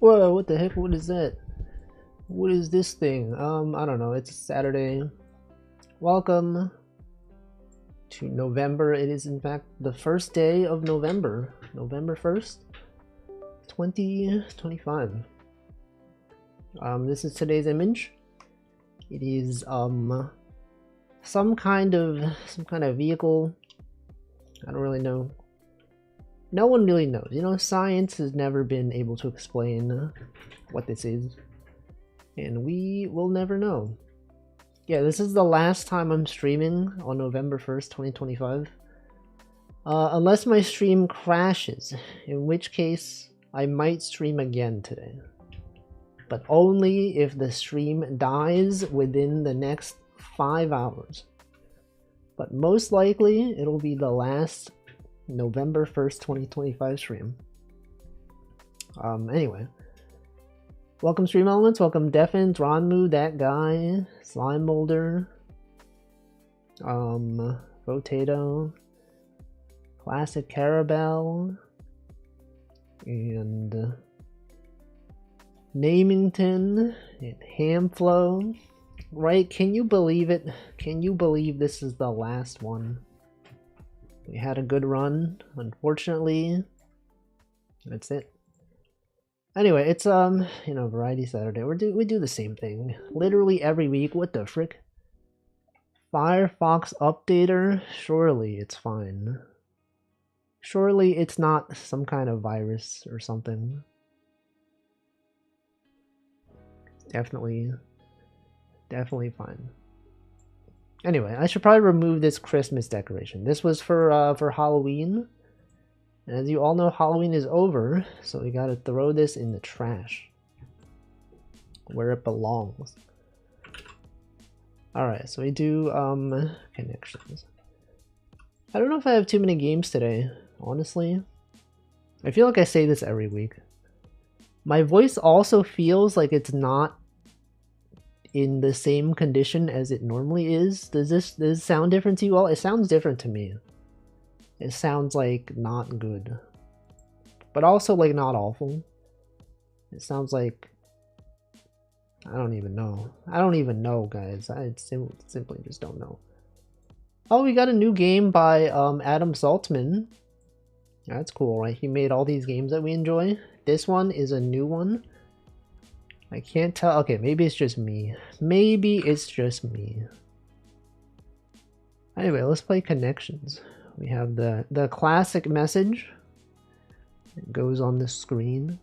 Whoa, what the heck? What is that? What is this thing? I don't know. It's Saturday. Welcome to November. It is in fact the first day of November. November 1st, 2025. This is today's image. It is some kind of vehicle. I don't really know. No one really knows. You know, science has never been able to explain what this is. And we will never know. Yeah, this is the last time I'm streaming on November 1st, 2025. Unless my stream crashes, in which case I might stream again today. But only if the stream dies within the next 5 hours. But most likely, it'll be the last November 1st, 2025 stream. Anyway. Welcome Stream Elements, welcome Defin, Dronmu, That Guy, Slime Molder, Potato, Classic Carabel, and Namington, and Hamflow. Right, can you believe it? Can you believe this is the last one? We had a good run, unfortunately. That's it. Anyway, it's you know, Variety Saturday. We do the same thing literally every week. What the frick? Firefox updater? Surely it's fine. Surely it's not some kind of virus or something. Definitely fine. Anyway, I should probably remove this Christmas decoration. This was for Halloween. And as you all know, Halloween is over, so we gotta throw this in the trash. Where it belongs. Alright, so we do connections. I don't know if I have too many games today, honestly. I feel like I say this every week. My voice also feels like it's not in the same condition as it normally is. Does this sound different to you all? It sounds different to me. It sounds like not good, but also like not awful. It sounds like I don't even know. I don't even know, guys. I simply just don't know. Oh, we got a new game by Adam Saltman. That's cool, right? He made all these games that we enjoy. This one is a new one. I can't tell. Okay, maybe it's just me. Maybe it's just me. Anyway, let's play Connections. We have the classic message. It goes on the screen.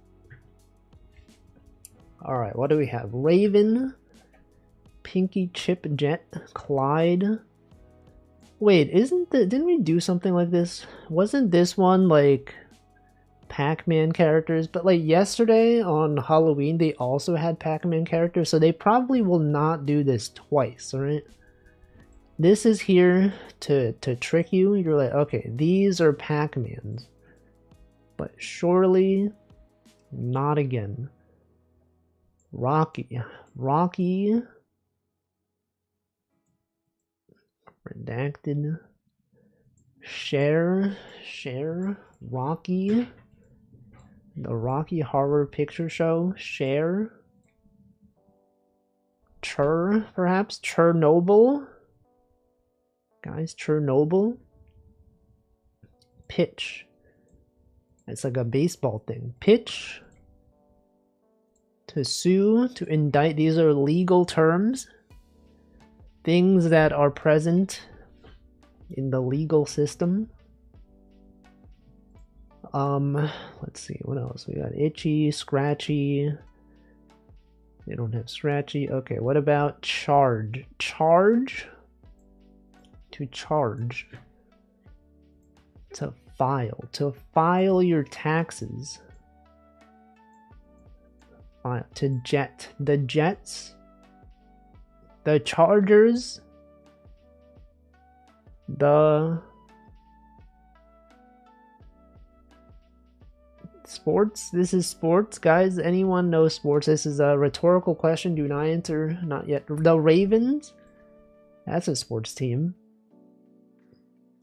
Alright, what do we have? Raven, Pinky Chip Jet, Clyde. Wait, didn't we do something like this? Wasn't this one like Pac-Man characters? But like yesterday on Halloween, they also had Pac-Man characters, so they probably will not do this twice, alright? This is here to trick you. You're like, okay, these are Pac-Mans. But surely not again. Rocky. Redacted. Share. Rocky. The Rocky Horror Picture Show. Share. Perhaps? Chernobyl? Guys, Chernobyl. Pitch. It's like a baseball thing. Pitch. To sue. To indict. These are legal terms. Things that are present in the legal system. Let's see. What else? We got itchy, scratchy. They don't have scratchy. Okay, what about charge? Charge? To charge. To file. To file your taxes. File. To jet. The jets. The Chargers. The sports. This is sports, guys. Anyone know sports? This is a rhetorical question. Do not answer. Not yet. The Ravens. That's a sports team.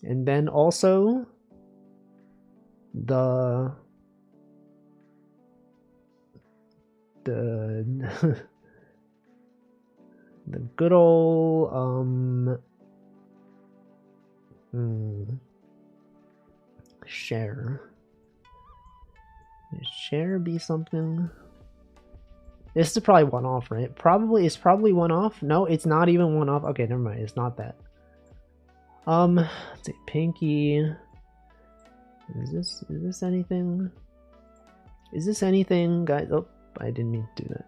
And then also the the the good old share. Share be something? This is probably one off, right? It's probably one off. No, it's not even one off. Okay, never mind. It's not that. Let's see, Pinky. Is this anything? Is this anything, guys? Oh, I didn't mean to do that.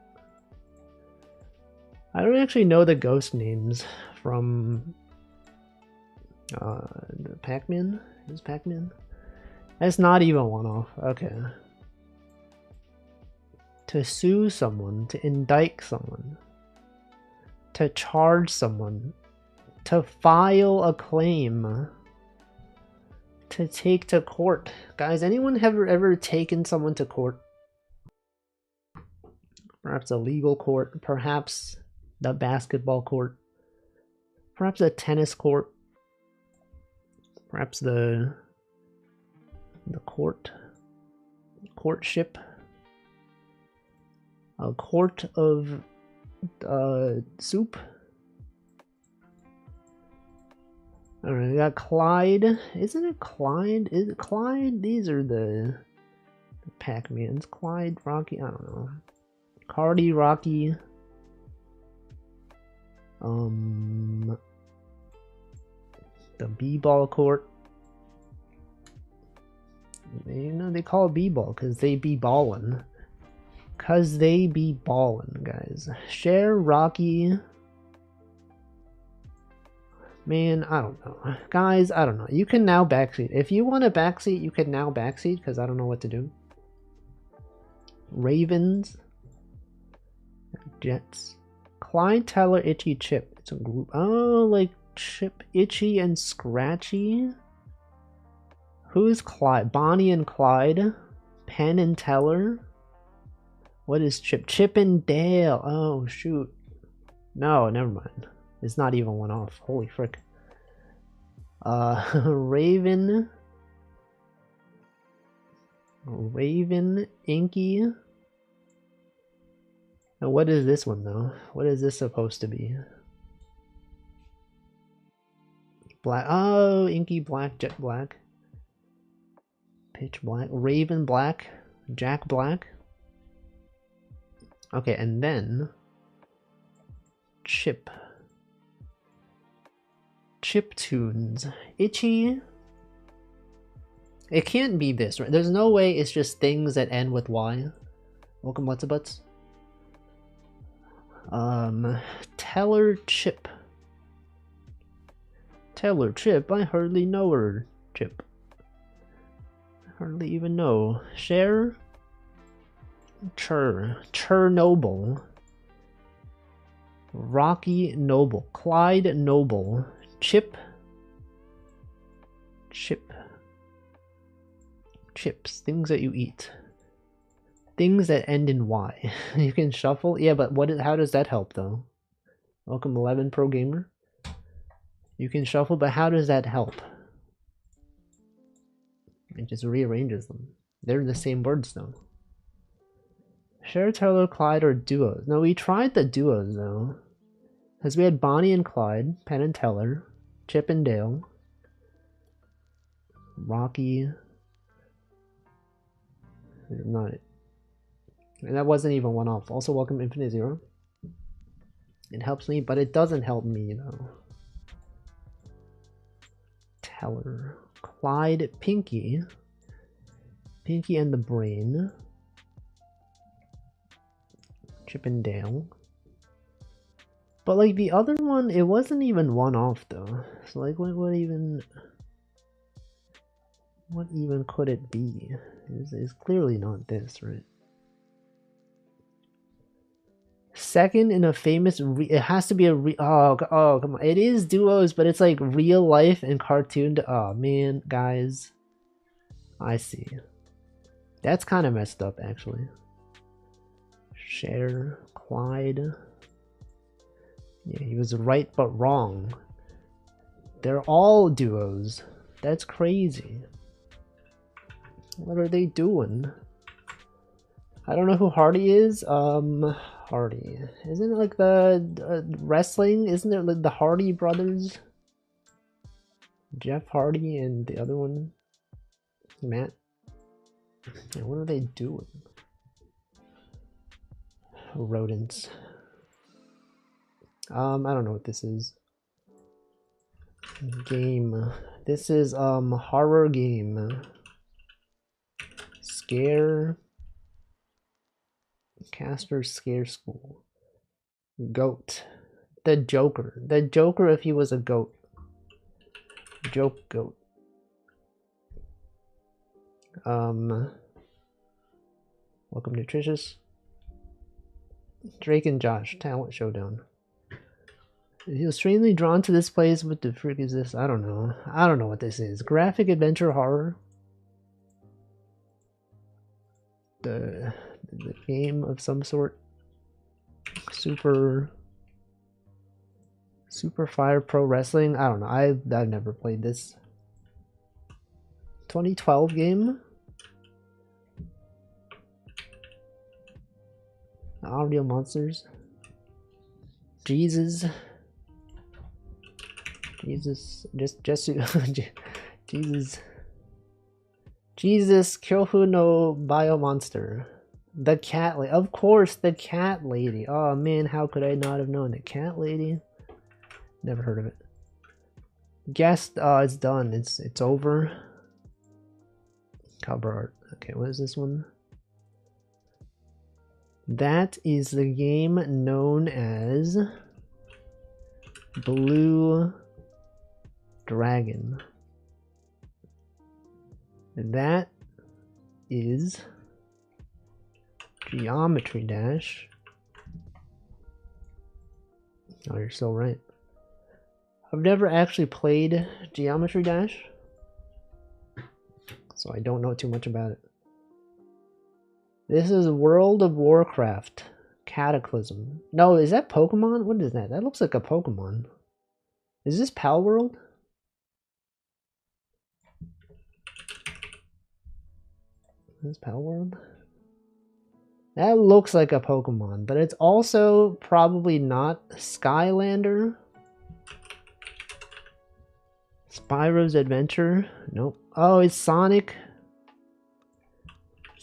I don't actually know the ghost names from Pac-Man. Is Pac-Man? That's not even one off. Okay. To sue someone, to indict someone, to charge someone, to file a claim, to take to court. Guys, anyone have ever taken someone to court? Perhaps a legal court, perhaps the basketball court, perhaps a tennis court, perhaps the courtship. A quart of soup. Alright, we got Clyde. Isn't it Clyde? Is it Clyde? These are the Pac-Mans. Clyde, Rocky, I don't know. Cardi, Rocky. The B-ball court. You know, they call it B-ball because they be ballin'. Cause they be ballin', guys. Cher, Rocky. Man, I don't know. Guys, I don't know. You can now backseat. If you want to backseat, you can now backseat because I don't know what to do. Ravens. Jets. Clyde, Teller, Itchy, Chip. It's a group. Oh, like Chip, Itchy, and Scratchy. Who's Clyde? Bonnie and Clyde. Penn and Teller. What is Chip? Chip and Dale. Oh, shoot. No, never mind. It's not even one off. Holy frick. Raven. Raven, Inky. Now, what is this one, though? What is this supposed to be? Black. Oh, Inky Black, Jet Black. Pitch Black. Raven Black. Jack Black. Okay, and then Chip. Chiptunes. Itchy. It can't be this, right? There's no way it's just things that end with Y. Welcome, what's a butts? Teller Chip. Teller Chip, I hardly know her. Chip. I hardly even know. Share. Chernobyl. Rocky Noble. Clyde Noble. Chip. Chips. Things that you eat. Things that end in Y. You can shuffle? Yeah, but how does that help though? Welcome 11 Pro Gamer. You can shuffle, but how does that help? It just rearranges them. They're the same words though. Cher, Teller, Clyde, or duos? No, we tried the duos though. Because we had Bonnie and Clyde, Penn and Teller, Chip and Dale, Rocky. Not it. And that wasn't even one off. Also, welcome Infinite Zero. It helps me, but it doesn't help me, you know. Teller, Clyde, Pinky. Pinky and the Brain. Chip and Dale. But like the other one, it wasn't even one off though. So like what even could it be? It's clearly not this, right? Second in a famous it has to be a oh come on. It is duos, but it's like real life and cartoon. Oh man, guys. I see. That's kind of messed up actually. Cher, Clyde. Yeah, he was right but wrong. They're all duos. That's crazy. What are they doing? I don't know who Hardy is. Hardy. Isn't it like the wrestling? Isn't it like the Hardy brothers? Jeff Hardy and the other one, Matt. Yeah, what are they doing? Rodents. I don't know what this is. Game. This is horror game. Scare. Casper Scare School. Goat. The Joker. The Joker if he was a goat. Joke goat. Welcome Nutritious. Drake and Josh, Talent Showdown. He was extremely drawn to this place. What the frick is this? I don't know. I don't know what this is. Graphic adventure horror. The game of some sort. Super Fire Pro Wrestling. I don't know. I've never played this. 2012 game. Audio Monsters. Jesus. Just Jesus. Jesus, Kyofu no Bio Monster. The cat lady. Of course, the cat lady. Oh man, how could I not have known the cat lady? Never heard of it. Guess it's done. It's over. Cover art. Okay, what is this one? That is the game known as Blue Dragon. And that is Geometry Dash. Oh, you're so right. I've never actually played Geometry Dash, so I don't know too much about it. This is World of Warcraft Cataclysm. No, is that Pokemon? What is that? That looks like a Pokemon. Is this Pal World? Is this Pal World? That looks like a Pokemon, but it's also probably not Skylander. Spyro's Adventure. Nope. Oh, it's Sonic.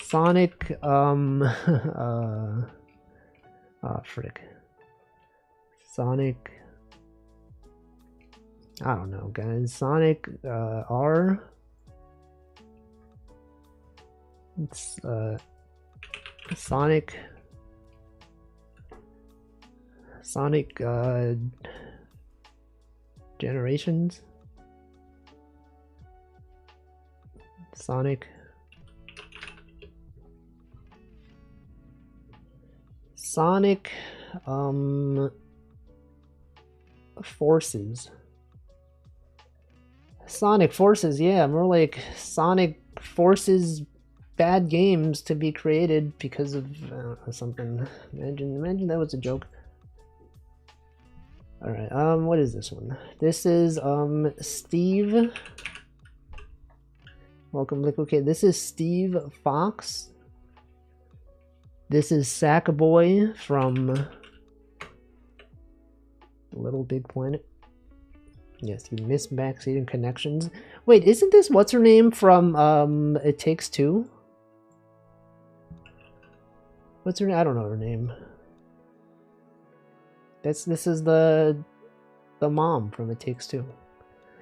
Sonic, oh, frick. Sonic, I don't know, guys. Sonic, R. It's, Sonic, Generations. Sonic. Forces. Sonic Forces, yeah, more like Sonic Forces bad games to be created because of something. Imagine that was a joke. Alright, what is this one? This is Steve. Welcome, Liquid Kid. This is Steve Fox. This is Sackboy from Little Big Planet. Yes, you missed Backseat and Connections. Wait, isn't this what's her name from It Takes Two? What's her name? I don't know her name. This is the mom from It Takes Two.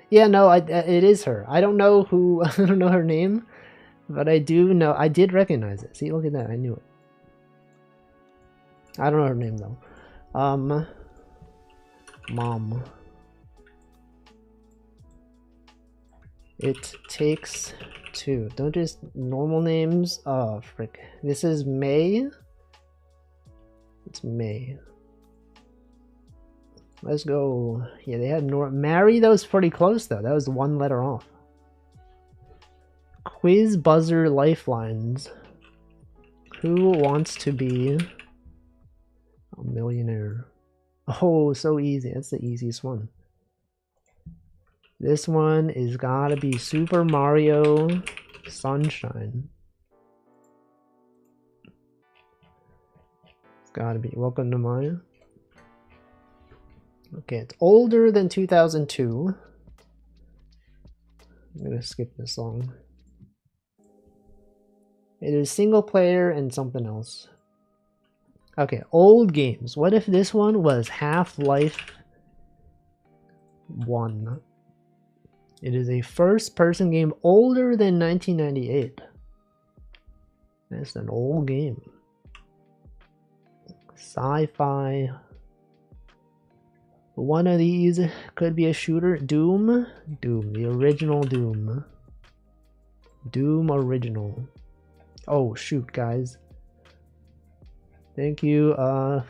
Yeah, no, it is her. I don't know who. I don't know her name, but I do know. I did recognize it. See, look at that. I knew it. I don't know her name though. Mom. It Takes Two. Don't just normal names. Oh, frick. This is May. It's May. Let's go. Yeah, they had Mary. That was pretty close though. That was one letter off. Quiz Buzzer Lifelines. Who wants to be a millionaire? Oh, so easy. That's the easiest one. This one is gotta be Super Mario Sunshine. Gotta be. Welcome to Maya. Okay, it's older than 2002. I'm gonna skip this song. It is single player and something else. Okay, old games. What if this one was Half-Life 1? It is a first-person game older than 1998. That's an old game. Sci-fi. One of these could be a shooter. Doom. Doom. The original Doom. Doom original. Oh, shoot, guys. Thank you,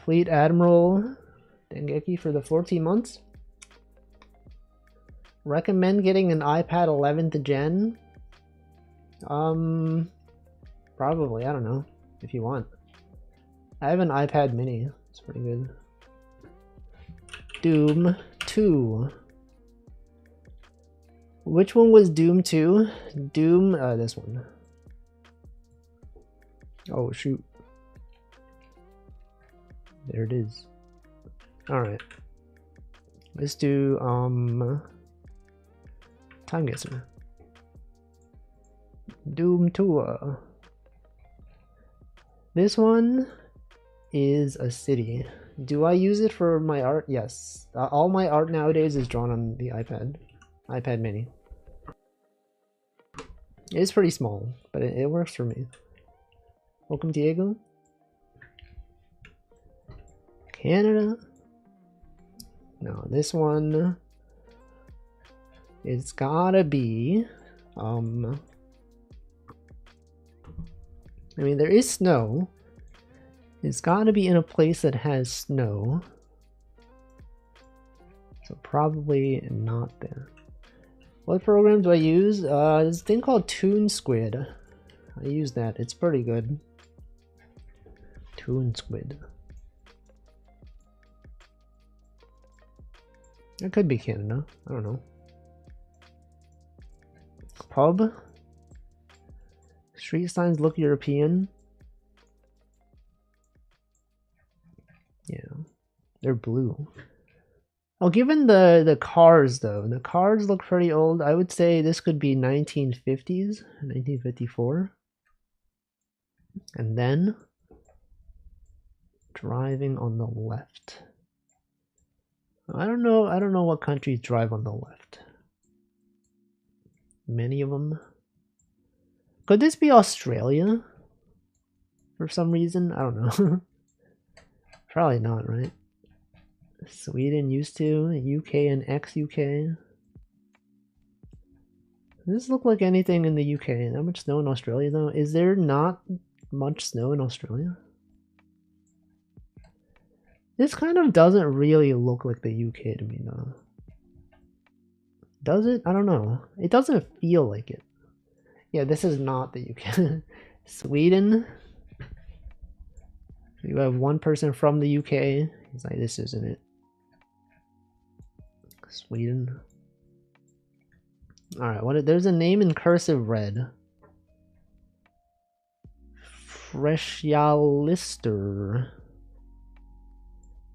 Fleet Admiral Dengeki for the 14 months. Recommend getting an iPad 11th gen? Probably, I don't know, if you want. I have an iPad mini, it's pretty good. Doom 2. Which one was Doom 2? Doom, this one. Oh, shoot. There it is. Alright. Let's do, Time Guesser. Doom 2. This one is a city. Do I use it for my art? Yes. All my art nowadays is drawn on the iPad. iPad mini. It's pretty small, but it works for me. Welcome, Diego. Canada. No, this one. It's gotta be. I mean, there is snow. It's gotta be in a place that has snow. So probably not there. What program do I use? This thing called ToonSquid. I use that. It's pretty good. ToonSquid. It could be Canada. I don't know. Pub. Street signs look European. Yeah, they're blue. Oh, given the cars though, the cars look pretty old. I would say this could be 1950s, 1954. And then driving on the left. I don't know what countries drive on the left. Many of them. Could this be Australia? For some reason? I don't know. Probably not, right? Sweden used to, UK and ex-UK. Does this look like anything in the UK? That much snow in Australia though? Is there not much snow in Australia? This kind of doesn't really look like the UK to me though. Does it? I don't know. It doesn't feel like it. Yeah, this is not the UK. Sweden. You have one person from the UK. He's like, this isn't it. Sweden. Alright, there's a name in cursive red. Freshalister.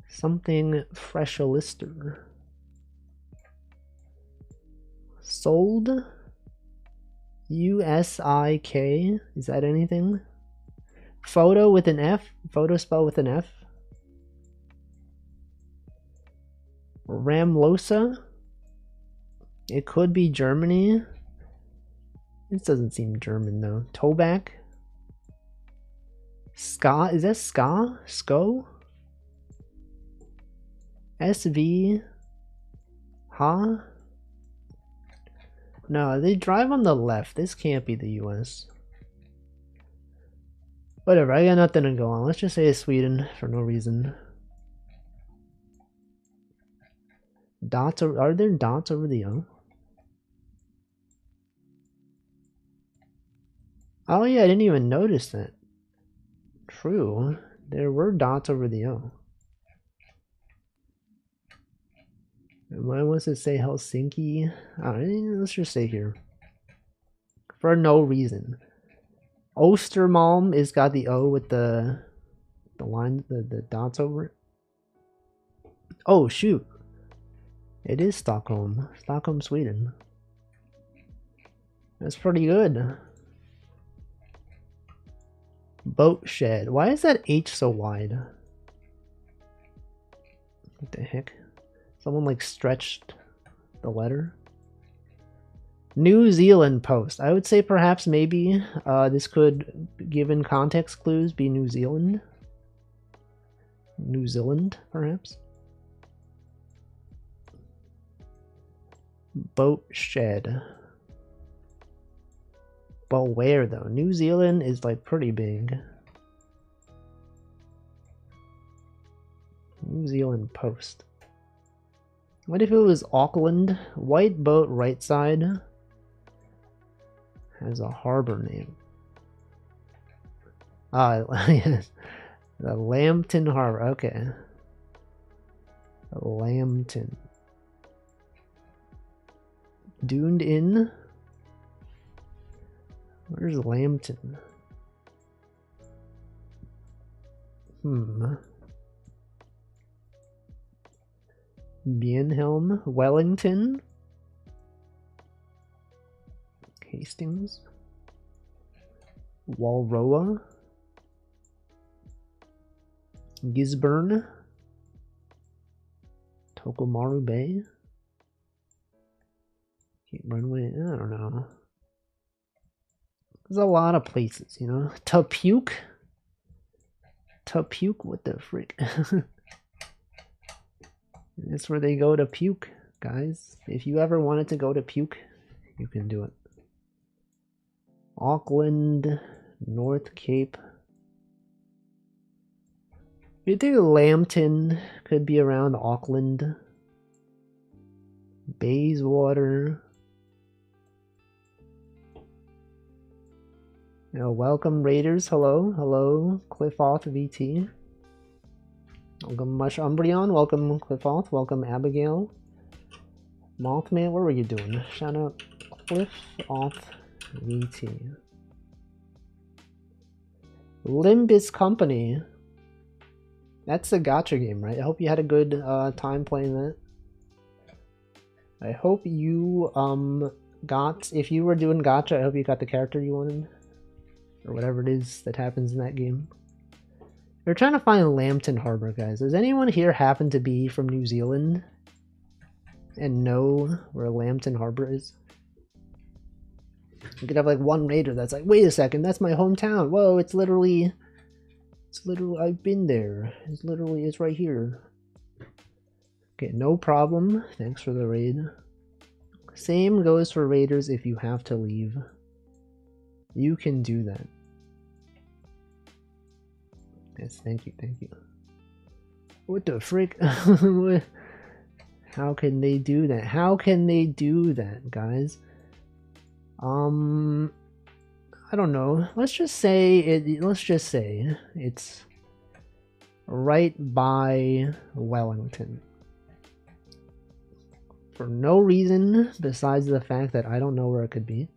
Something Freshalister. Sold? USIK? Is that anything? Photo with an F? Photo spelled with an F? Ramlosa? It could be Germany. This doesn't seem German though. Toback? Ska? Is that Ska? Sko? SV? Huh? No, they drive on the left. This can't be the US. Whatever, I got nothing to go on. Let's just say it's Sweden for no reason. Dots are there dots over the O? Oh yeah, I didn't even notice that. True. There were dots over the O. Why was it say Helsinki? Let's just say here. For no reason. Ostermalm is got the O with the line, the dots over it. Oh shoot! It is Stockholm, Sweden. That's pretty good. Boat shed. Why is that H so wide? What the heck? Someone like stretched the letter. New Zealand Post. I would say perhaps maybe this could, given context clues, be New Zealand. New Zealand, perhaps. Boat shed. But where though? New Zealand is like pretty big. New Zealand Post. What if it was Auckland? White boat right side has a harbor name. Ah, yes. The Lambton Harbor. Okay. Lambton. Duned Inn. Where's Lambton? Bienhelm, Wellington, Hastings, Walroa, Gisborne, Tokomaru Bay, Cape Runway, I don't know. There's a lot of places, you know. Tapuke? Tapuke? What the frick? That's where they go to puke, guys. If you ever wanted to go to puke, you can do it. Auckland, North Cape. You think Lambton could be around Auckland? Bayswater. You know, welcome Raiders. Hello, hello, Cliffoth VT. Welcome Mush Umbreon, welcome Cliffoth, welcome Abigail. Mothman, what were you doing? Shout out Cliffoth VT. Limbus Company. That's a gacha game, right? I hope you had a good time playing that. I hope you got, if you were doing gacha, I hope you got the character you wanted. Or whatever it is that happens in that game. We're trying to find Lambton Harbor, guys. Does anyone here happen to be from New Zealand and know where Lambton Harbor is? You could have like one raider that's like, wait a second, that's my hometown. Whoa, it's literally, I've been there. It's right here. Okay, no problem. Thanks for the raid. Same goes for raiders if you have to leave. You can do that. Yes, thank you. What the frick? How can they do that? How can they do that, guys? I don't know. Let's just say it's right by Wellington. For no reason besides the fact that I don't know where it could be.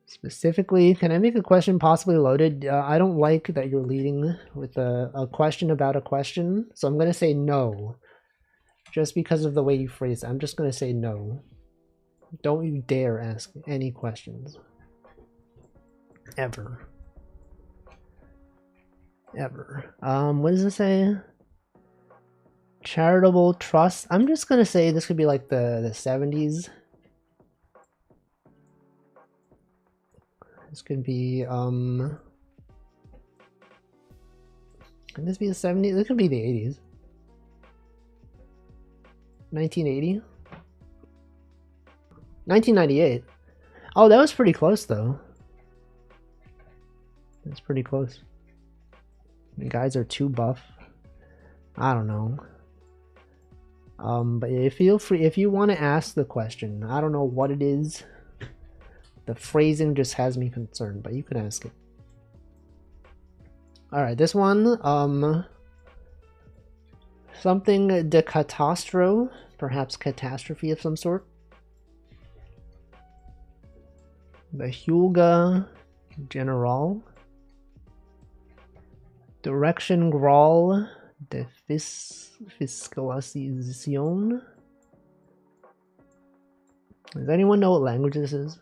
Specifically, can I make a question possibly loaded? I don't like that you're leading with a question about a question, so I'm going to say no. Just because of the way you phrase it, I'm just going to say no. Don't you dare ask any questions. Ever. Ever. What does it say? Charitable trust. I'm just going to say this could be like the 70s. This could be, can this be the 70s? This could be the 80s. 1980? 1998. Oh, that was pretty close, though. That's pretty close. The guys are too buff. I don't know. But feel free, if you want to ask the question. I don't know what it is. The phrasing just has me concerned, but you can ask it. Alright, this one, something de catastro, perhaps catastrophe of some sort. The Hulga General. Direction Grawl de Fiscalización. Does anyone know what language this is?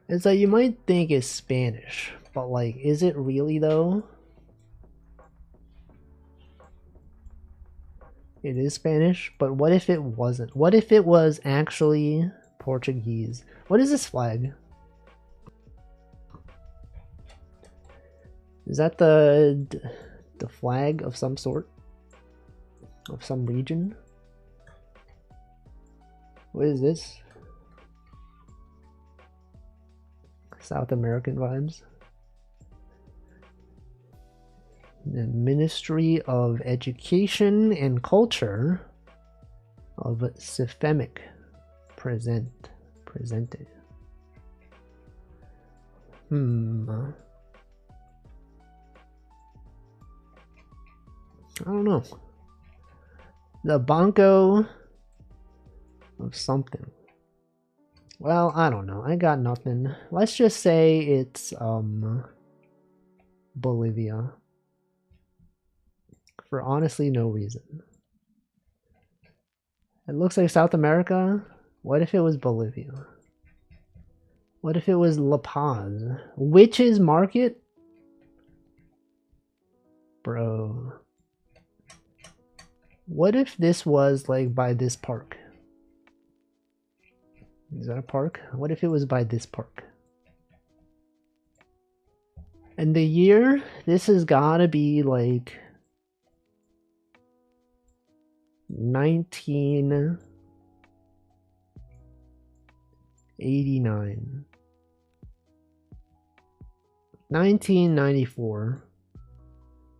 It's like you might think it's Spanish, but like, is it really though? It is Spanish, but what if it wasn't? What if it was actually Portuguese? What is this flag? Is that the flag of some sort? Of some region? What is this? South American vibes. The Ministry of Education and Culture of Sefemic presented. I don't know. The Banco of something. Well, I don't know. I got nothing. Let's just say it's Bolivia. For honestly no reason. It looks like South America. What if it was Bolivia? What if it was La Paz? Witch's Market? Bro. What if this was like by this park? Is that a park? What if it was by this park? And the year, this has gotta be like 1989. 1994.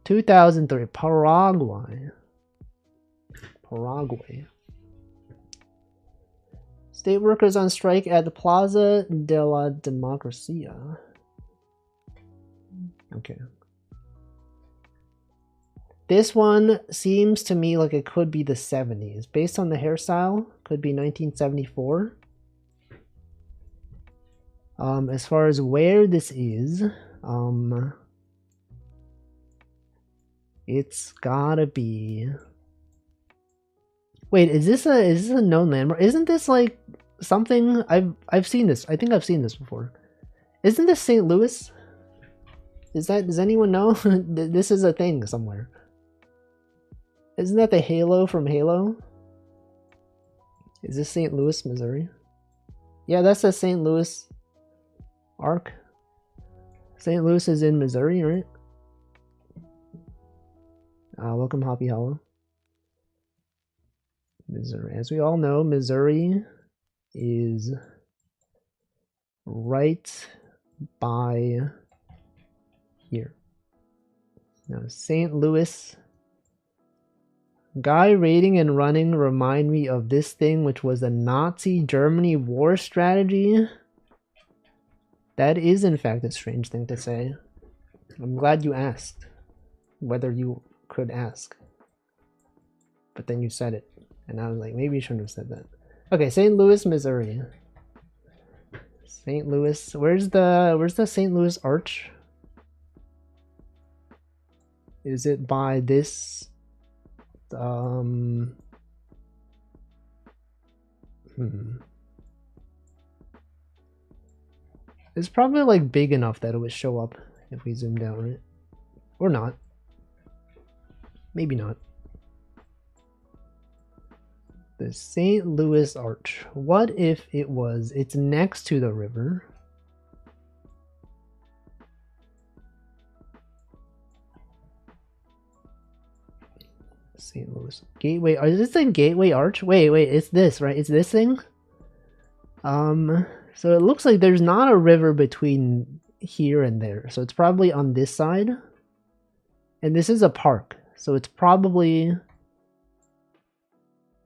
2003. Paraguay. State workers on strike at the Plaza de la Democracia. Okay. This one seems to me like it could be the 70s. Based on the hairstyle, could be 1974. As far as where this is, it's gotta be... Wait, is this a known landmark? Isn't this like something I've seen this? I think I've seen this before. Isn't this St. Louis? Does anyone know? This is a thing somewhere. Isn't that the Halo from Halo? Is this St. Louis, Missouri? Yeah, that's the St. Louis arc. St. Louis is in Missouri, right? Welcome, Hoppy Hollow. Missouri. As we all know, Missouri is right by here. Now, St. Louis. Guy raiding and running remind me of this thing, which was a Nazi Germany war strategy. That is, in fact, a strange thing to say. I'm glad you asked whether you could ask. But then you said it. And I was like, maybe you shouldn't have said that. Okay, St. Louis, Missouri. St. Louis. Where's the St. Louis Arch? Is it by this? It's probably like big enough that it would show up if we zoomed out, right? Or not. Maybe not. The St. Louis Arch. What if it was? It's next to the river. St. Louis Gateway. Is this a Gateway Arch? Wait, it's this, right? It's this thing? So it looks like there's not a river between here and there. So it's probably on this side. And this is a park. So it's probably...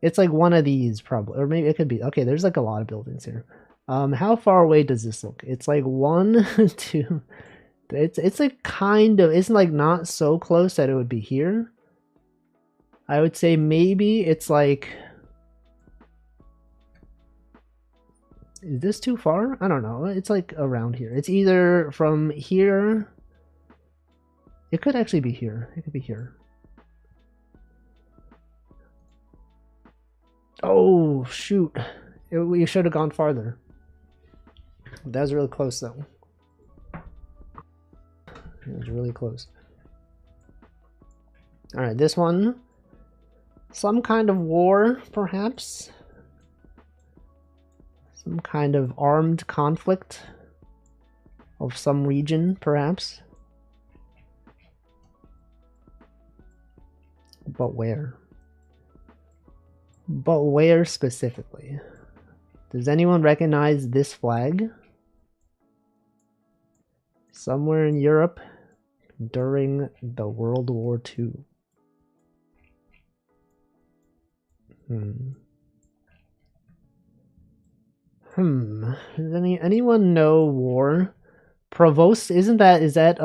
It's like one of these probably, or maybe it could be. Okay, there's like a lot of buildings here. How far away does this look? It's like 1, 2. It's like kind of, it's like not so close that it would be here. I would say maybe it's like, is this too far? I don't know. It's like around here. It's either from here It could actually be here. It could be here. Oh, shoot. We should have gone farther. That was really close, though. It was really close. Alright, this one. Some kind of war, perhaps? Some kind of armed conflict of some region, perhaps? But where? But where specifically? Does anyone recognize this flag? Somewhere in Europe during the World War II. Does anyone know war? Provost, is that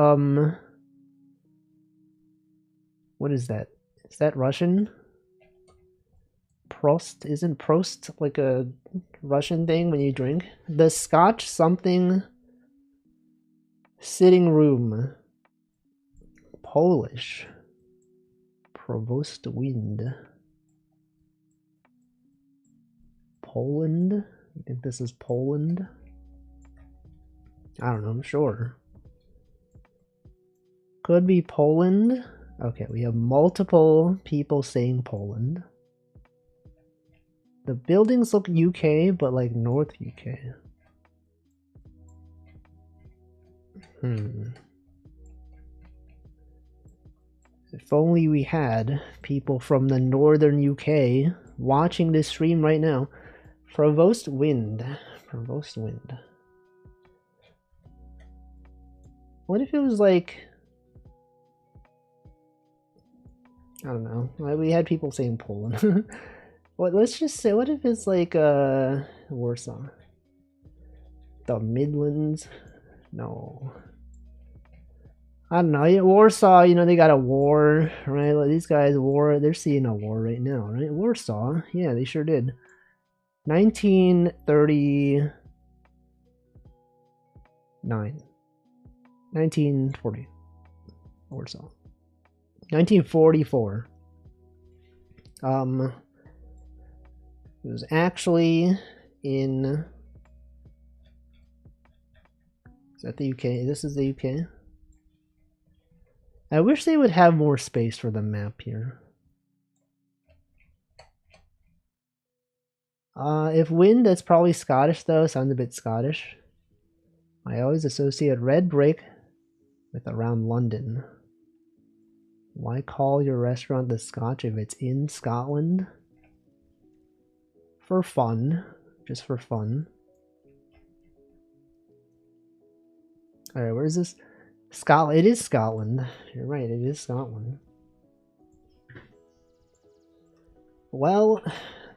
what is that? Is that Russian? Prost? Isn't Prost like a Russian thing when you drink? The Scotch something sitting room. Polish. Provost wind. Poland? You think this is Poland? I don't know, I'm sure. Could be Poland. Okay, we have multiple people saying Poland. The buildings look UK, but like North UK. If only we had people from the northern UK watching this stream right now. Provost wind. Provost wind. What if it was like... I don't know. We had people saying Poland. Well, let's just say, what if it's like Warsaw? The Midlands? No. I don't know. Warsaw, you know, they got a war, right? Like these guys, they're seeing a war right now, right? Warsaw, yeah, they sure did. 1939. 1940. Warsaw. 1944. It was actually in... Is that the UK? This is the UK. I wish they would have more space for the map here. If wind, that's probably Scottish though. Sounds a bit Scottish. I always associate red brick with around London. Why call your restaurant the Scotch if it's in Scotland? For fun. Just for fun. Alright, where is this? Scotland. It is Scotland. You're right, it is Scotland. Well,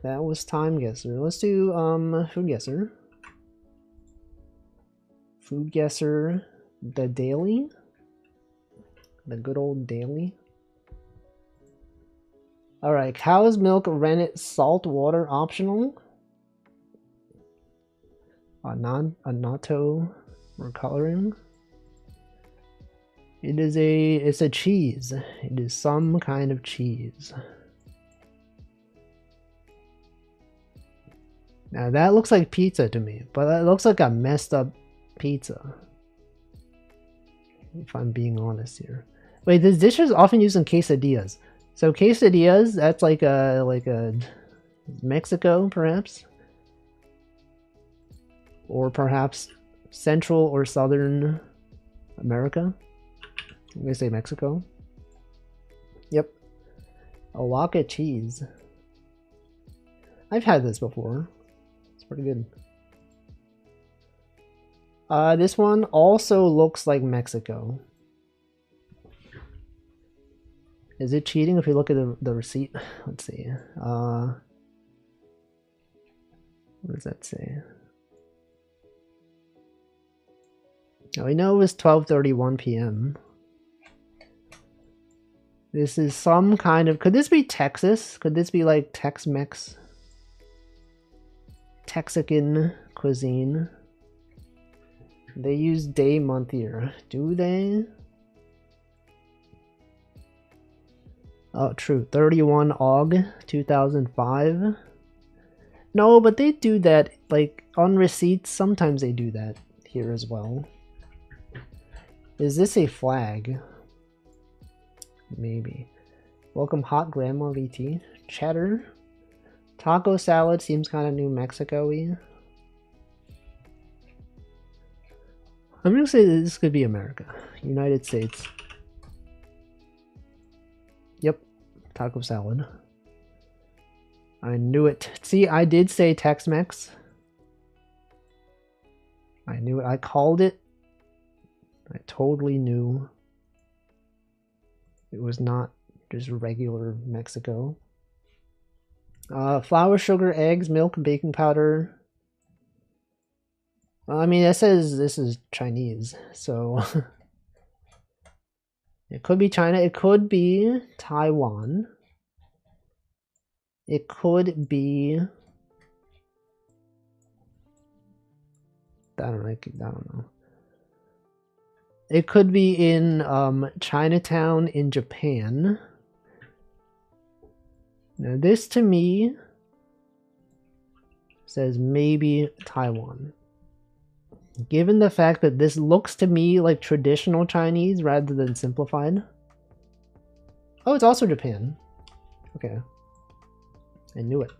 that was Time Guesser. Let's do Food Guesser. Food Guesser, the daily. The good old daily. Alright, cow's milk, rennet, salt water optional. Annatto or coloring. It's a cheese. It is some kind of cheese. Now that looks like pizza to me, but that looks like a messed up pizza. If I'm being honest here. Wait, this dish is often used in quesadillas. So quesadillas, that's like a Mexico, perhaps? Or perhaps Central or Southern America? I'm gonna say Mexico. Yep. Oaxaca cheese. I've had this before. It's pretty good. This one also looks like Mexico. Is it cheating if we look at the receipt? Let's see. What does that say? Oh, we know it was 12:31 p.m. This is some kind of... Could this be Texas? Could this be like Tex-Mex? Texican cuisine. They use day, month, year. Do they? Oh, true. 31 AUG 2005. No, but they do that, like, on receipts. Sometimes they do that here as well. Is this a flag? Maybe. Welcome Hot Grandma VT. Cheddar. Taco salad seems kind of New Mexico-y. I'm gonna say this could be America. United States. Yep. Taco salad. I knew it. See, I did say Tex-Mex. I knew it. I called it. I totally knew it was not just regular Mexico. Flour, sugar, eggs, milk, baking powder. I mean, it says this is Chinese, so it could be China. It could be Taiwan. It could be. I don't know. It could be in Chinatown in Japan. Now this to me says maybe Taiwan. Given the fact that this looks to me like traditional Chinese rather than simplified. Oh, it's also Japan. Okay. I knew it.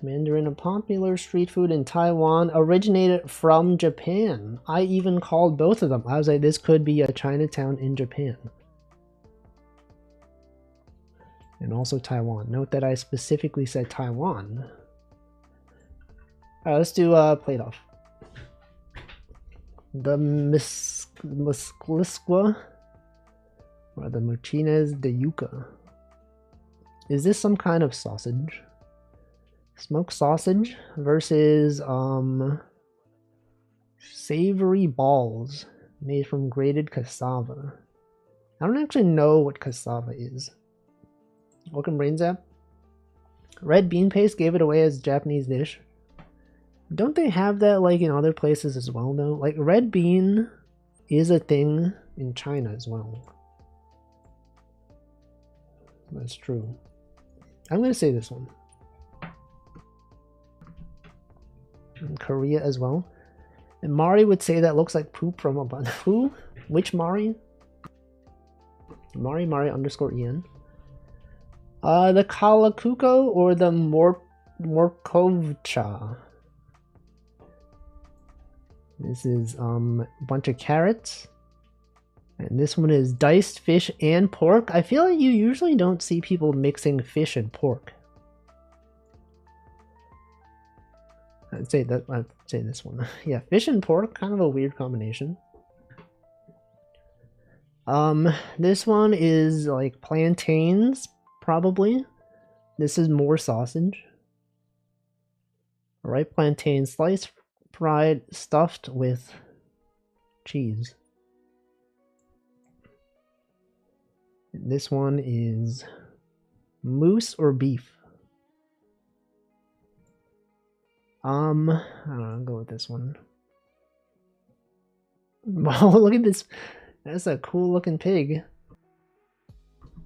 Mandarin, a popular street food in Taiwan, originated from Japan. I even called both of them. I was like, this could be a Chinatown in Japan. And also Taiwan. Note that I specifically said Taiwan. Alright, let's do plate off. The Mezclisqua or the Martinez de Yuca. Is this some kind of sausage? Smoked sausage versus savory balls made from grated cassava. I don't actually know what cassava is. Welcome Brain Zap. Red bean paste gave it away as a Japanese dish. Don't they have that like in other places as well though? Like red bean is a thing in China as well. That's true. I'm gonna say this one. In Korea as well. And Mari would say that looks like poop from a bun. Who? Which Mari? Mari underscore Ian. The Kalakuko or the Morkovcha. This is a bunch of carrots. And this one is diced fish and pork. I feel like you usually don't see people mixing fish and pork. I'd say this one. Yeah, fish and pork, kind of a weird combination. This one is like plantains, probably. This is more sausage. Alright, plantain sliced, fried, stuffed with cheese. And this one is moose or beef. I don't know, I'll go with this one. Wow, look at this. That's a cool looking pig.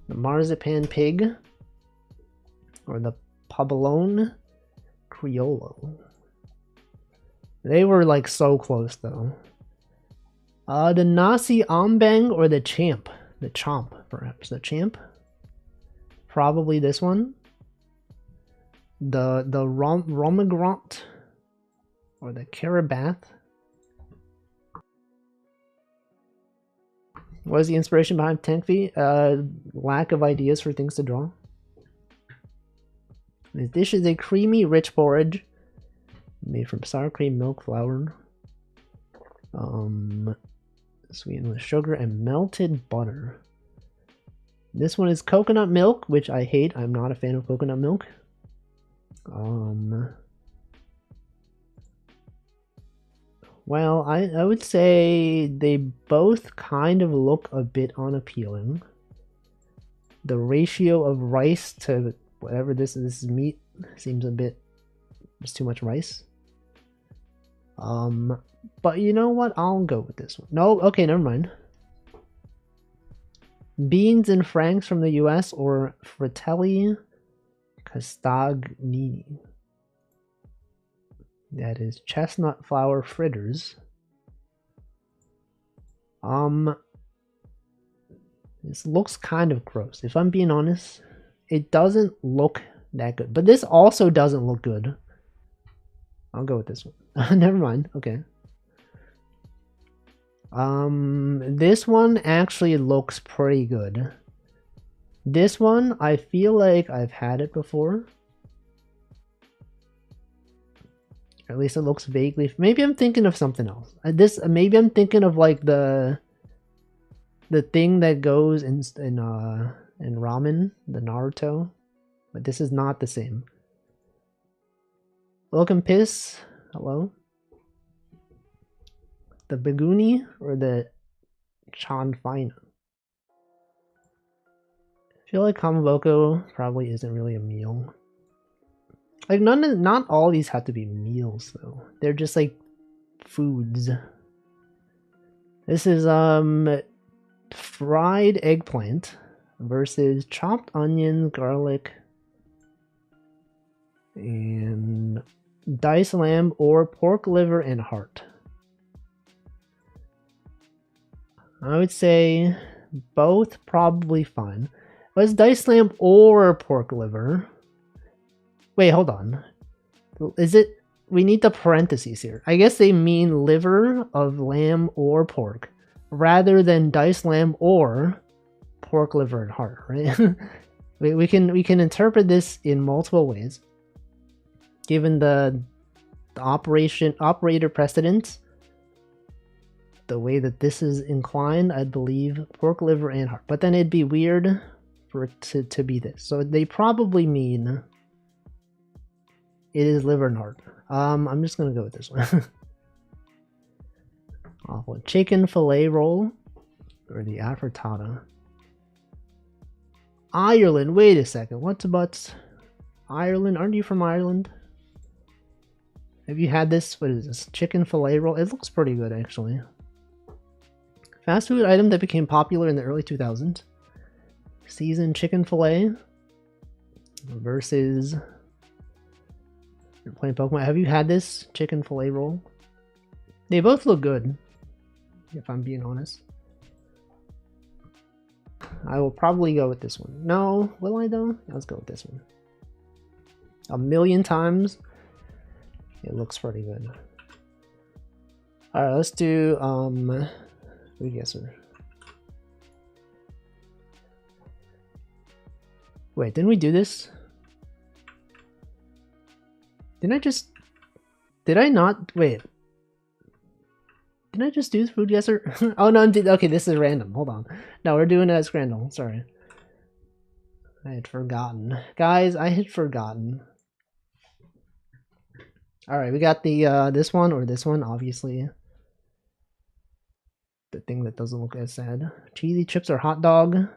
The marzipan pig. Or the Poblanon Criollo. They were like so close though. The Nasi Ambeng or the Champ. The Chomp, perhaps. The Champ? Probably this one. The Romigrant or the Karabath. What is the inspiration behind Tankfi? Lack of ideas for things to draw. This dish is a creamy, rich porridge made from sour cream, milk, flour, sweetened with sugar and melted butter. This one is coconut milk, which I hate. I'm not a fan of coconut milk. Well, I would say they both kind of look a bit unappealing. The ratio of rice to whatever this is meat seems a bit, it's too much rice. But you know what? I'll go with this one. No, okay, never mind. Beans and franks from the US or fratelli castagnini. That is chestnut flour fritters. This looks kind of gross. If I'm being honest, it doesn't look that good. But this also doesn't look good. I'll go with this one. Never mind. Okay. This one actually looks pretty good. This one, I feel like I've had it before. Or at least it looks vaguely. Maybe I'm thinking of something else. Maybe I'm thinking of like the thing that goes in ramen, the Naruto. But this is not the same. Welcome, Piss. Hello. The Baguni or the Chanfina? I feel like Kamaboko probably isn't really a meal. Like not all these have to be meals though. They're just like foods. This is fried eggplant versus chopped onion, garlic, and diced lamb or pork liver and heart. I would say both probably fine. Was diced lamb or pork liver? Wait, hold on. Is it? We need the parentheses here. I guess they mean liver of lamb or pork, rather than diced lamb or pork liver and heart, right? we can interpret this in multiple ways, given the operator precedence. The way that this is inclined, I believe pork liver and heart, but then it'd be weird for it to be this. So they probably mean it is liver and heart. I'm just gonna go with this one. Awful. Chicken fillet roll or the affrittata. Ireland. Wait a second. What's about Ireland? Aren't you from Ireland? Have you had this? What is this? Chicken fillet roll. It looks pretty good actually. Fast food item that became popular in the early 2000s. Seasoned chicken fillet versus. You're playing Pokemon. Have you had this chicken fillet roll? They both look good, if I'm being honest. I will probably go with this one. No, will I though? Let's go with this one. A million times. It looks pretty good. Alright, let's do food guesser. Wait, didn't we do this? Did I not? Wait. Didn't I just do food guesser? Oh no, okay, this is random. Hold on. No, we're doing it as random. Sorry. I had forgotten. Guys, I had forgotten. Alright, we got the this one or this one, obviously. The thing that doesn't look as sad. Cheesy chips or hot dog.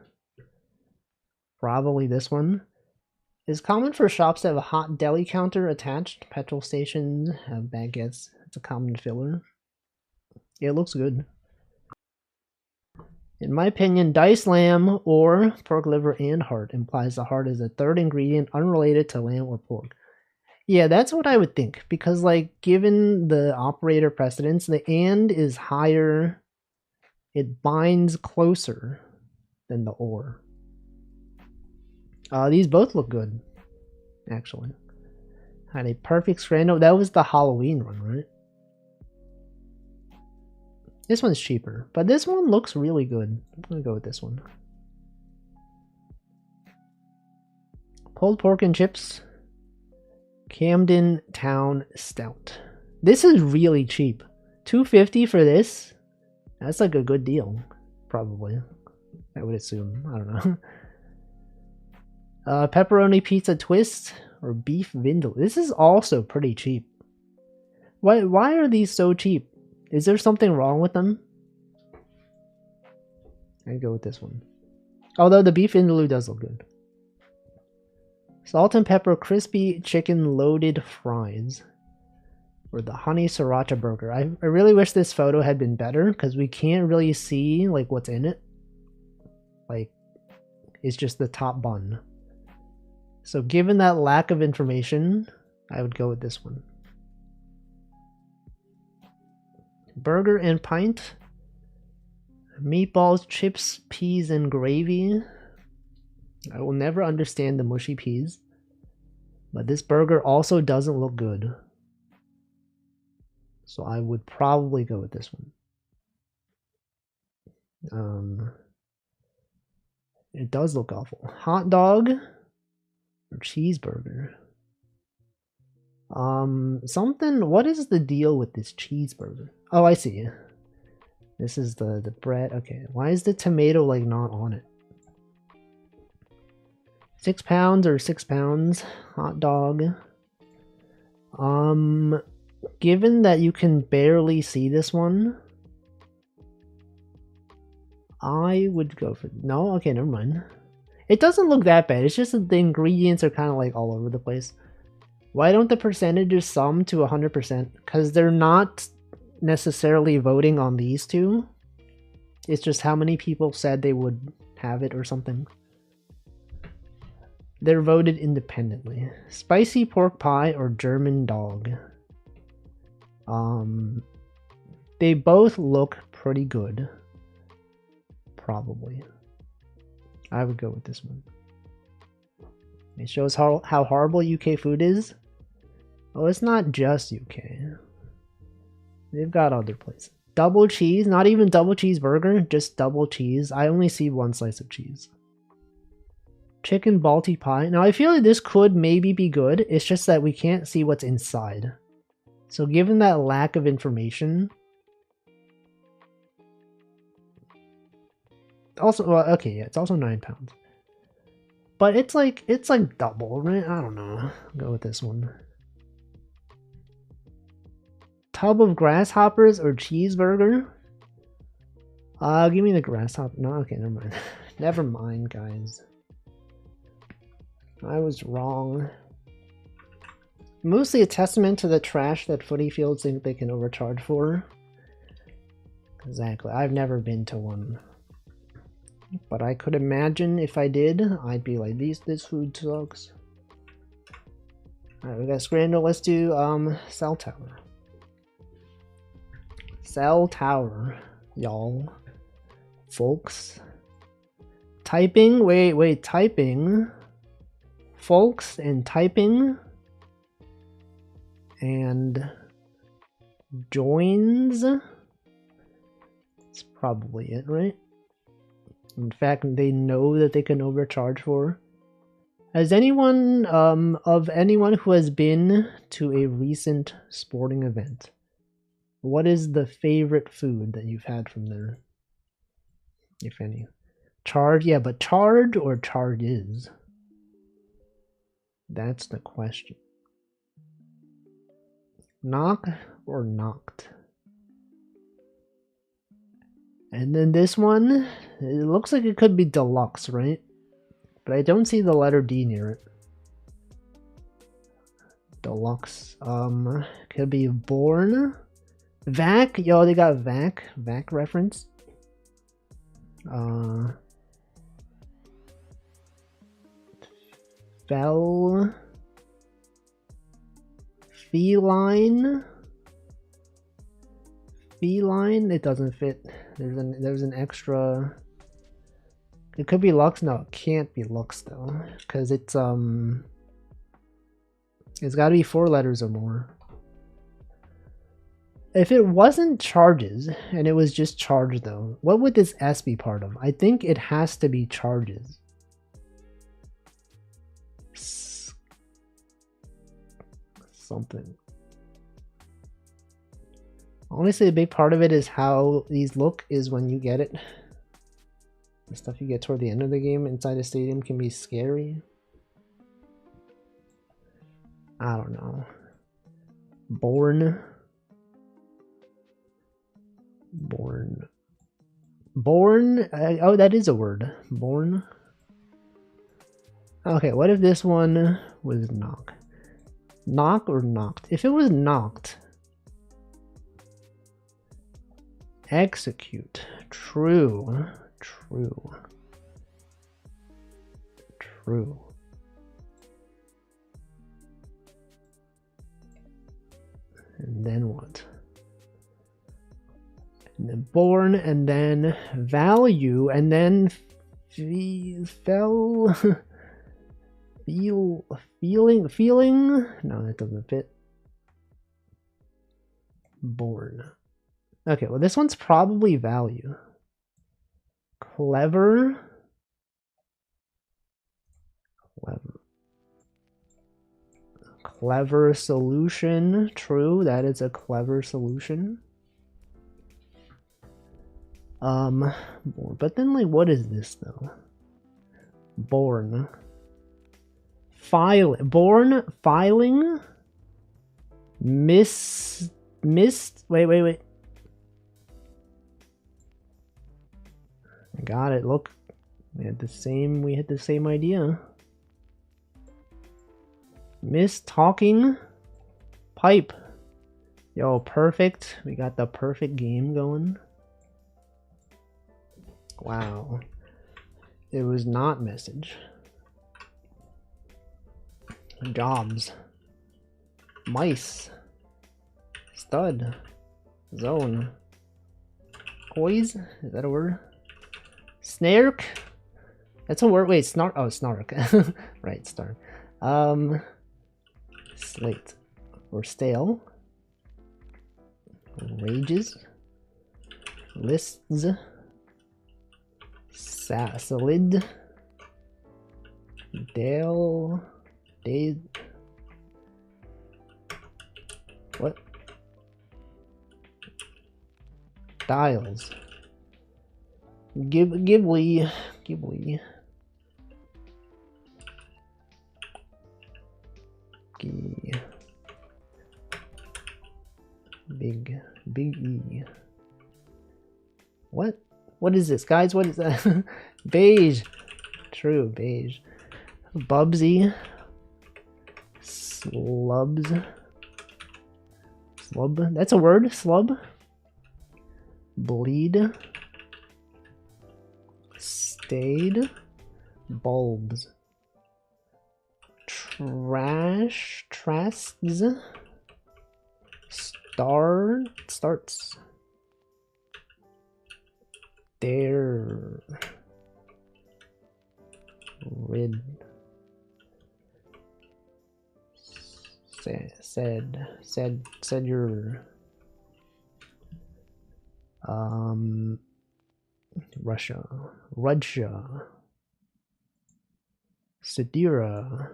Probably this one. It's common for shops to have a hot deli counter attached. Petrol stations have baguettes. It's a common filler. It looks good. In my opinion, diced lamb or pork liver and heart implies the heart is a third ingredient unrelated to lamb or pork. Yeah, that's what I would think. Because, like, given the operator precedence, the and is higher. It binds closer than the or. These both look good, actually. Had a perfect scrando. That was the Halloween one, right? This one's cheaper, but this one looks really good. I'm gonna go with this one. Pulled pork and chips. Camden Town Stout. This is really cheap. $2.50 for this? That's like a good deal, probably. I would assume. I don't know. Pepperoni pizza twist or beef vindaloo. This is also pretty cheap. Why are these so cheap? Is there something wrong with them? I'd go with this one. Although the beef vindaloo does look good. Salt and pepper crispy chicken loaded fries. Or the honey sriracha burger. I really wish this photo had been better because we can't really see like what's in it. like it's just the top bun. So given that lack of information, I would go with this one. Burger and pint. Meatballs, chips, peas, and gravy. I will never understand the mushy peas. But this burger also doesn't look good. So I would probably go with this one. It does look awful. Hot dog or cheeseburger? Something, what is the deal with this cheeseburger? Oh, I see. This is the bread. Okay, why is the tomato like not on it? 6 pounds or 6 pounds hot dog. Given that you can barely see this one, I would go for no. Okay, never mind. It doesn't look that bad. It's just that the ingredients are kind of like all over the place. Why don't the percentages sum to 100%? Because they're not necessarily voting on these two. It's just how many people said they would have it or something. They're voted independently. Spicy pork pie or German dog? They both look pretty good. Probably. I would go with this one. It shows how horrible UK food is. Oh, it's not just UK. They've got other places. Double cheese, not even double cheeseburger, just double cheese. I only see one slice of cheese. Chicken Balti pie. Now I feel like this could maybe be good. It's just that we can't see what's inside. So given that lack of information. Also, well, okay, yeah, it's also 9 pounds. But it's like double, right? I don't know. I'll go with this one. Tub of grasshoppers or cheeseburger? Give me the grasshopper. No, okay, never mind. Never mind, guys. I was wrong. Mostly a testament to the trash that footy fields think they can overcharge for. Exactly. I've never been to one. But I could imagine if I did, I'd be like, this food sucks. Alright, we got Scrandle. Let's do Cell Tower. Cell Tower, y'all. Folks. Typing, wait, typing. Folks and typing. And joins. That's probably it, right? In fact, they know that they can overcharge for. Has anyone, of anyone who has been to a recent sporting event, what is the favorite food that you've had from there? If any. Charge? Yeah, but charge or charges? That's the question. Knock or knocked? And then this one, it looks like it could be deluxe, right? But I don't see the letter D near it. Deluxe. Could be born. Vac. Yo, they got Vac. Vac reference. Fell. Feline. Feline. It doesn't fit. There's an extra. It could be Lux. No, it can't be Lux though, because it's got to be 4 letters or more. If it wasn't charges and it was just charge though, what would this S be part of? I think it has to be charges. Something. Honestly, a big part of it is how these look is when you get it. The stuff you get toward the end of the game inside a stadium can be scary. I don't know. Born. Oh, that is a word. Born. Okay, what if this one was knock? Knock or knocked? If it was knocked. Execute. True. True. And then what? And then born, and then value, and then feeling. No, that doesn't fit. Born. Okay, well, this one's probably value. Clever. Clever solution. True, that is a clever solution. But then, like, what is this though? Born. Born filing. Missed. Wait. I got it. Look, we had the same idea. Miss talking pipe. Yo, perfect. We got the perfect game going. Wow. It was not message. Jobs. Mice. Stud. Zone. Poise? Is that a word? Snark? That's a word. Wait, snark. Oh, snark. Right, snark. Slate. Or stale. Rages. Lists. Solid. Dale. What? Dials. Ghibli. Big E. What is this, guys? What is that? Beige. True, beige. Bubsy. Slubs. Slub. That's a word. Slub. Bleed. Stayed. Bulbs. Trash. Trasts. Starts. There. Rid. Said your Russia. Sadira.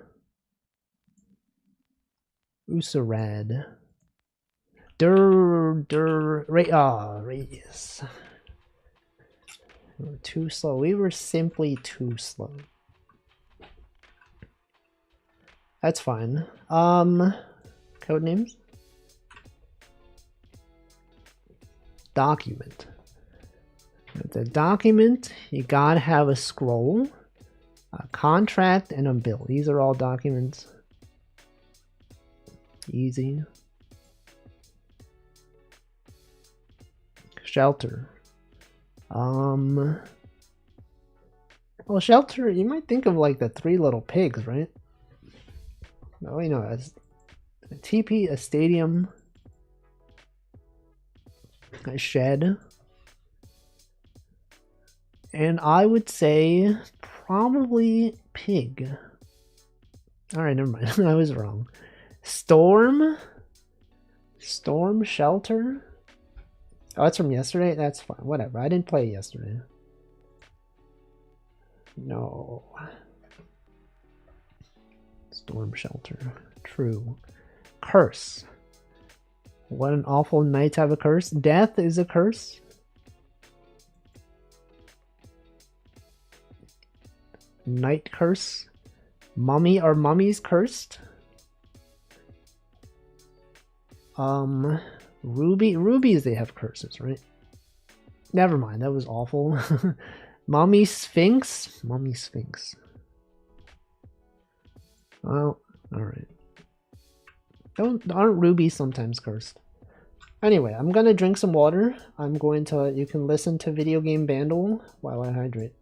Usarad. Radius. We were too slow. We were simply too slow. That's fine. Code names. Document. The document, you gotta have a scroll, a contract, and a bill. These are all documents. Easy. Shelter. Well, shelter, you might think of like the Three Little Pigs, right? No, you know, as a TP, a stadium, a shed, and I would say probably pig. All right, never mind. I was wrong. Storm shelter. Oh, that's from yesterday? That's fine. Whatever. I didn't play yesterday. No. Storm shelter. True. Curse. What an awful night to have a curse. Death is a curse. Night curse. Mummy. Are mummies cursed? Rubies, they have curses, right? Never mind, that was awful. Mummy Sphinx? Mummy Sphinx. Well, alright. Aren't rubies sometimes cursed? Anyway, I'm gonna drink some water. You can listen to Video Game Bandle while I hydrate.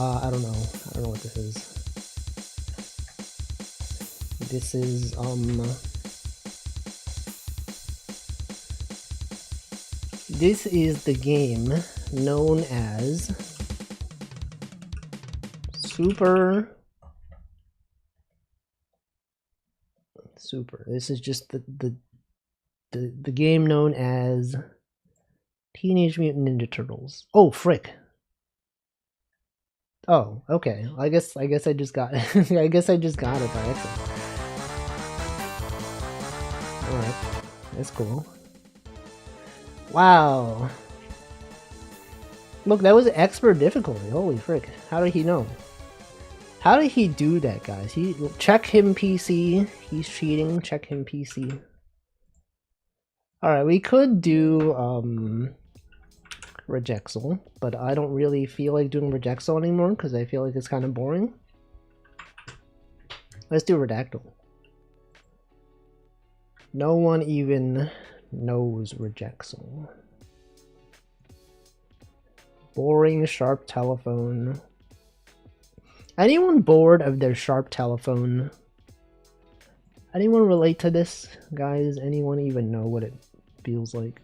I don't know. I don't know what this is. This is, this is the game known as Super. This is just the game known as Teenage Mutant Ninja Turtles. Oh, frick. Oh, okay. I guess I just got I guess I just got it by accident. Alright. That's cool. Wow. Look, that was expert difficulty. Holy frick. How did he know? How did he do that, guys? Check him PC. He's cheating. Check him PC. Alright, we could do Regexel, but I don't really feel like doing Regexel anymore because I feel like it's kind of boring. Let's do Redactyl. No one even knows Regexel. Boring Sharp Telephone. Anyone bored of their Sharp Telephone? Anyone relate to this, guys? Anyone even know what it feels like?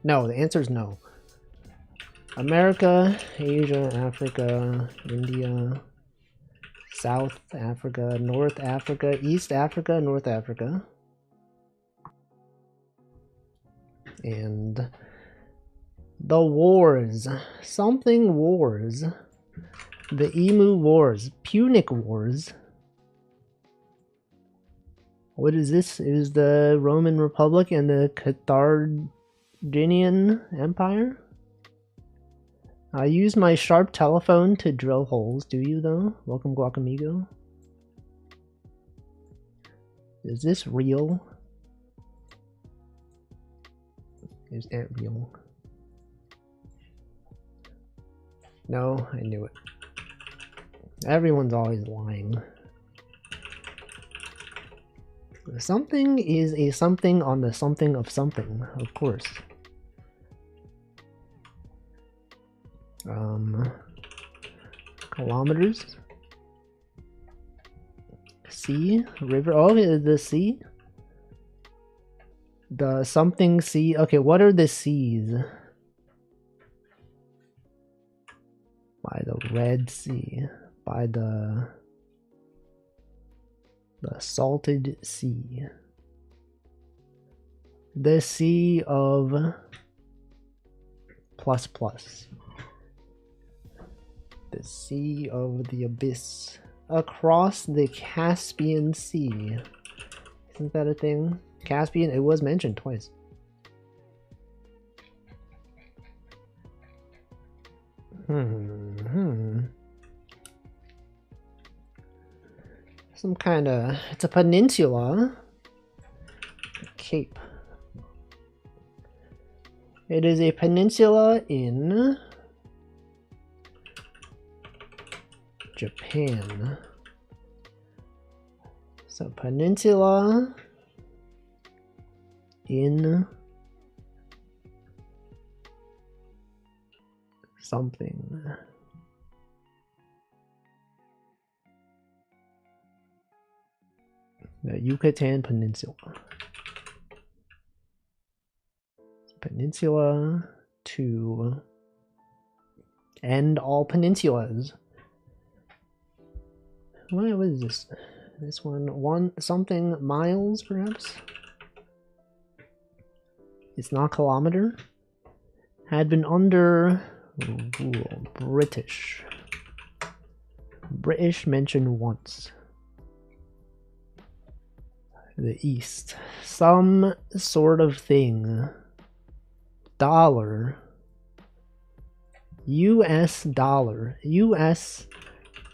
No, the answer is no. America, Asia, Africa, India, South Africa, North Africa, East Africa, North Africa. And the wars. Something wars. The Emu Wars. Punic Wars. What is this? It is the Roman Republic and the Carthaginian Empire? I use my sharp telephone to drill holes. Do you though? Welcome, Guacamigo. Is this real? Is it real? No, I knew it. Everyone's always lying. Something is a something on the something of something, of course. Kilometers. Sea, river. Oh, the sea. The something sea. Okay, what are the seas? By the Red Sea. By the salted sea. The sea of plus plus. The sea of the abyss. Across the Caspian Sea. Isn't that a thing? Caspian, it was mentioned twice. Some kind of, it's a peninsula. Cape. It is a peninsula in Japan. So peninsula in something. The Yucatan Peninsula. Peninsula to end all peninsulas. What is this? This one something miles perhaps? It's not kilometer. Had been under rule. British. British mentioned once. The East. Some sort of thing. Dollar. US dollar. US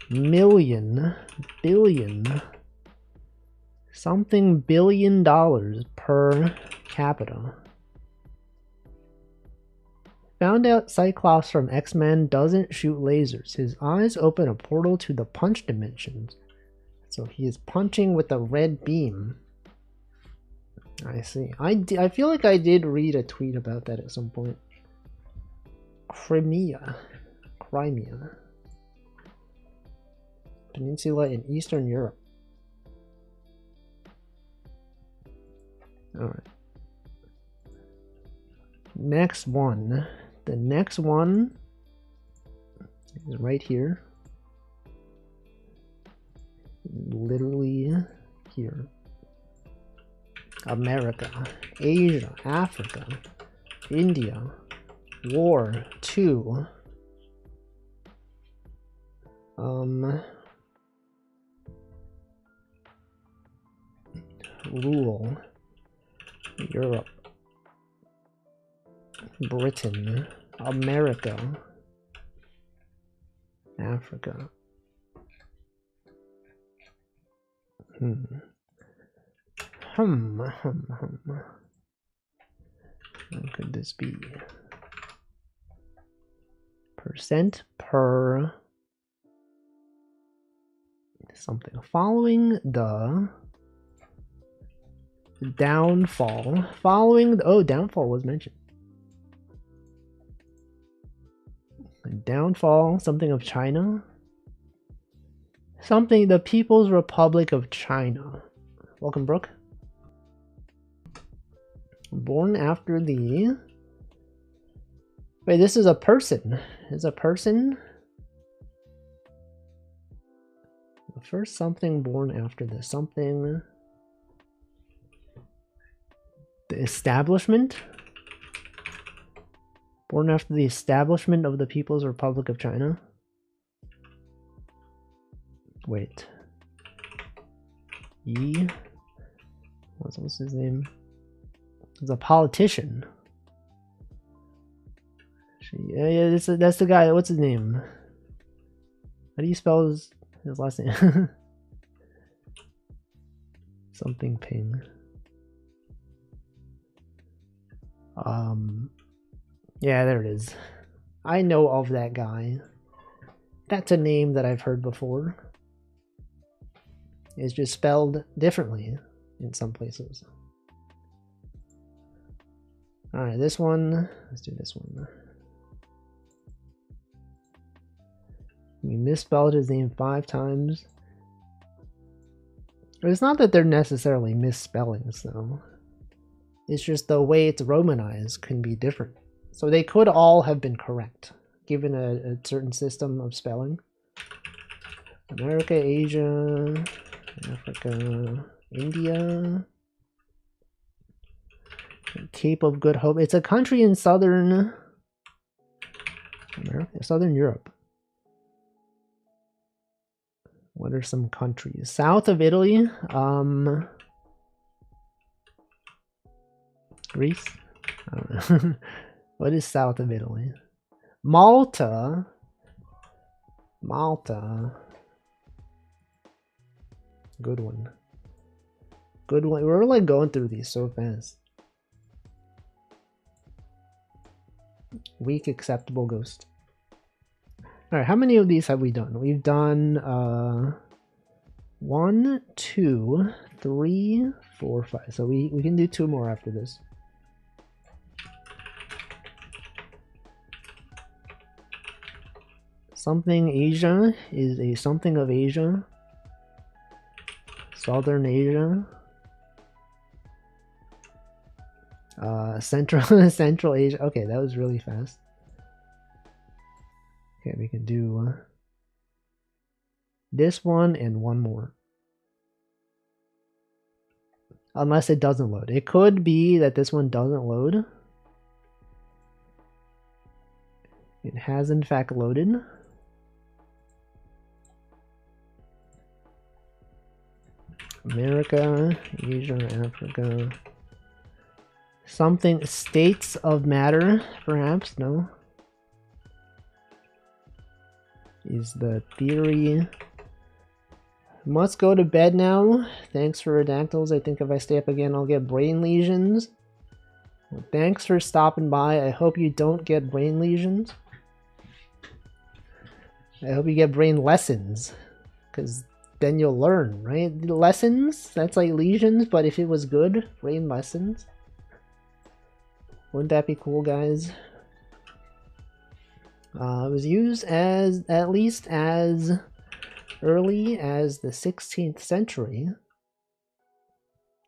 million. Billion. Something $1 billion per capita. Found out Cyclops from X-Men doesn't shoot lasers. His eyes open a portal to the punch dimensions. So he is punching with a red beam. I see. I feel like I did read a tweet about that at some point. Crimea. Peninsula in Eastern Europe. Alright. Next one. The next one is right here. Literally here. America, Asia, Africa, India, War 2. Rule, Europe, Britain, America, Africa. What could this be? Percent per something. Following the downfall. Downfall was mentioned. Downfall, something of China. Something, the People's Republic of China. Welcome, Brooke. Born after the... Wait, this is a person. Is a person? The first something born after this. Something... The establishment? Born after the establishment of the People's Republic of China? Wait. Yi? What's his name? He's a politician. Yeah, that's the guy. What's his name? How do you spell his last name? Something Ping. Yeah, there it is. I know of that guy. That's a name that I've heard before. It's just spelled differently in some places. Alright, this one. Let's do this one. We misspelled his name 5 times. It's not that they're necessarily misspellings, though. It's just the way it's romanized can be different. So they could all have been correct, given a certain system of spelling. America, Asia, Africa, India, Cape of Good Hope. It's a country in southern America, southern Europe. What are some countries? South of Italy, Greece? I don't know. What is south of Italy? Malta. Good one. We're like going through these so fast. Weak acceptable ghost. Alright, how many of these have we done? We've done 1, 2, 3, 4, 5. So we can do 2 more after this. Something Asia is a something of Asia. Southern Asia. Central Asia. Okay, that was really fast. Okay, we can do this one and one more. Unless it doesn't load. It could be that this one doesn't load. It has in fact loaded. America, Asia, Africa. Something, states of matter, perhaps? No. Is the theory. Must go to bed now. Thanks for Redactyls. I think if I stay up again, I'll get brain lesions. Well, thanks for stopping by. I hope you don't get brain lesions. I hope you get brain lessons. Because then you'll learn, right? Lessons? That's like lesions, but if it was good, brain lessons. Wouldn't that be cool, guys? It was used as at least as early as the 16th century,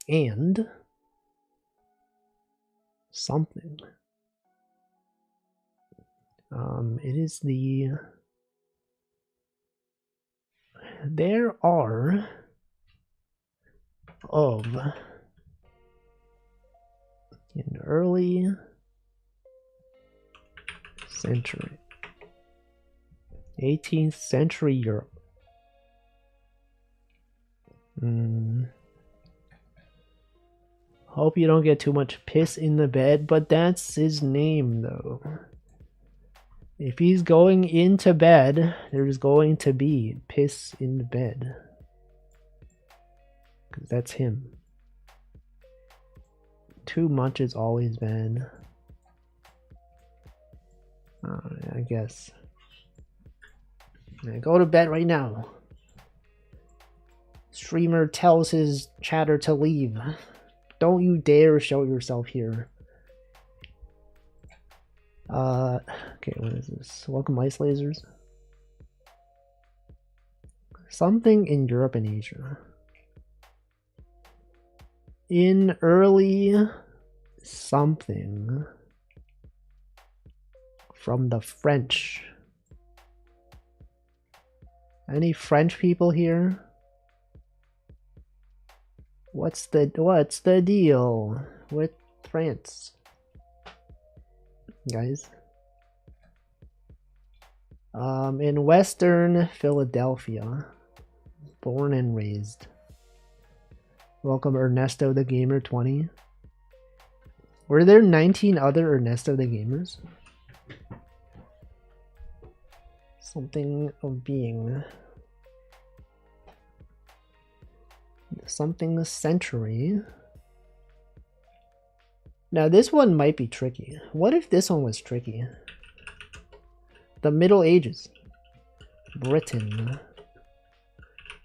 and something. It is the... There are of in early century, 18th century Europe. Hope you don't get too much piss in the bed, but that's his name though. If he's going into bed, there's going to be piss in the bed. Because that's him. Too much is always bad. I guess. Go to bed right now. Streamer tells his chatter to leave. Don't you dare show yourself here. Okay, what is this? Welcome ice lasers. Something in Europe and Asia. In early something from the French. Any French people here? What's the deal with France? Guys. In Western Philadelphia. Born and raised. Welcome Ernesto the Gamer 20. Were there 19 other Ernesto the Gamers? Something of being. Something century. Now this one might be tricky. What if this one was tricky? The Middle Ages. Britain.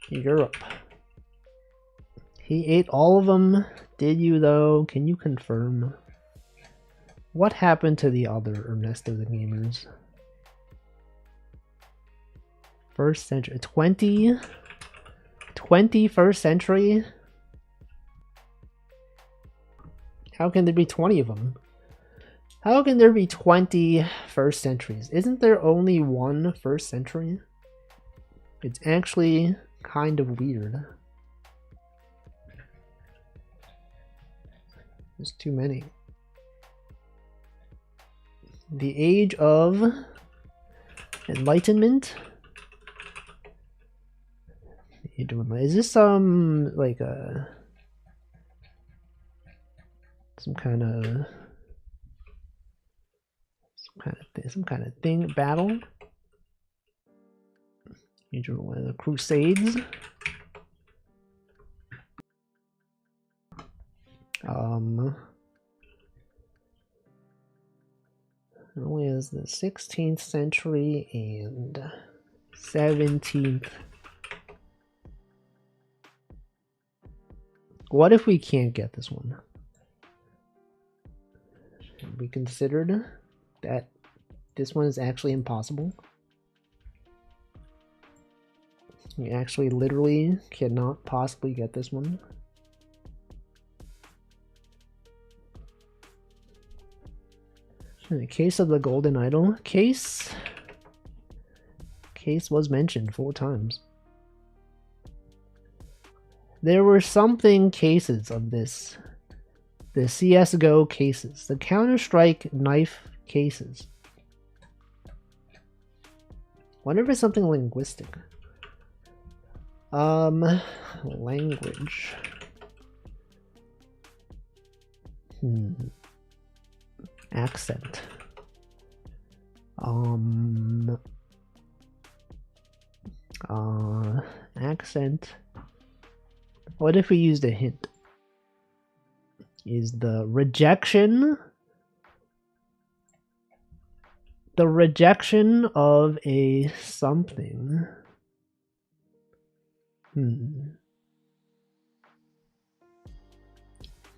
Europe. He ate all of them. Did you though? Can you confirm? What happened to the other Ernesto the Gamers? First century. 21st century? How can there be 20 of them? How can there be 20 first centuries? Isn't there only one first century? It's actually kind of weird. There's too many. The Age of Enlightenment? Is this like a some kind of thing battle? Age of the Crusades. Only is the 16th century and 17th. What if we can't get this one? Have we considered that this one is actually impossible? We actually literally cannot possibly get this one. In the case of the Golden Idol, case was mentioned 4 times. There were something cases of this. The CSGO cases. The Counter-Strike knife cases. Wonder if it's something linguistic. Language. Accent. Accent. What if we used a hint? Is the rejection of a something?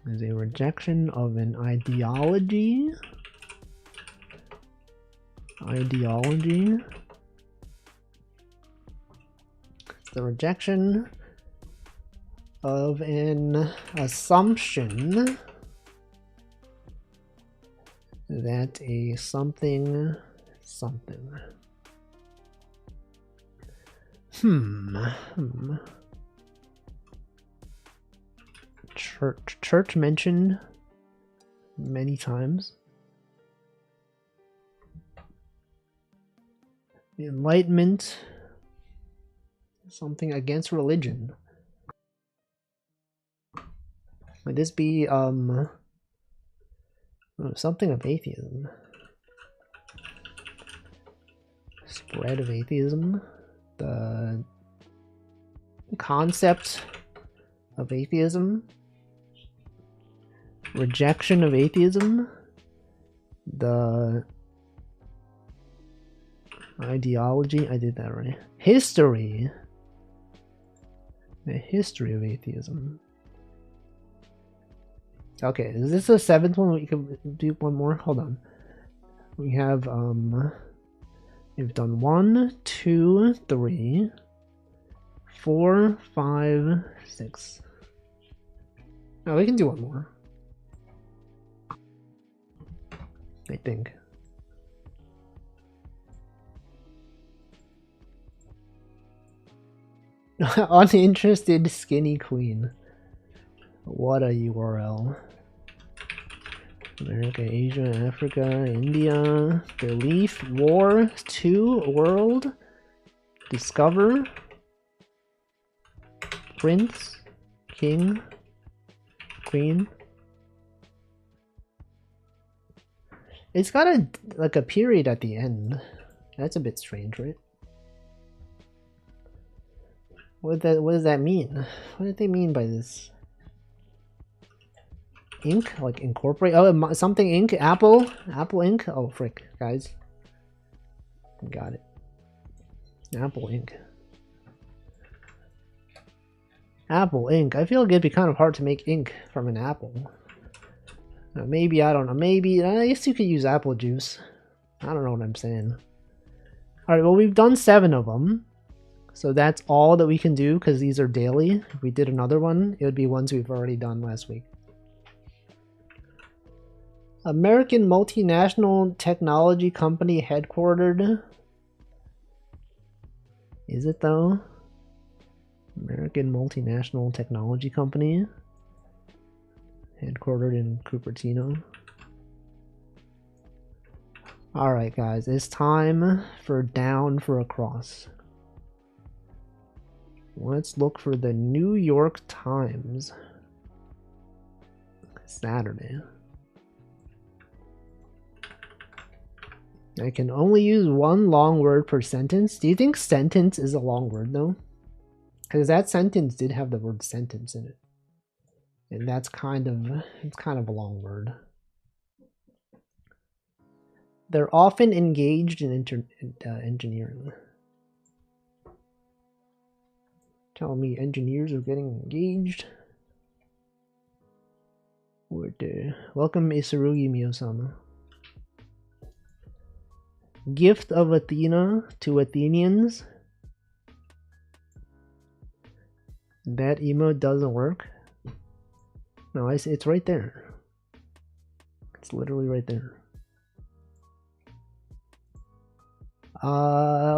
Is a rejection of an ideology? Ideology. The rejection of an assumption that a something. Church mentioned many times. The Enlightenment, something against religion. Would this be something of atheism? Spread of atheism, the concept of atheism, rejection of atheism, the ideology, I did that already. History, the history of atheism. Okay, is this the seventh one? We can do one more. Hold on. We have we've done 1, 2, 3, 4, 5, 6. Oh, we can do one more. I think. Uninterested skinny queen. What a URL. America, Asia, Africa, India, belief, war, 2, world, discover, prince, king, queen. It's got a like a period at the end. That's a bit strange, right? What does that mean? What did they mean by this? Ink? Like incorporate? Oh, something ink? Apple? Apple ink? Oh, frick, guys. Got it. Apple ink. Apple ink. I feel like it'd be kind of hard to make ink from an apple. Maybe, I don't know. Maybe, I guess you could use apple juice. I don't know what I'm saying. Alright, well, we've done 7 of them. So that's all that we can do because these are daily. If we did another one, it would be ones we've already done last week. American multinational technology company headquartered. Is it though? American multinational technology company headquartered in Cupertino. Alright guys, it's time for down for a cross. Let's look for the New York Times. Saturday. I can only use 1 long word per sentence. Do you think sentence is a long word though? Because that sentence did have the word sentence in it. And that's kind of, it's kind of a long word. They're often engaged in engineering. Telling me engineers are getting engaged. Welcome Isurugi Miyosama. Gift of Athena to Athenians. That emote doesn't work. No, it's right there. It's literally right there.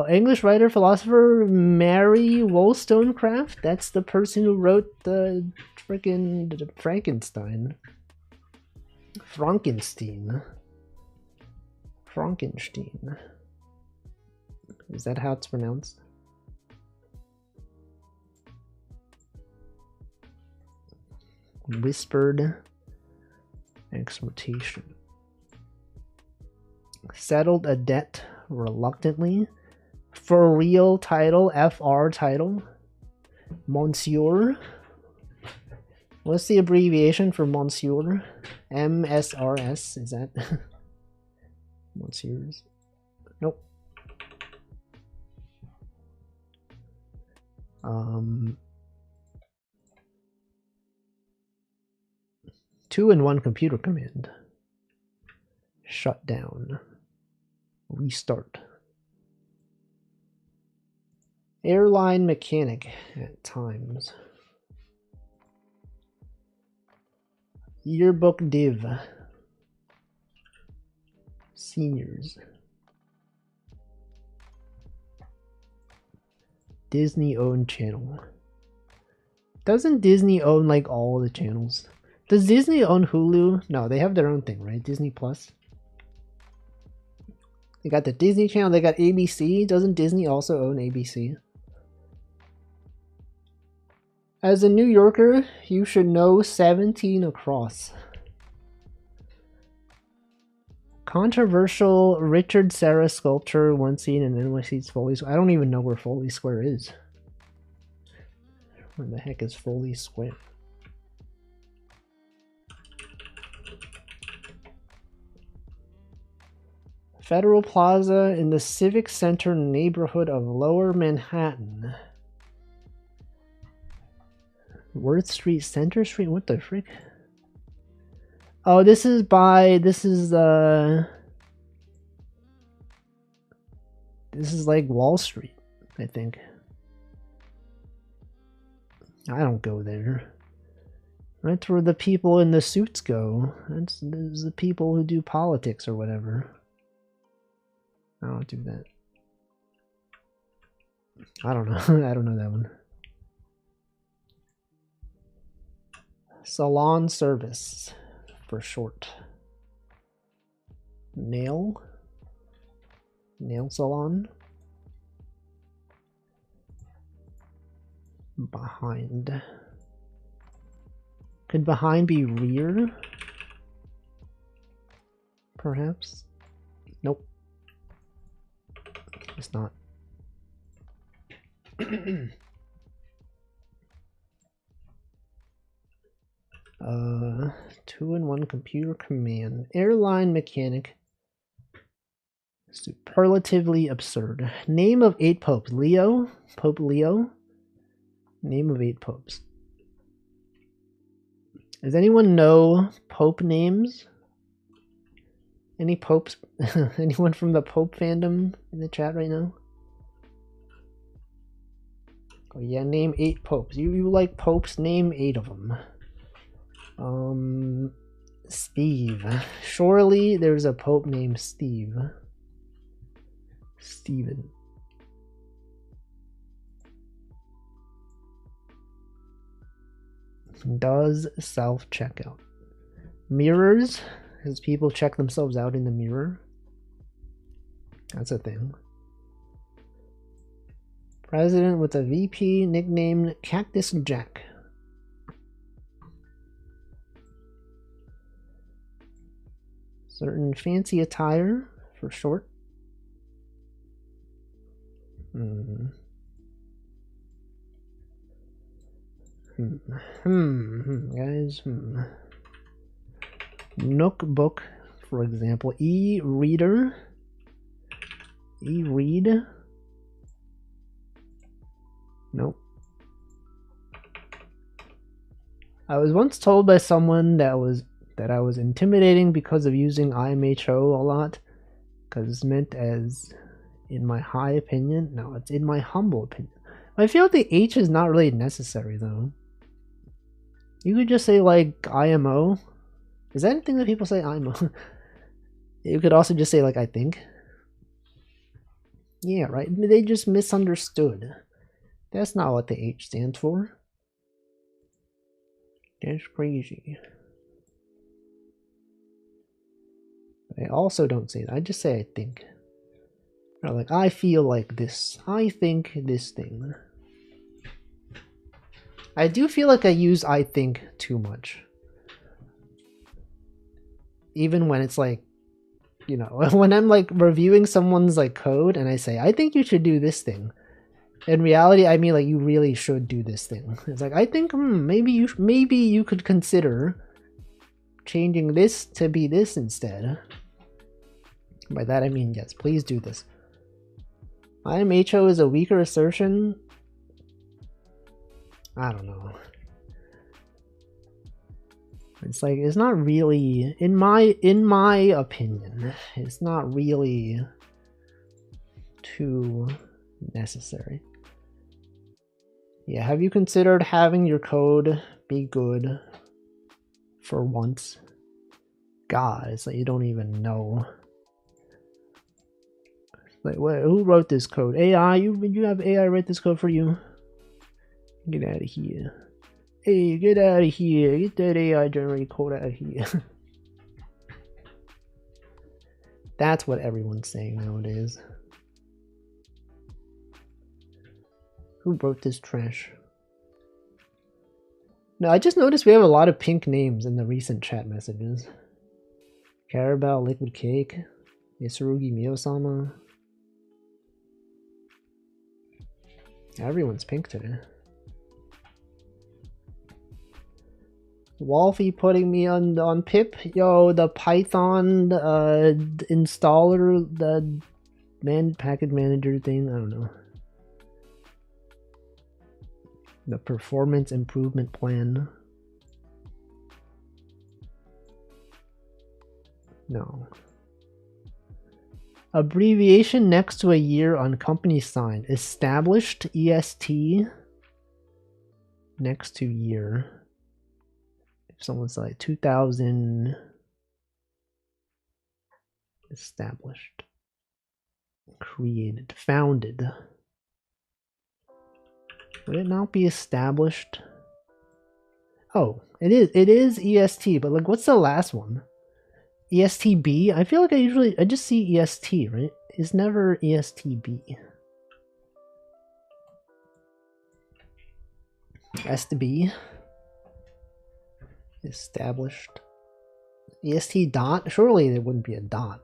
English writer, philosopher Mary Wollstonecraft. That's the person who wrote the freaking Frankenstein. Frankenstein. Is that how it's pronounced? Whispered exhortation. Settled a debt reluctantly. For real title, FR title. Monsieur. What's the abbreviation for Monsieur? MSRS, is that? Monsieurs? Nope. 2-in-1 computer command. Shut down. Restart. Airline mechanic at times. Yearbook div. Seniors. Disney owned channel. Doesn't Disney own like all the channels? Does Disney own Hulu? No, they have their own thing, right? Disney Plus. They got the Disney Channel, they got ABC. Doesn't Disney also own ABC? As a New Yorker, you should know 17 across. Controversial Richard Serra sculpture once seen in NYC's Foley Square. I don't even know where Foley Square is. Where the heck is Foley Square? Federal Plaza in the Civic Center neighborhood of Lower Manhattan. Worth Street, Center Street? What the frick? Oh, this is like Wall Street, I think. I don't go there. That's where the people in the suits go. That's the people who do politics or whatever. I don't do that. I don't know. I don't know that one. Salon service, for short. Nail salon. Behind. Could behind be rear? Perhaps? Nope. It's not. 2-in-1 computer command. Airline mechanic. Superlatively absurd. Name of 8 popes. Leo? Pope Leo? Name of 8 popes. Does anyone know pope names? Any popes? Anyone from the pope fandom in the chat right now? Oh yeah, name 8 popes. You like popes? Name 8 of them. Steve. Surely there's a pope named Steve. Stephen. Does self-checkout. Mirrors. As people check themselves out in the mirror. That's a thing. President with a VP nicknamed Cactus Jack. Certain fancy attire, for short. Guys. Nook book, for example. E-reader. E-read. Nope. I was once told by someone that I was intimidating because of using IMHO a lot, because it's meant as in my high opinion. No, it's in my humble opinion. I feel like the H is not really necessary though. You could just say like IMO. Is that anything that people say IMO? You could also just say like I think. Yeah, right. They just misunderstood. That's not what the H stands for. That's crazy. I also don't say that. I just say I think. Or like, I feel like this. I think this thing. I do feel like I use I think too much. Even when it's like, you know, when I'm like reviewing someone's like code and I say, I think you should do this thing. In reality, I mean like you really should do this thing. It's like, I think maybe you could consider changing this to be this instead. By that I mean, yes, please do this. IMHO is a weaker assertion. I don't know. It's like, it's not really, in my opinion, it's not really too necessary. Yeah, have you considered having your code be good for once? God, it's like you don't even know. Like, who wrote this code? AI? You have AI write this code for you? Get out of here. Hey, get out of here. Get that AI generated code out of here. That's what everyone's saying nowadays. Who wrote this trash? No, I just noticed we have a lot of pink names in the recent chat messages. Carabao, Liquid Cake, Yasurugi Miyosama. Everyone's pink today. Wolfie putting me on pip. Yo, the Python installer, the package manager thing. I don't know. The performance improvement plan. No. Abbreviation next to a year on company sign. Established EST next to year. If someone's like 2000 established, created, founded. Would it not be established? Oh, it is EST, but like what's the last one? ESTB? I feel like I just see EST, right? It's never ESTB. STB. Established. EST dot? Surely there wouldn't be a dot.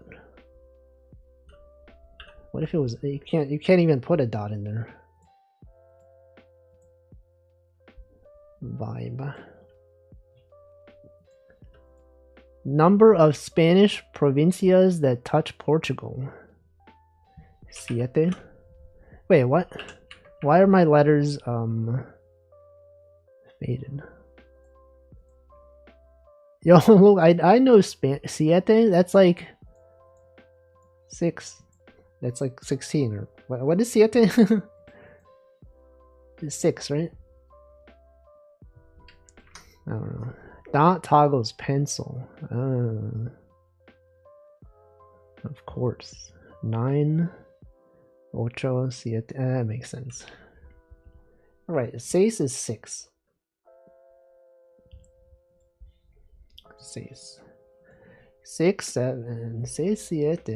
What if it was? You can't even put a dot in there. Vibe. Number of Spanish provincias that touch Portugal. Siete. Wait, what? Why are my letters faded? Yo, look, I know Siete. That's like 6. That's like 16 or what is Siete? It's 6, right? I don't know. Dot toggles pencil. Of course. 9. Ocho, siete. That makes sense. Alright, 6 is 6. 6. 6, 7. 6, siete.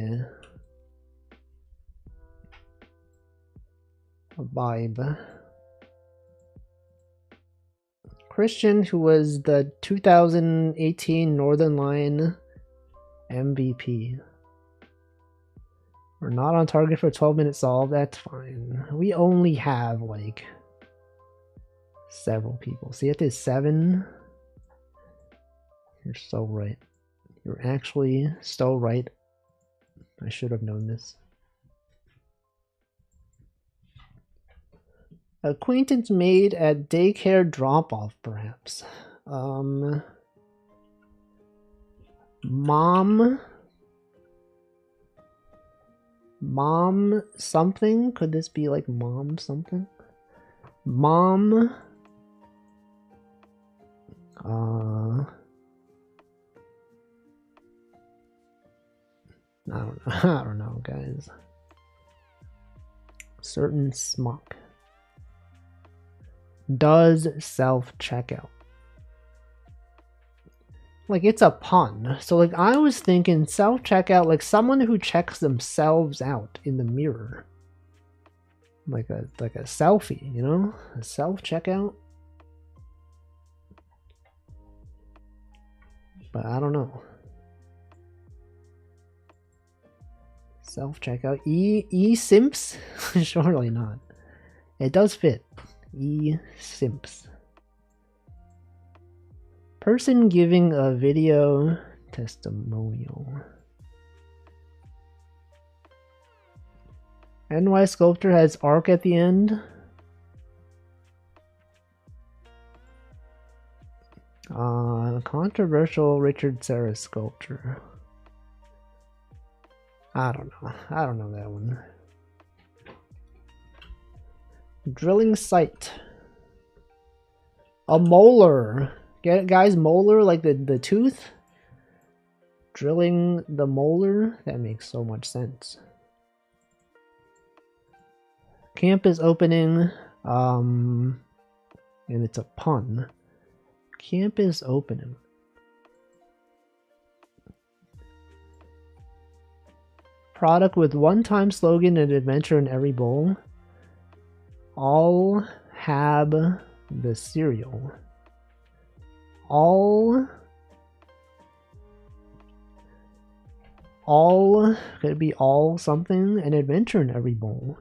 A vibe. Christian, who was the 2018 Northern Line MVP. We're not on target for a 12-minute solve. That's fine. We only have like several people. See, it is 7. You're so right. You're actually so right. I should have known this. Acquaintance made at daycare drop-off, perhaps. Mom something? Could this be like mom something? Mom. I don't know, guys. Certain smock. Does self-checkout. Like, it's a pun. So, like, I was thinking self-checkout, like someone who checks themselves out in the mirror. Like a selfie, you know? A self-checkout. But I don't know. Self-checkout. E-simps? Surely not. It does fit. E-simps. Person giving a video testimonial. NY Sculptor has arc at the end. Controversial Richard Serra sculpture. I don't know. I don't know that one. Drilling site. A molar. Get it, guys? Molar, like the tooth? Drilling the molar? That makes so much sense. Camp is opening. And it's a pun. Camp is opening. Product with one-time slogan and adventure in every bowl. All have the cereal. All could it be all something? An adventure in every bowl.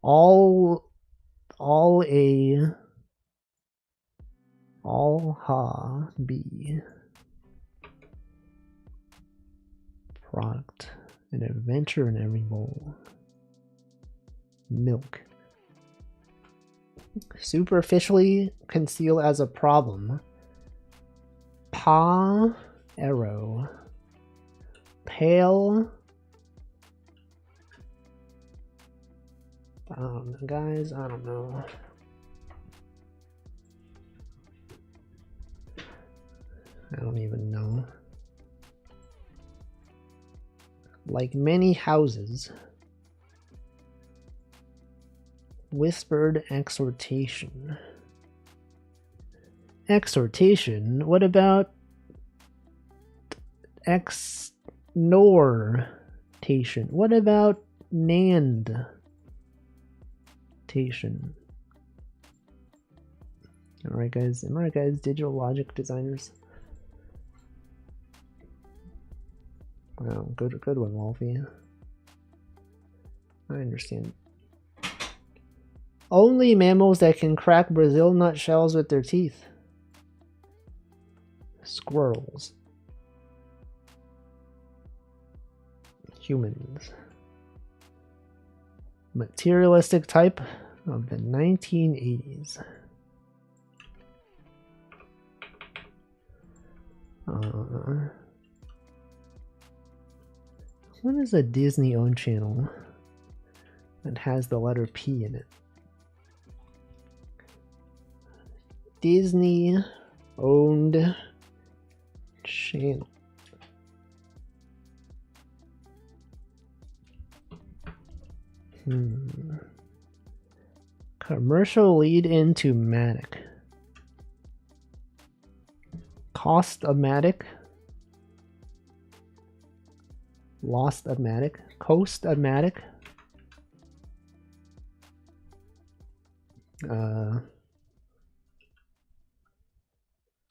All ha be product. An adventure in every bowl. Milk. Superficially conceal as a problem. Pa arrow. Pale. Guys, I don't know. I don't even know. Like many houses. Whispered exhortation. Exhortation? What about exnortation? What about nandtation? Alright guys, digital logic designers. Wow, good one, Wolfie. I understand. Only mammals that can crack Brazil nut shells with their teeth. Squirrels. Humans. Materialistic type of the 1980s. What is a Disney-owned channel that has the letter P in it? Disney-owned channel. Commercial lead into Matic. Cost-o-matic. Lost-o-matic. Coast-o-matic.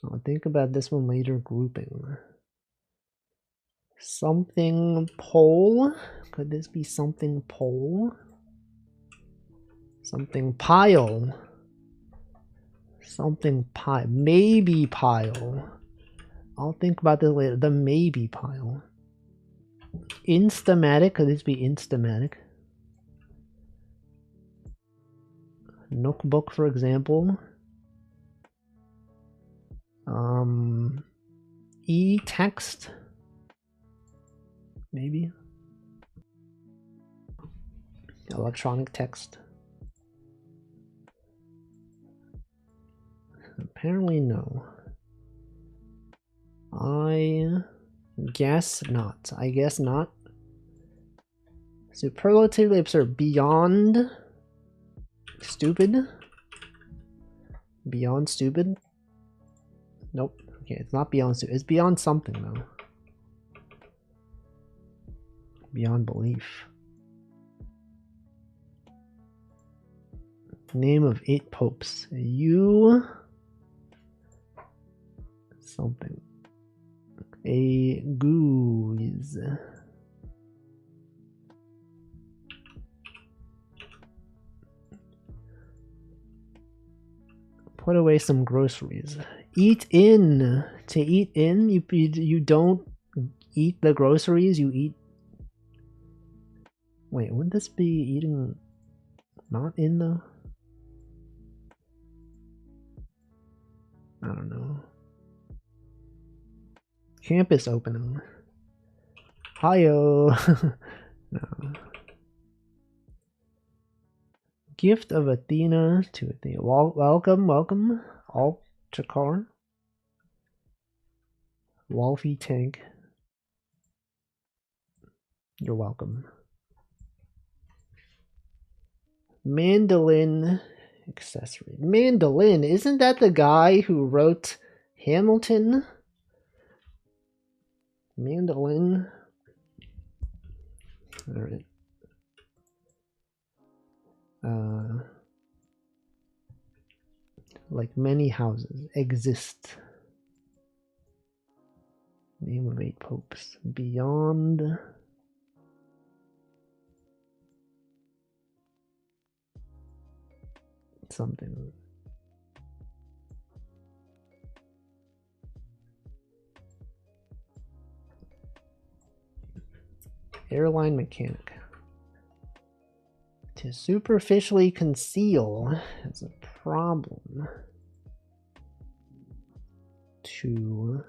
I'll think about this one later. Grouping. Something pole. Could this be something pole? Something pile. Something pile. Maybe pile. I'll think about this later. The maybe pile. Instamatic. Could this be Instamatic? Notebook, for example. E-text. Maybe. Electronic text. Apparently no. I guess not. I guess not. Superlatively absurd. Beyond stupid. Beyond stupid. Nope. Okay, it's not beyond stupid. It's beyond something though. Beyond belief. Name of 8 popes. You something. A goose. Put away some groceries. Eat in. To eat in, you don't eat the groceries, you eat. Wait, wouldn't this be eating not in the? I don't know. Campus opening. Hi-yo. No. Gift of Athena to Athena. Welcome, welcome. All Chakar. Wolfie Tank. You're welcome. Mandolin accessory. Mandolin, isn't that the guy who wrote Hamilton? Mandolin. Alright. Like many houses exist. Name of 8 popes. Beyond. Something. Airline mechanic. To superficially conceal is a problem. To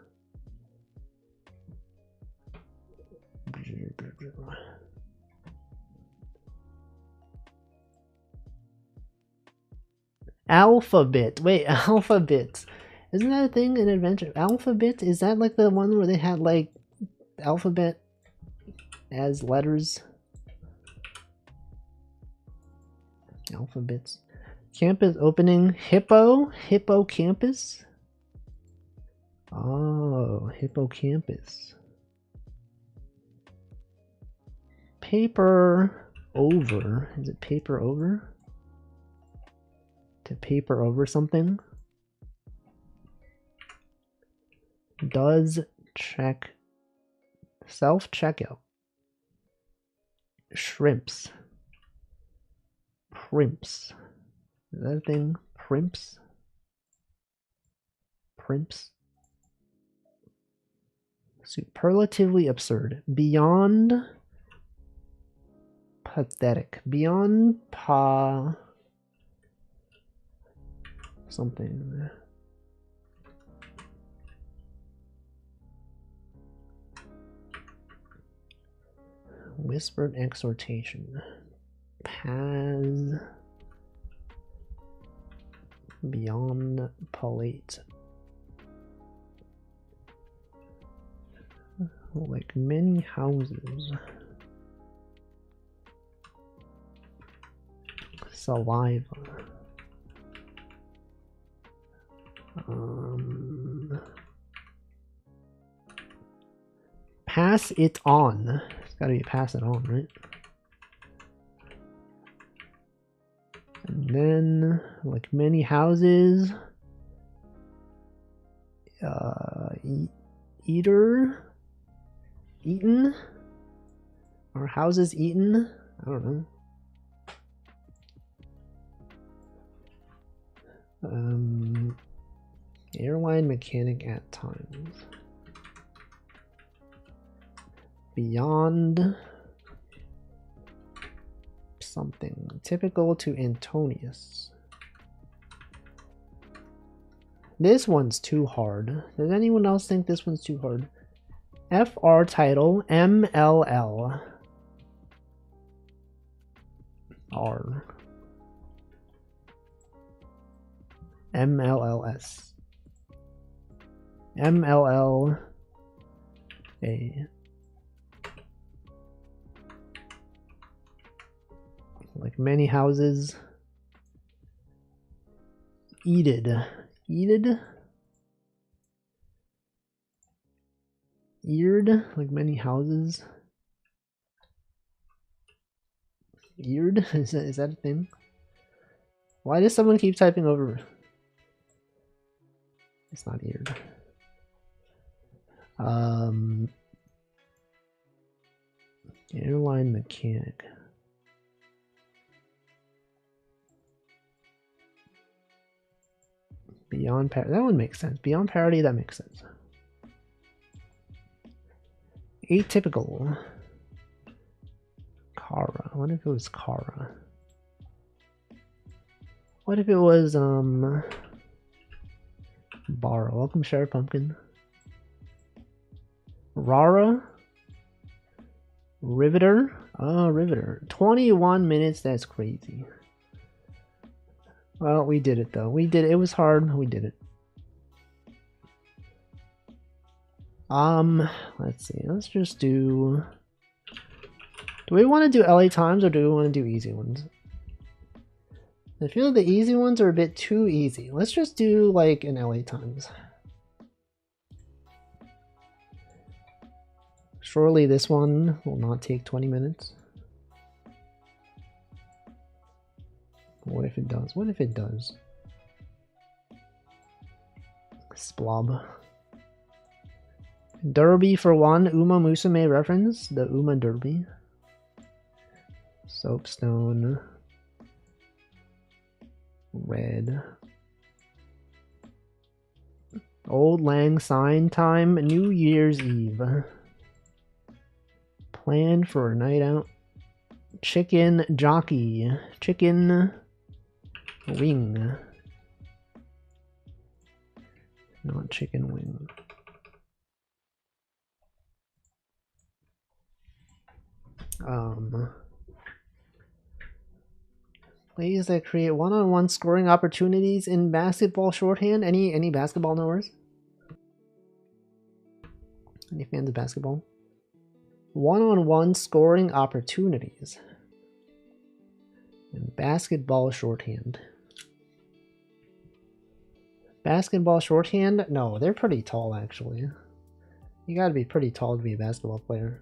Alphabet. Wait, Alphabet. Isn't that a thing in Adventure? Alphabet? Is that like the one where they had like alphabet as letters? Alphabets. Campus opening. Hippocampus? Oh, hippocampus. Paper over. Is it paper over? To paper over something? Does check. Self-checkout. Shrimps. Primps. Is that a thing? Primps? Primps? Superlatively absurd. Beyond pathetic. Beyond something. Whispered exhortation. Paz. Beyond palate. Like many houses. Saliva. Pass it on. It's gotta be pass it on, right? And then, like many houses, eaten? Are houses eaten? I don't know. Airline mechanic at times. Beyond something. Typical to Antonius. This one's too hard. Does anyone else think this one's too hard? FR title MLL R MLLS MLL A. Like many houses. Eated. Eared, like many houses. Eared? Is that a thing? Why does someone keep typing over? It's not eared. Airline mechanic. Beyond parody. That one makes sense. Beyond parody, that makes sense. Atypical. Kara. What if it was Kara? What if it was Barra? Welcome, Sherry Pumpkin. Rara. Riveter. Oh, Riveter. 21 minutes. That's crazy. Well, we did it though. We did it. It was hard. We did it. Let's see. Let's just do... Do we want to do LA Times or do we want to do easy ones? I feel the easy ones are a bit too easy. Let's just do like an LA Times. Surely this one will not take 20 minutes. What if it does? What if it does? Splob. Derby for one. Uma Musume reference. The Uma Derby. Soapstone. Red. Old Lang Syne time. New Year's Eve. Plan for a night out. Chicken jockey. Chicken wing. Not chicken wing. Plays that create one-on-one scoring opportunities in basketball shorthand. Any basketball knowers? Any fans of basketball? One-on-one scoring opportunities in basketball shorthand. Basketball shorthand? No, they're pretty tall actually. You gotta be pretty tall to be a basketball player.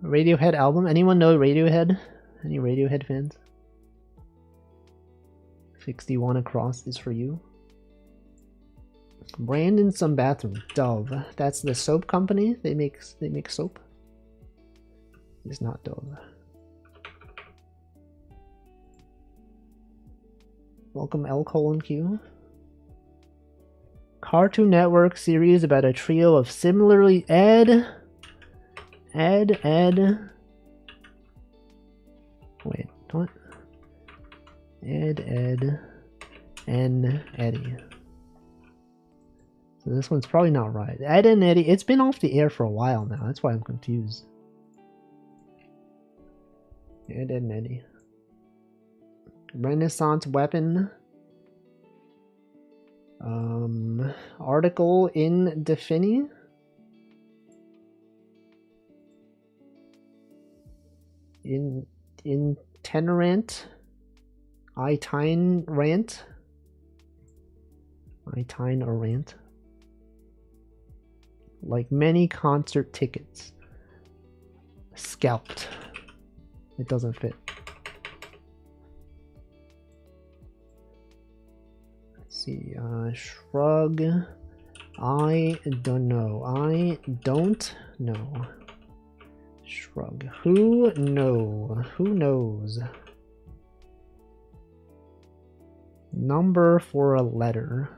Radiohead album? Anyone know Radiohead? Any Radiohead fans? 61 across is for you. Brandon some bathroom. Dove. That's the soap company. They make soap. It's not Dove. Welcome L:Q. Cartoon Network series about a trio of similarly Ed. Wait, what? Ed, and Eddie. So this one's probably not right. Ed and Eddie, it's been off the air for a while now. That's why I'm confused. Ed and Eddie. Renaissance weapon. Article in Defini. Itinerant. Itinerant. Itinerant. Like many concert tickets. Scalped. It doesn't fit. Let's see. Shrug. I don't know. I don't know. Shrug. Who know? Who knows? Number for a letter.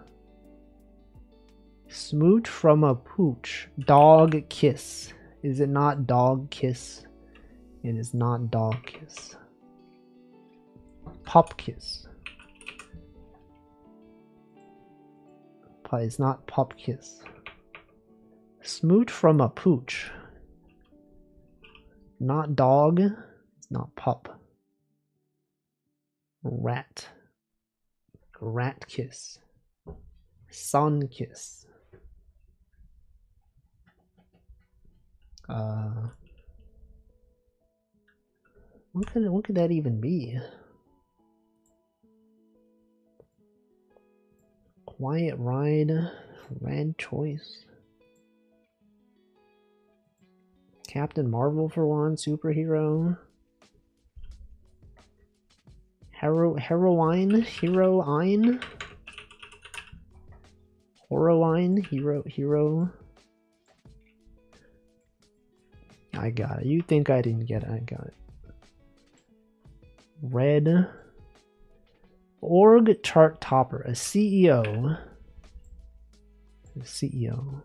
Smooch from a pooch. Dog kiss. Is it not dog kiss? It is not dog kiss. Pup kiss. It's not pup kiss. Smooch from a pooch. Not dog. It's not pup. Rat. Rat kiss. Sun kiss. What could that even be? Quiet ride. Rad choice. Captain Marvel for one. Superhero. Heroine. Heroine. Heroine. Hero. I got it. You think I didn't get it? I got it. Red. Org chart topper. A CEO. A CEO.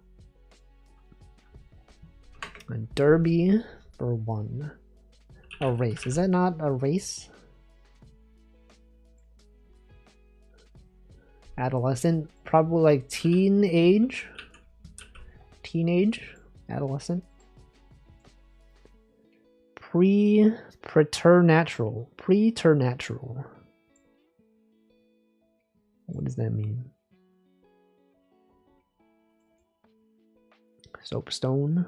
A derby for one. A race. Is that not a race? Adolescent. Probably like teenage. Adolescent. Preternatural. Preternatural. What does that mean? Soapstone.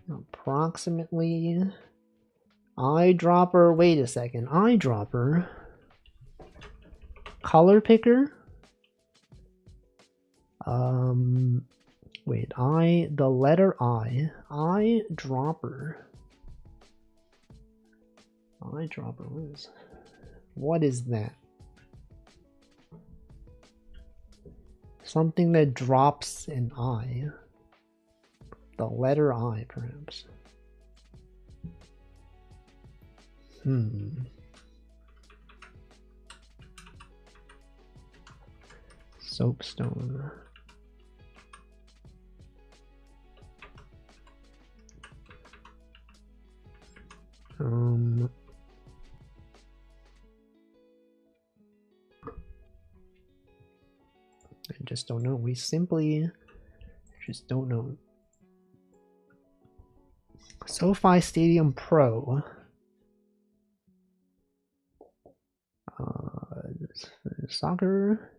Approximately. Eyedropper. Wait a second. Eyedropper. Color picker. Wait. The letter I. Eyedropper. Eyedropper. What is that? Something that drops an eye. The letter I, perhaps. Soapstone. I just don't know. We simply just don't know. SoFi Stadium Pro. Soccer.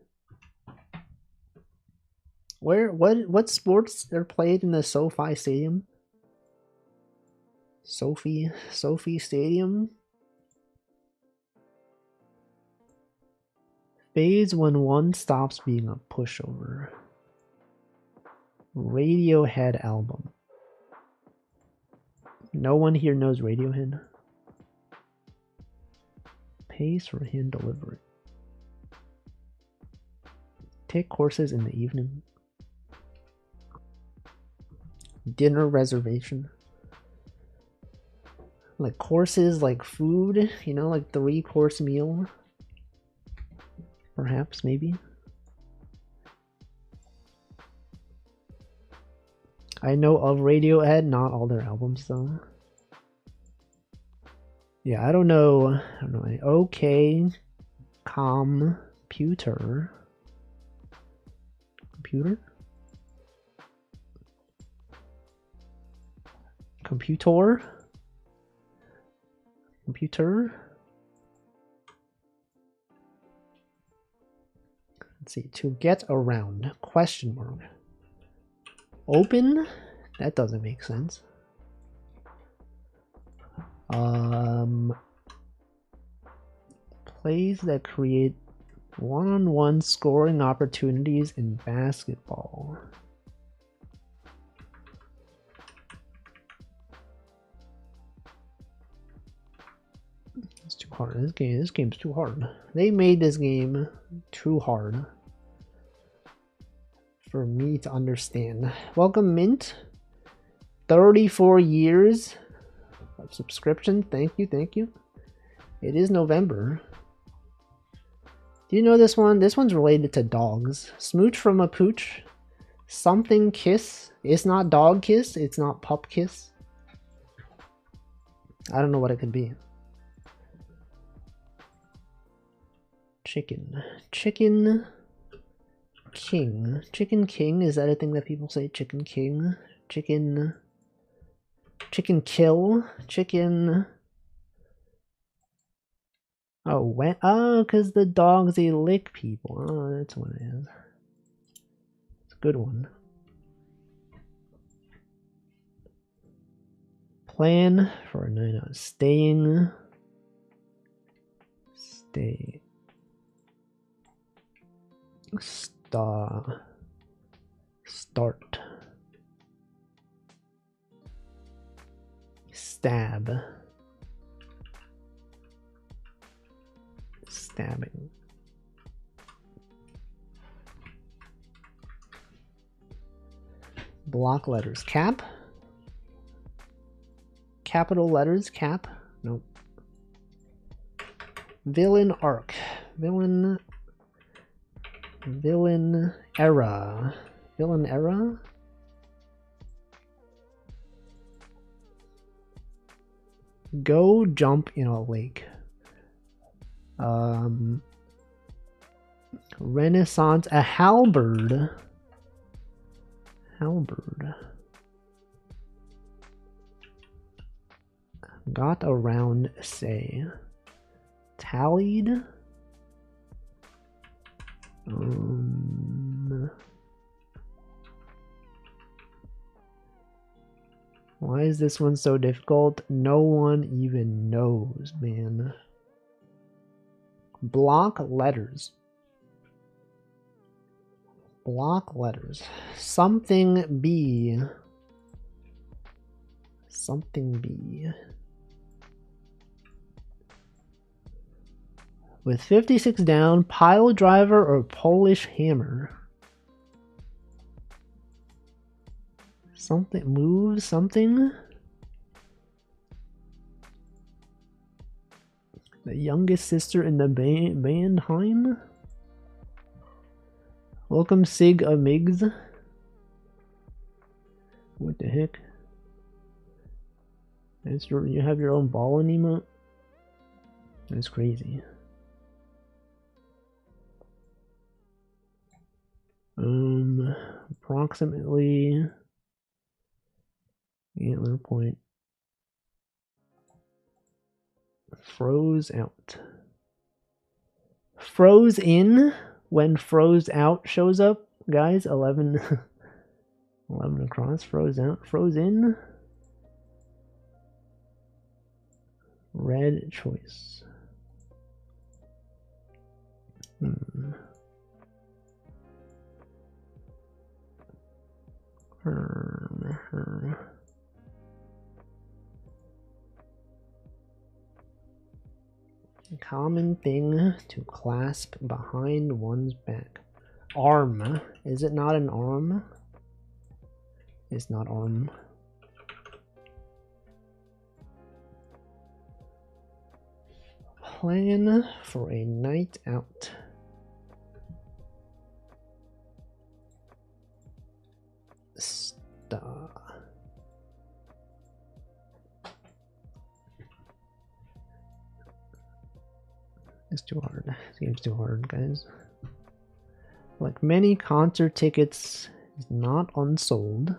What sports are played in the SoFi Stadium? Sophie Stadium. Fades when one stops being a pushover. Radiohead album. No one here knows Radiohead. Pays for hand delivery. Take courses in the evening. Dinner reservation. Like courses, like food, you know, like 3-course meal. Perhaps, maybe. I know of Radiohead, not all their albums though. Yeah, I don't know. Okay. Computer. Computer? Computer? Computer? Let's see. To get around. Question mark. Open? That doesn't make sense. Plays that create one-on-one scoring opportunities in basketball. It's too hard. This game's too hard. They made this game too hard for me to understand. Welcome, Mint. 34 years of subscription. Thank you, thank you. It is November. Do you know this one? This one's related to dogs. Smooch from a pooch. Something kiss. It's not dog kiss. It's not pup kiss. I don't know what it could be. Chicken. Chicken king. Chicken king. Is that a thing that people say? Chicken king. Chicken. Chicken kill. Chicken. Oh, when? Oh, because the dogs, they lick people. Oh, that's what it is. It's a good one. Plan for a night out. Staying. Stay. Start. Stab. Stabbing. Block letters. Cap. Capital letters. Cap. Nope. Villain arc. Villain era. Villain era. Go jump in a lake. Renaissance. A halberd. Halberd. Got around, say. Tallied? Why is this one so difficult? No one even knows, man. Block letters. Block letters. Something B. Something B. With 56 down, pile driver or Polish hammer. Something move something. The youngest sister in the Bandheim. Welcome Sig Amigs. What the heck? That's you have your own ball emote? That's crazy. Approximately antler point. Froze out. Froze in when froze out shows up, guys. 11 11 across, froze out, froze in. Red choice. Common thing to clasp behind one's back. Arm. Is it not an arm? It's not arm. Plan for a night out. It's too hard. This game's too hard, guys. Like many concert tickets, is not unsold.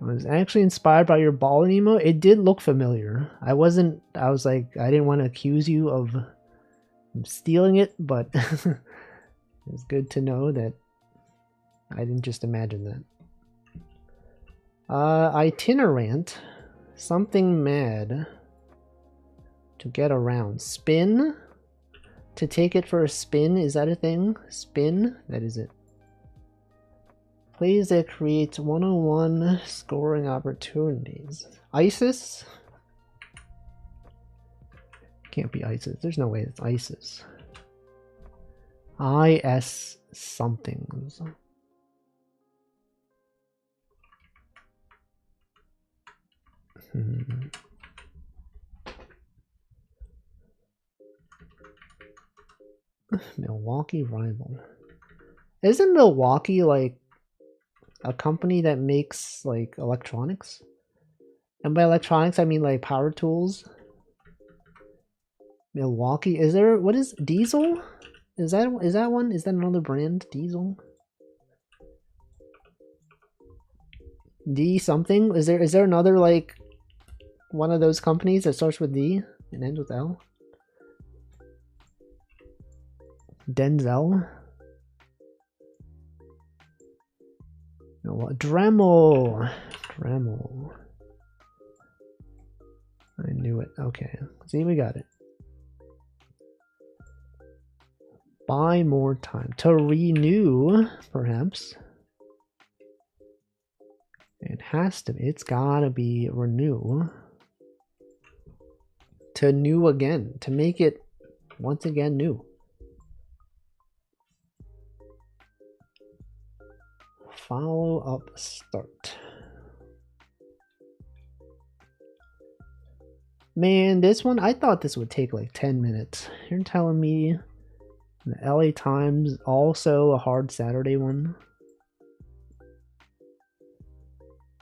I was actually inspired by your ball emo. It did look familiar. I was like, I didn't want to accuse you of stealing it, but it's good to know that I didn't just imagine that. Itinerant. Something mad. To get around. Spin? To take it for a spin? Is that a thing? Spin? That is it. Plays that creates 101 scoring opportunities. ISIS? Can't be ISIS. There's no way it's ISIS. IS somethings. Milwaukee rival. Isn't Milwaukee like a company that makes like electronics? And by electronics I mean like power tools. Milwaukee, is there, what is Diesel? Is that one? Is that another brand? Diesel? D something? Is there another like one of those companies that starts with D and ends with L? Denzel? No, what? Dremel. Dremel. I knew it. Okay. See, we got it. Buy more time. To renew, perhaps. It has to be. It's gotta be renew. To new again. To make it once again new. Follow up start. Man, this one, I thought this would take like 10 minutes. You're telling me the LA Times, also a hard Saturday one.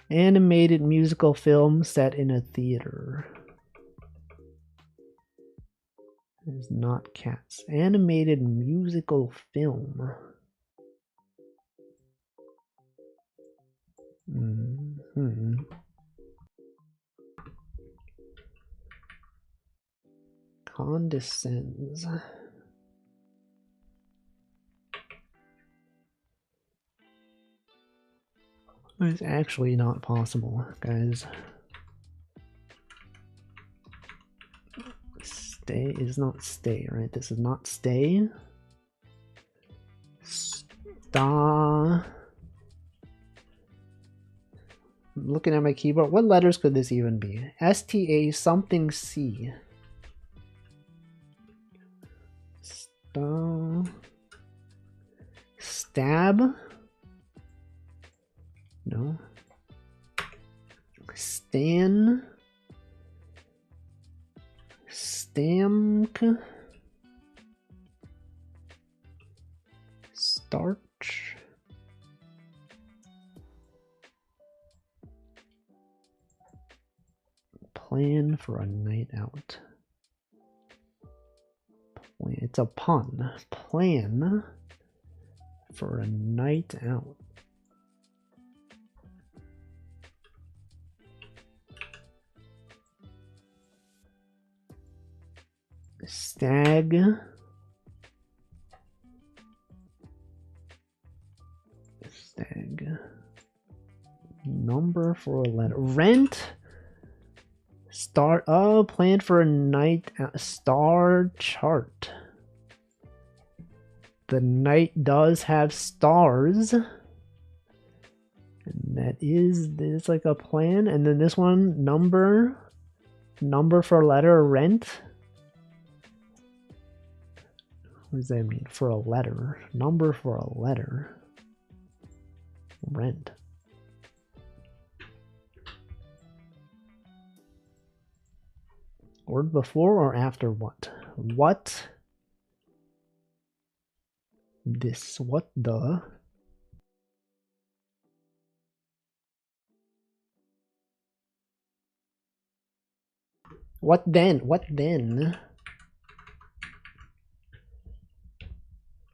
Animated musical film set in a theater. It's not Cats. Animated musical film. Condescends. It's actually not possible, guys. Stay is not stay, right? This is not stay. Sta. I'm looking at my keyboard. What letters could this even be? STA something C. Sta. Stab? No. Stan. Stamk. Starch. Plan for a night out. It's a pun. Plan for a night out. Stag. Stag. Number for a letter. Rent. Start. Oh, plan for a night out. Star chart. The night does have stars. And that is, it's like a plan. And then this one, number. Number for a letter. Rent. What does that mean? For a letter. Number for a letter. Rent. Word before or after what? What? This. What the? What then? What then?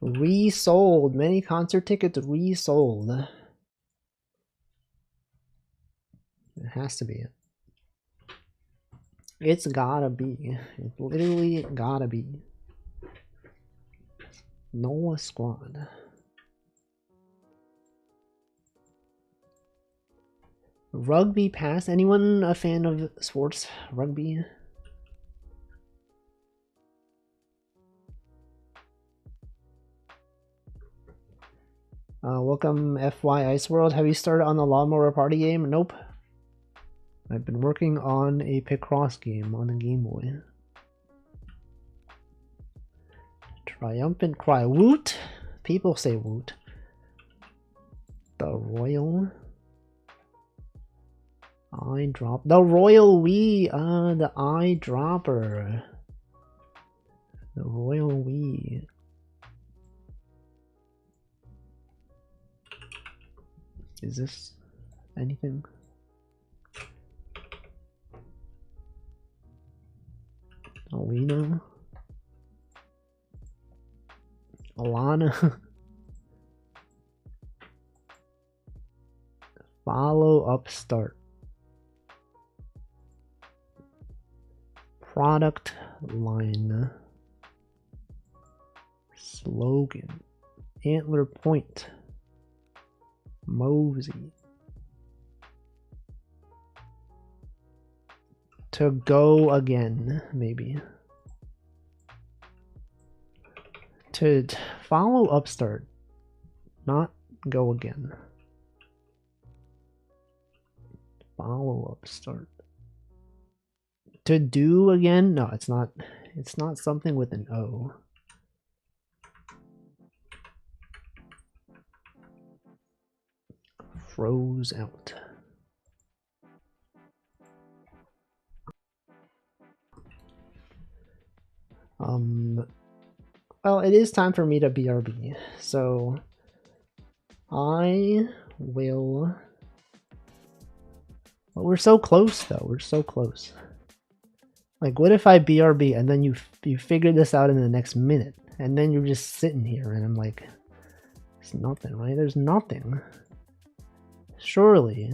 Resold. Many concert tickets resold. It has to be it. It's gotta be. It literally gotta be. Noah Squad. Rugby pass. Anyone a fan of sports? Rugby? Welcome FY Ice World. Have you started on the Lawnmower Party game? Nope. I've been working on a Picross game on the Game Boy. Triumphant cry. Woot! People say woot. The Royal Eyedropper. The Royal Wii! The Eyedropper. The Royal Wii. Is this anything? Alina? Alana? Follow up start. Product line. Slogan. Antler Point. Mosey. To go again, maybe. To follow upstart, not go again. Follow upstart. To do again? No, it's not. It's not something with an O. Froze out. Well, it is time for me to BRB, so I will. Well, we're so close, though. We're so close. Like, what if I BRB and then you figure this out in the next minute, and then you're just sitting here, and I'm like, it's nothing, right? There's nothing. Surely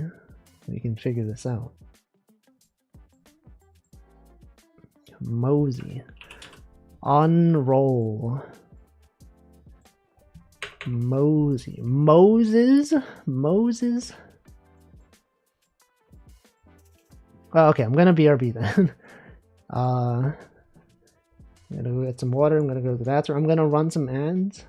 we can figure this out. Mosey. Unroll. Moses? Oh, okay, I'm gonna BRB then. I'm gonna go get some water. I'm gonna go to the bathroom. I'm gonna run some ads.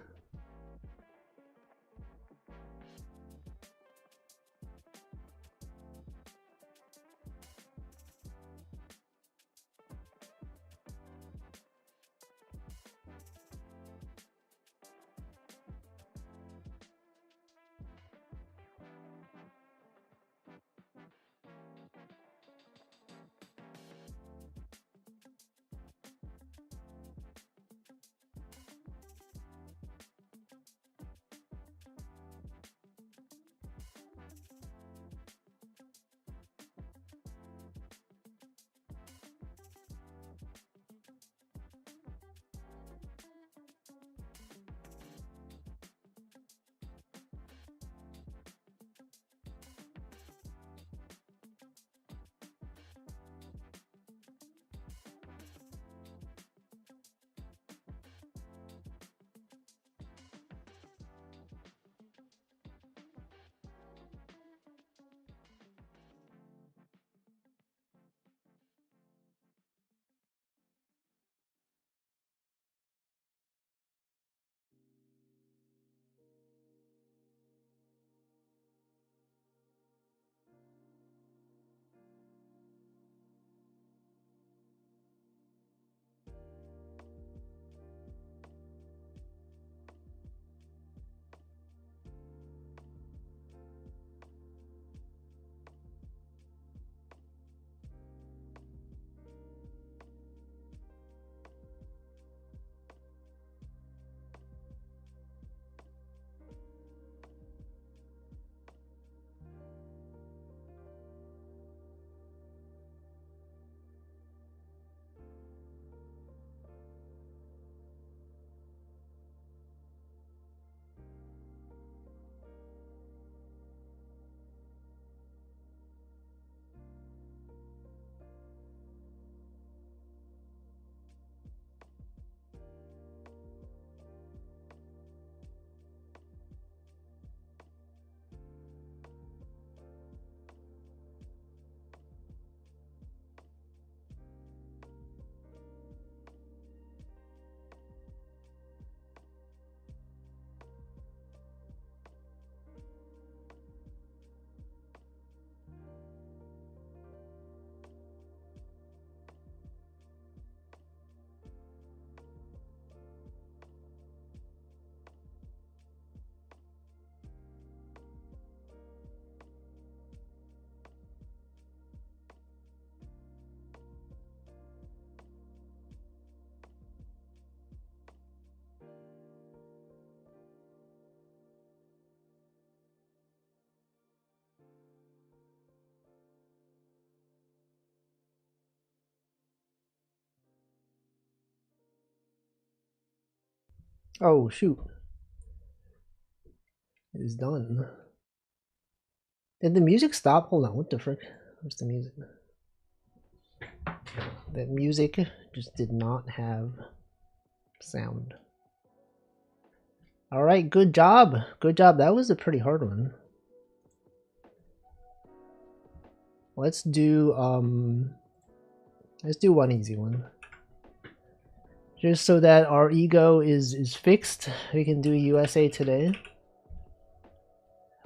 Oh shoot. It is done. Did the music stop? Hold on, what the frick? What's the music? The music just did not have sound. Alright, good job. Good job. That was a pretty hard one. Let's do one easy one. Just so that our ego is fixed, we can do USA Today.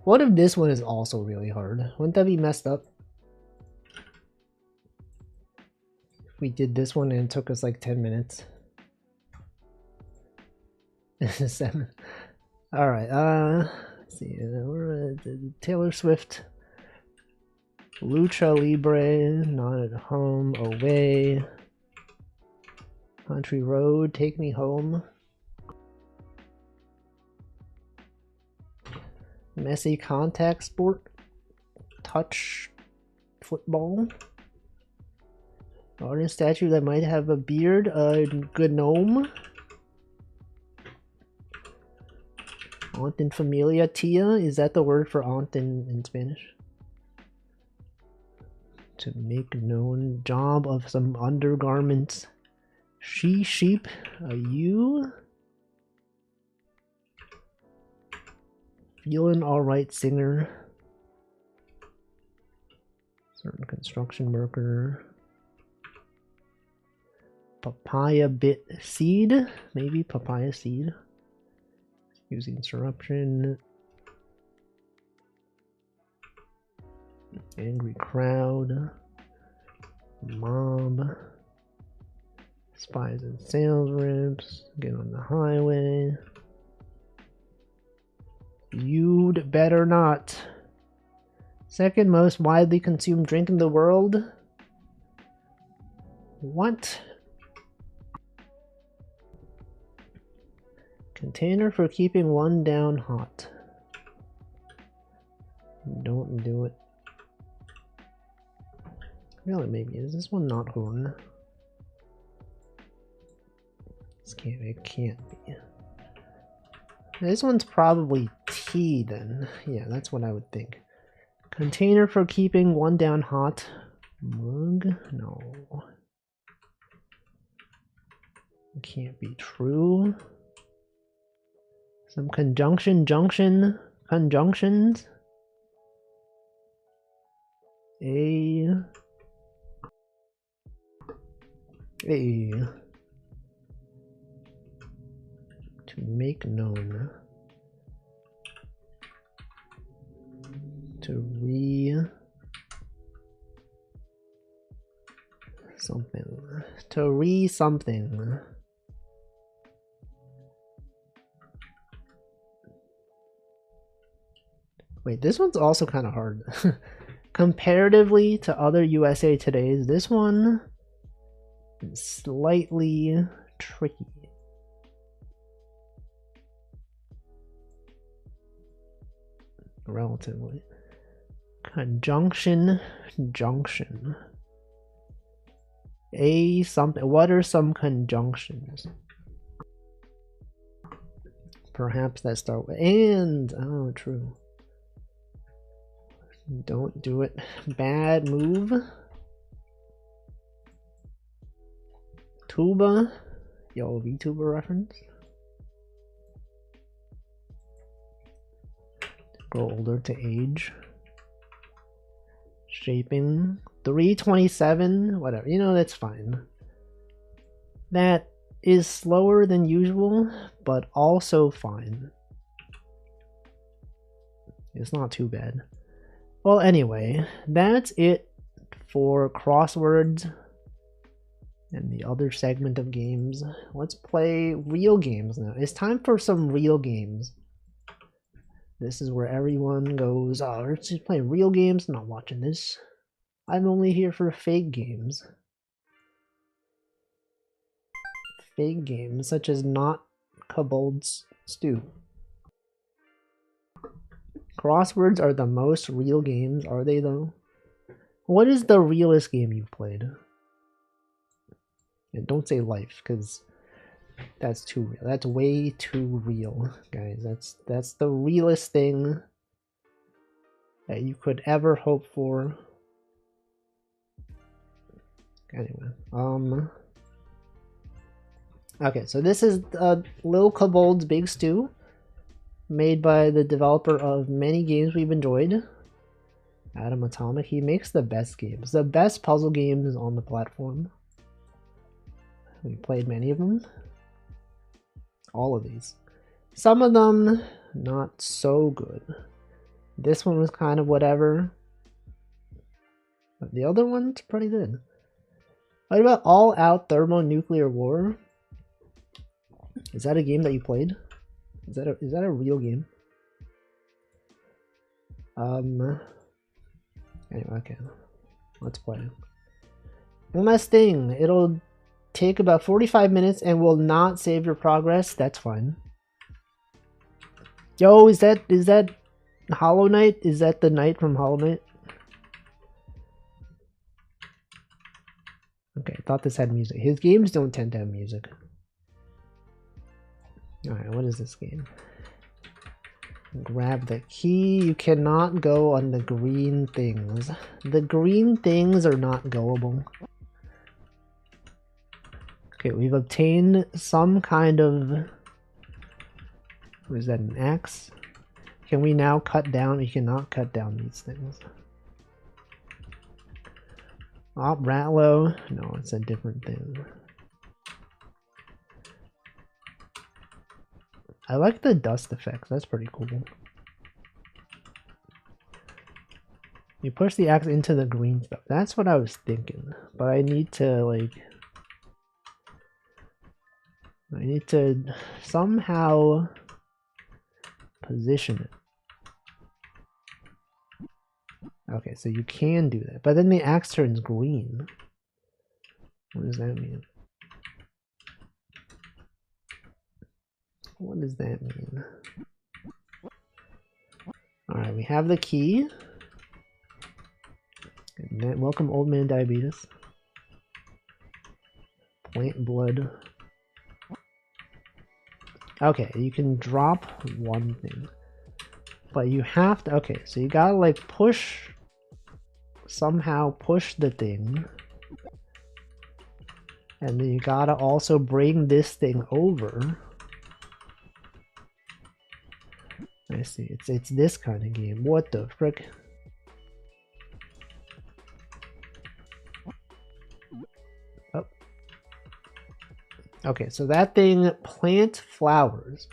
What if this one is also really hard? Wouldn't that be messed up? If we did this one and it took us like 10 minutes. 7. Alright, let's see. We're Taylor Swift. Lucha Libre, Not at Home, Away. Country Road, Take Me Home. Messy Contact Sport. Touch Football. Artist statue that might have a beard. Gnome. Aunt and Familia. Tia, is that the word for aunt in Spanish? To make known. Job of some undergarments. Sheep, you? Feeling alright singer. Certain construction worker. Papaya bit seed? Maybe papaya seed. Using interruption. Angry crowd. Mob. Spies and sales reps. Get on the highway. You'd better not. Second most widely consumed drink in the world? What? Container for keeping one down hot. Don't do it. Really, maybe. Is this one not horn? It can't be. This one's probably tea then. Yeah, that's what I would think. Container for keeping one down hot. Mug? No. It can't be true. Some conjunctions. A. To make known. To something. To something. Wait, this one's also kind of hard. Comparatively to other USA Todays, this one is slightly tricky. Relatively. Junction. A something. What are some conjunctions? Perhaps that start with and. Oh, true. Don't do it. Bad move. Tuba. Yo, VTuber reference. Grow older to age. Shaping. 327. Whatever. You know, that's fine. That is slower than usual, but also fine. It's not too bad. Well, anyway, that's it for crosswords and the other segment of games. Let's play real games now. It's time for some real games. This is where everyone goes, oh, let's just play real games. I'm not watching this. I'm only here for fake games. Fake games, such as Not Kobold's Stew. Crosswords are the most real games, are they though? What is the realest game you've played? And don't say life, because that's too real. That's way too real, guys. That's the realest thing that you could ever hope for. Anyway, okay, so this is Lil Kobold's Big Stew, made by the developer of many games we've enjoyed, Atom Atomic. He makes the best games, the best puzzle games on the platform. We played many of them. All of these. Some of them not so good. This one was kind of whatever. But the other one's pretty good. What about All Out Thermonuclear War? Is that a game that you played? Is that a real game? Anyway, okay. Let's play. One last thing. It'll take about 45 minutes and will not save your progress. That's fine. Yo, is that Hollow Knight? Is that the knight from Hollow Knight? Okay, I thought this had music. His games don't tend to have music. Alright, what is this game? Grab the key. You cannot go on the green things. The green things are not goable. Okay, we've obtained some kind of... What is that, an axe? Can we now cut down? We cannot cut down these things. Op Ratlow? No, it's a different thing. I like the dust effects, that's pretty cool. You push the axe into the green stuff. That's what I was thinking. But I need to, like... I need to somehow position it. Okay, so you can do that. But then the axe turns green. What does that mean? What does that mean? Alright, we have the key. Welcome, Old Man Diabetes. Plant blood. Okay, you can drop one thing. But you have to... Okay, so you gotta like push... Somehow push the thing. And then you gotta also bring this thing over. I see, it's this kind of game. What the frick? Oh. Okay, so that thing plant flowers.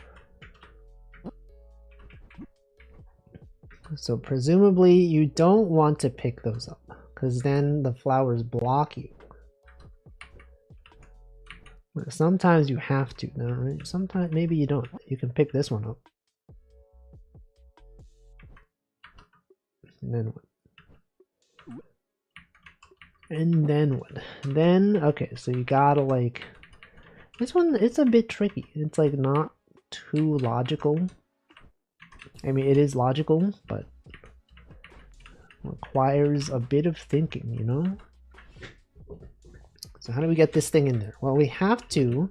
So presumably you don't want to pick those up, because then the flowers block you. Sometimes you have to, no, right? Sometimes maybe you don't. You can pick this one up. And then what? And then what? Then, okay, so you gotta like... This one, it's a bit tricky. It's like not too logical. I mean, it is logical, but requires a bit of thinking, you know? So how do we get this thing in there? Well, we have to...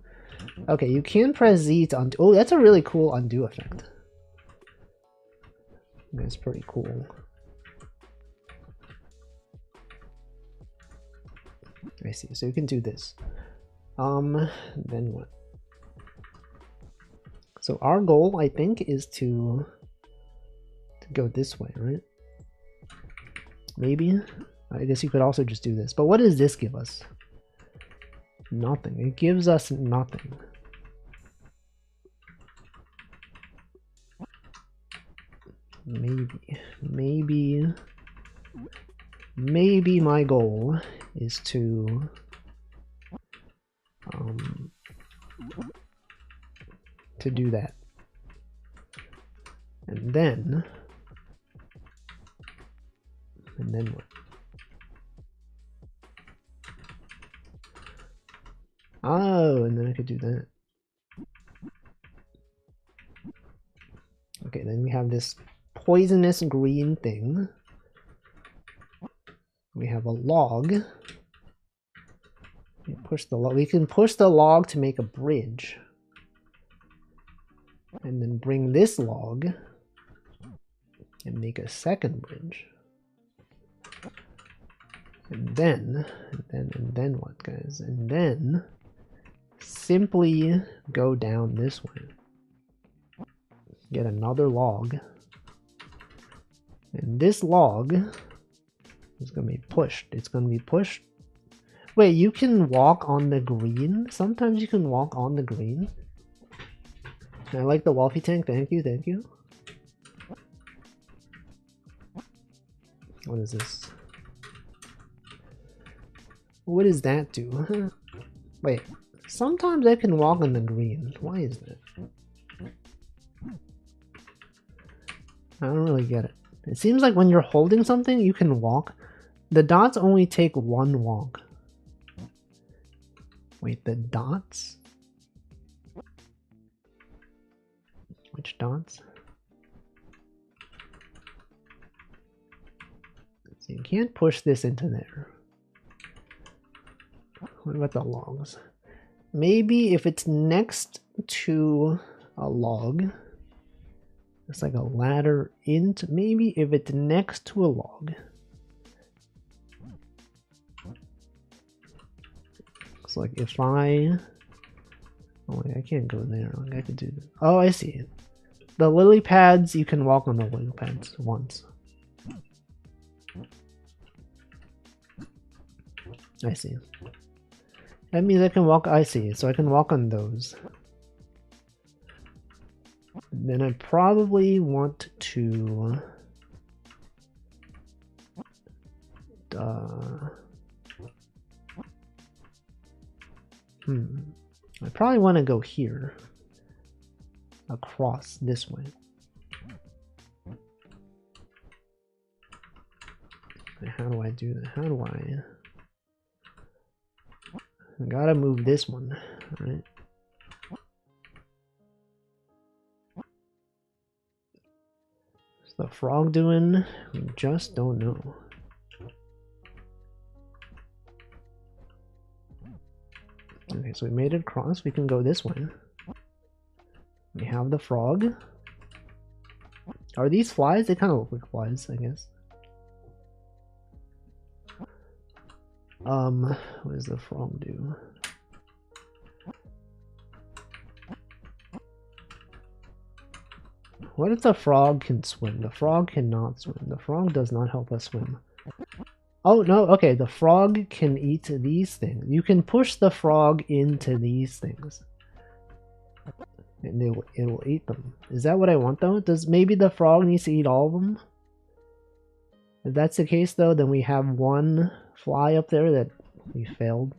Okay, you can press Z to undo... Oh, that's a really cool undo effect. That's pretty cool. I see, so you can do this. Then what? So our goal, I think, is to go this way, right? Maybe? I guess you could also just do this. But what does this give us? Nothing. It gives us nothing. Maybe my goal is to do that. And then what? Oh, and then I could do that. Okay, then we have this poisonous green thing. We have a log. We can push the log to make a bridge. And then bring this log and make a second bridge. And then what, guys? And then simply go down this way. Get another log. And this log is going to be pushed. It's going to be pushed. Wait, you can walk on the green? Sometimes you can walk on the green. I like the Wolfie tank. Thank you, thank you. What is this? What does that do? Wait, sometimes I can walk on the green. Why is that? I don't really get it. It seems like when you're holding something, you can walk. The dots only take one walk. Wait, the dots? Which dots? So you can't push this into there. What about the logs? Maybe if it's next to a log, it's like a ladder into, maybe if it's next to a log. So like if I... Oh wait, I can't go there. Like I could do that. Oh, I see. The lily pads, you can walk on the lily pads once. I see. That means I can walk, I see, so I can walk on those. Then I probably want to... I probably want to go here. Across this way. How do I do that? How do I gotta move this one, right? What's the frog doing? We just don't know. Okay, so we made it across. We can go this way. We have the frog. Are these flies? They kind of look like flies, I guess. What does the frog do? What if the frog can swim? The frog cannot swim. The frog does not help us swim. Oh, no, okay, the frog can eat these things. You can push the frog into these things. And it will eat them. Is that what I want, though? Does maybe the frog needs to eat all of them? If that's the case, though, then we have one fly up there that we failed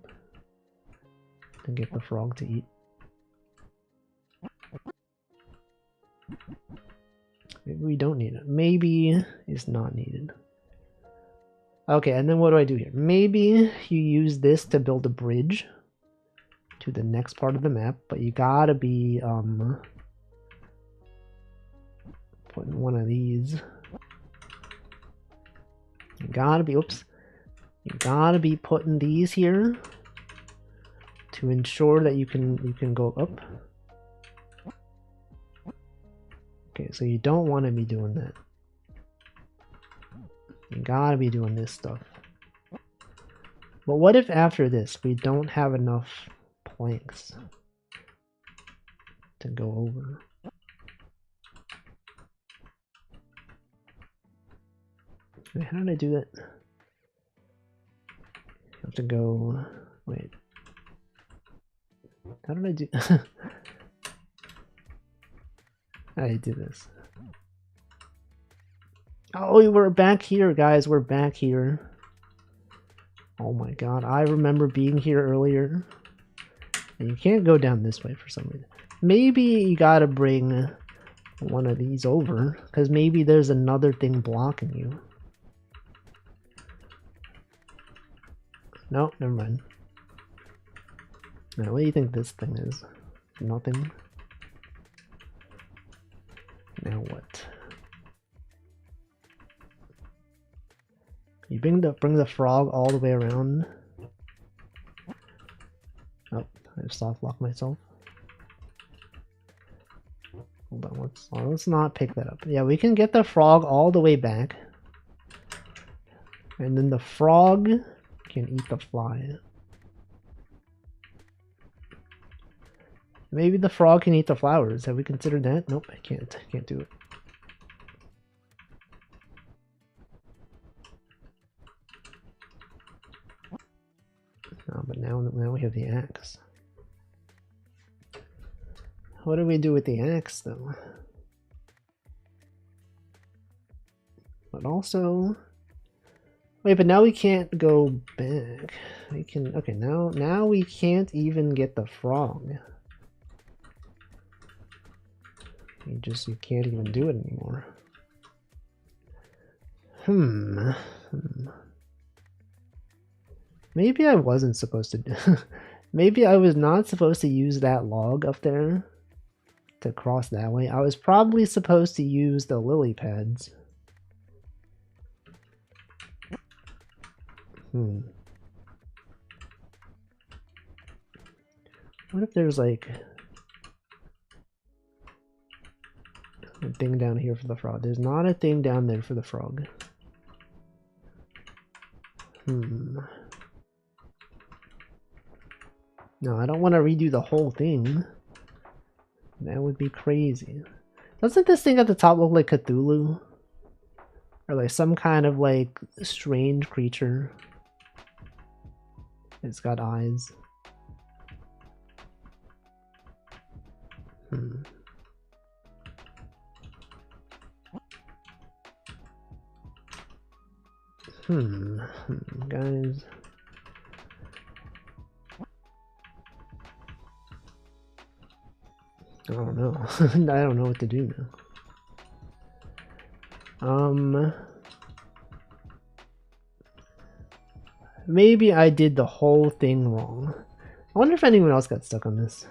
to get the frog to eat. Maybe we don't need it. Maybe it's not needed. Okay, and then what do I do here? Maybe you use this to build a bridge to the next part of the map, but you gotta be putting one of these. You gotta be, oops. You gotta be putting these here to ensure that you can go up. Okay, so you don't want to be doing that. You gotta be doing this stuff. But what if after this we don't have enough planks to go over? Wait, how did I do that? I have to go... Wait. How did I do... How did I do this? Oh, we're back here, guys. We're back here. Oh my god. I remember being here earlier. And you can't go down this way for some reason. Maybe you gotta bring one of these over, because maybe there's another thing blocking you. No, never mind. Now, what do you think this thing is? Nothing? Now what? You bring the frog all the way around. Oh, I just soft locked myself. Hold on, let's not pick that up. Yeah, we can get the frog all the way back. And then the frog can eat the fly. Maybe the frog can eat the flowers. Have we considered that? Nope, I can't do it. Oh, but now we have the axe. What do we do with the axe, though? But also... Wait, but now we can't go back. We can... Okay, now we can't even get the frog. You can't even do it anymore. Maybe I wasn't supposed to... Maybe I was not supposed to use that log up there to cross that way. I was probably supposed to use the lily pads. What if there's like a thing down here for the frog? There's not a thing down there for the frog. No, I don't want to redo the whole thing. That would be crazy. Doesn't this thing at the top look like Cthulhu? Or like some kind of like strange creature? It's got eyes. Guys. I don't know. I don't know what to do now. Maybe I did the whole thing wrong. I wonder if anyone else got stuck on this.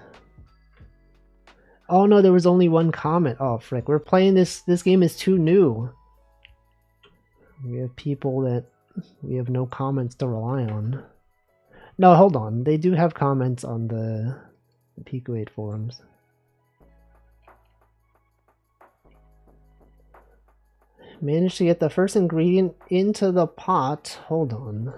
Oh no, there was only one comment. Oh frick, we're playing this game is too new. We have people that we have no comments to rely on. No, hold on. They do have comments on the Pico 8 forums. Managed to get the first ingredient into the pot. Hold on.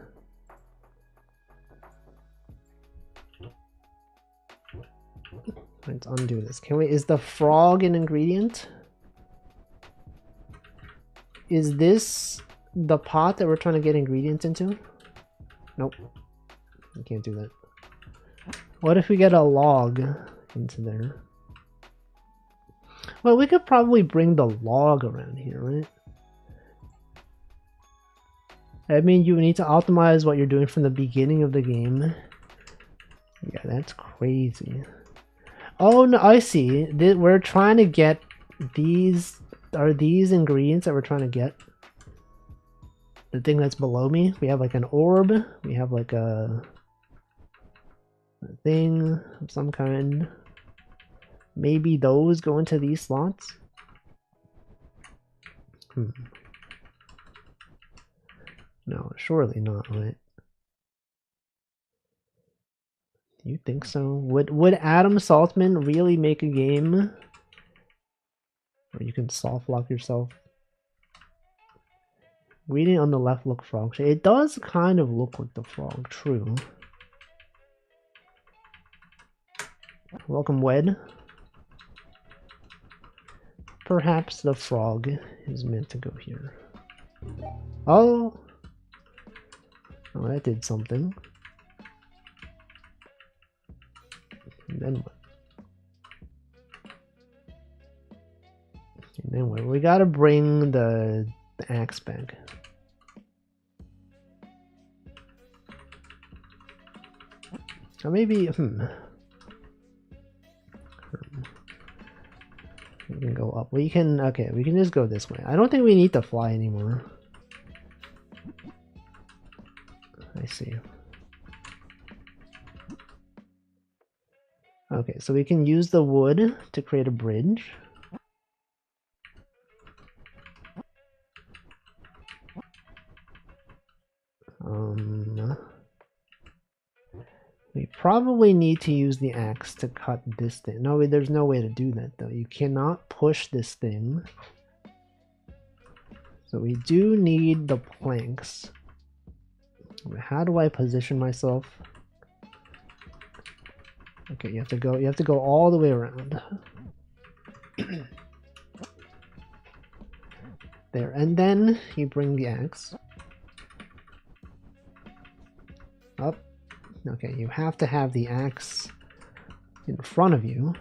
Let's undo this. Can we? Is the frog an ingredient? Is this the pot that we're trying to get ingredients into? Nope. We can't do that. What if we get a log into there? Well, we could probably bring the log around here, right? I mean, you need to optimize what you're doing from the beginning of the game. Yeah, that's crazy. Oh, no, I see. We're trying to get these... Are these ingredients that we're trying to get? The thing that's below me? We have like an orb. We have like a thing of some kind. Maybe those go into these slots? No, surely not, right? Do you think so? Would Adam Saltman really make a game where you can soft lock yourself? Reading on the left look frog. It does kind of look like the frog, true. Welcome, Wed. Perhaps the frog is meant to go here. Oh! Oh, that did something. And then what? And then what? We gotta bring the axe back. Or maybe, we can go up. We can, okay, we can just go this way. I don't think we need to fly anymore. I see. Okay, so we can use the wood to create a bridge. We probably need to use the axe to cut this thing. No, there's no way to do that though. You cannot push this thing. So we do need the planks. How do I position myself? Okay, you have to go all the way around. There, and then you bring the axe up. Okay, you have to have the axe in front of you.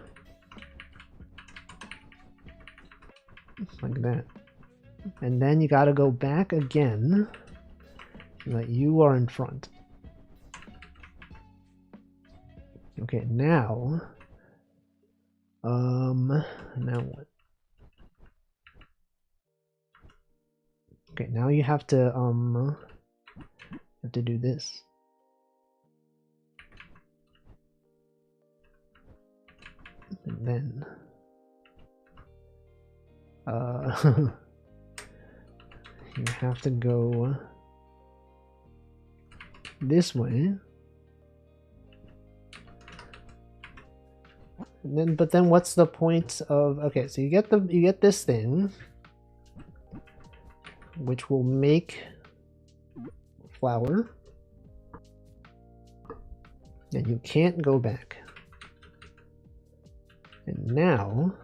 Like that. And then you gotta go back again so that you are in front. Okay, now... now what? Okay, now you have to do this. And then you have to go this way. And then, but then what's the point of, okay, so you get this thing which will make flour. And you can't go back. And now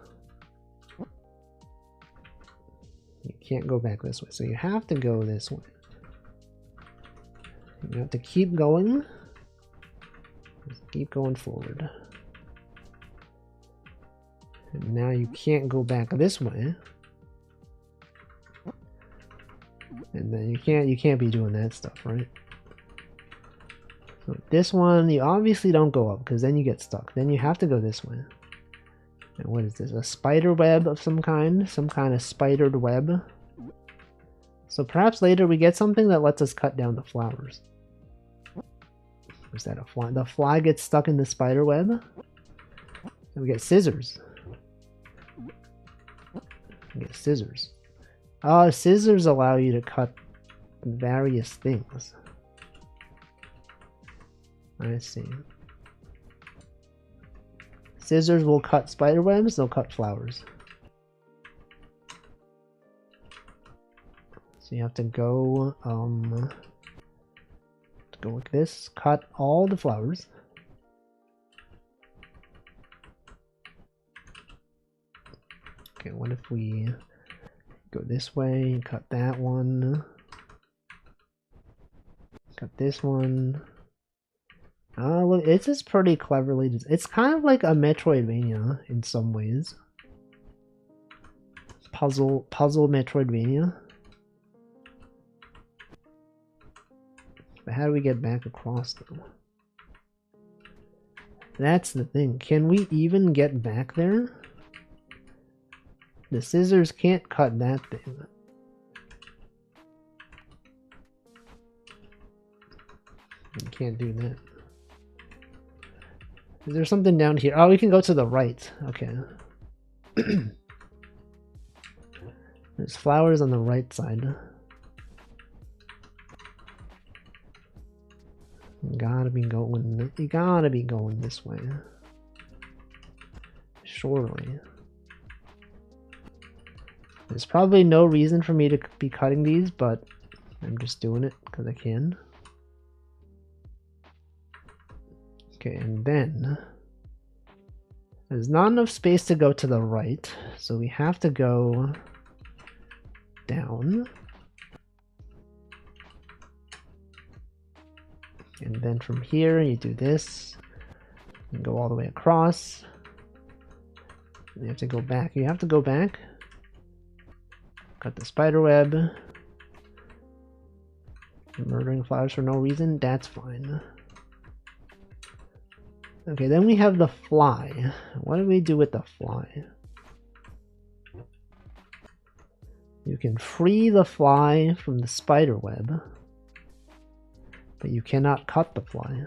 you can't go back this way, so you have to go this way. You have to keep going. Just keep going forward. And now you can't go back this way. And then you can't be doing that stuff, right? So this one, you obviously don't go up because then you get stuck. Then you have to go this way. And what is this? A spider web of some kind? Some kind of spidered web? So perhaps later we get something that lets us cut down the flowers. Is that a fly? The fly gets stuck in the spider web? And we get scissors. We get scissors. Oh, scissors allow you to cut various things. I see. Scissors will cut spider webs, they'll cut flowers. So you have to go, like this, cut all the flowers. Okay, what if we go this way, cut that one, cut this one. Oh, look, it's just pretty cleverly. It's kind of like a Metroidvania in some ways. Puzzle Metroidvania. But how do we get back across though? That's the thing. Can we even get back there? The scissors can't cut that thing. You can't do that. Is there something down here? Oh, we can go to the right. Okay. There's flowers on the right side. You gotta be going this way. Surely. There's probably no reason for me to be cutting these, but I'm just doing it because I can. Okay, and then there's not enough space to go to the right, so we have to go down. And then from here you do this and go all the way across. You have to go back. You have to go back. Cut the spider web. Murdering flowers for no reason. That's fine. Okay, then we have the fly. What do we do with the fly? You can free the fly from the spider web, but you cannot cut the fly.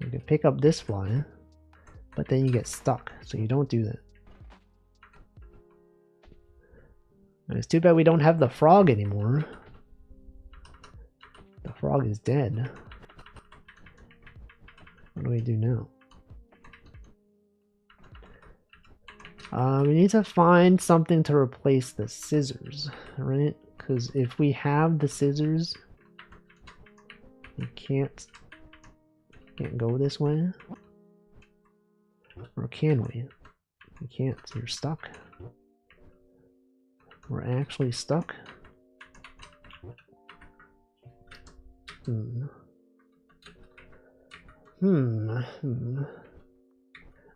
You can pick up this fly, but then you get stuck, so you don't do that. And it's too bad we don't have the frog anymore. The frog is dead. What do we do now? We need to find something to replace the scissors, right? Because if we have the scissors, we can't go this way. Or can we? We can't. You're stuck. We're actually stuck.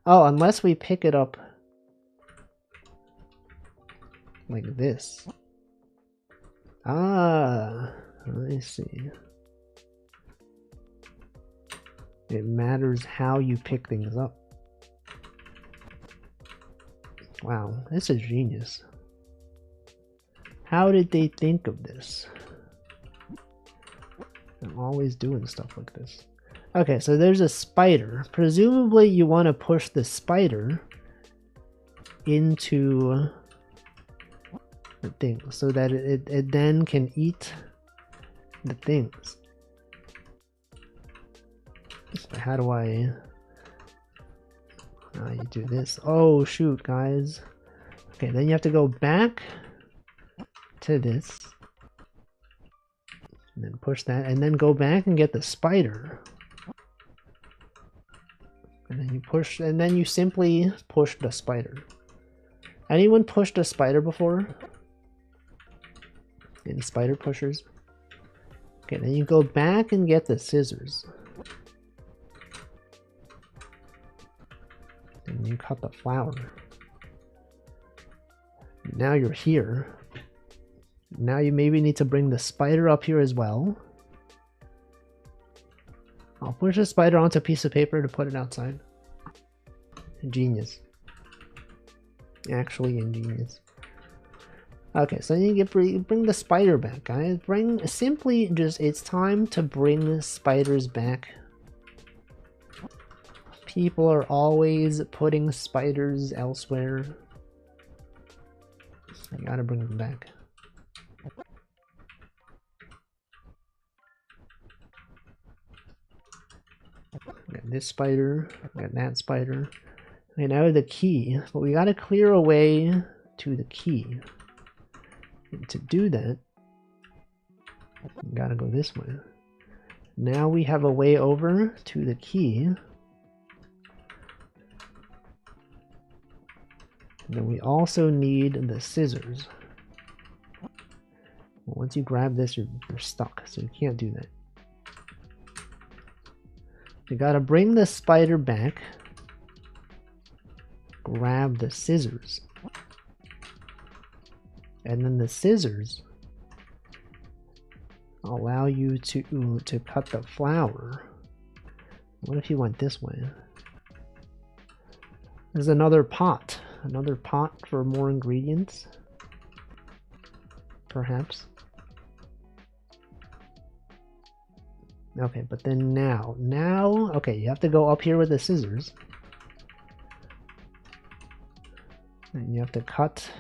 Oh, unless we pick it up like this. Ah, I see. It matters how you pick things up. Wow, this is genius. How did they think of this? I'm always doing stuff like this. Okay, so there's a spider. Presumably you want to push the spider into the thing so that it then can eat the things. But how do I... you do this. Oh shoot, guys. Okay, then you have to go back to this. And then push that, and then go back and get the spider. And then you push, and then you simply push the spider. Anyone pushed a spider before? Any spider pushers? Okay, then you go back and get the scissors. And you cut the flower. Now you're here. Now you maybe need to bring the spider up here as well. I'll push the spider onto a piece of paper to put it outside. Ingenious. Actually ingenious. Okay, so you get bring the spider back, guys. It's time to bring spiders back. People are always putting spiders elsewhere. I gotta bring them back. Got this spider, got that spider. Okay, now the key, but we gotta clear a way to the key. And to do that, we gotta go this way. Now we have a way over to the key. And then we also need the scissors. Once you grab this, you're stuck, so you can't do that. You gotta bring the spider back, grab the scissors, and then the scissors allow you to cut the flower. What if you went this way? There's another pot for more ingredients, perhaps. Okay, but then now, okay, you have to go up here with the scissors. And you have to cut.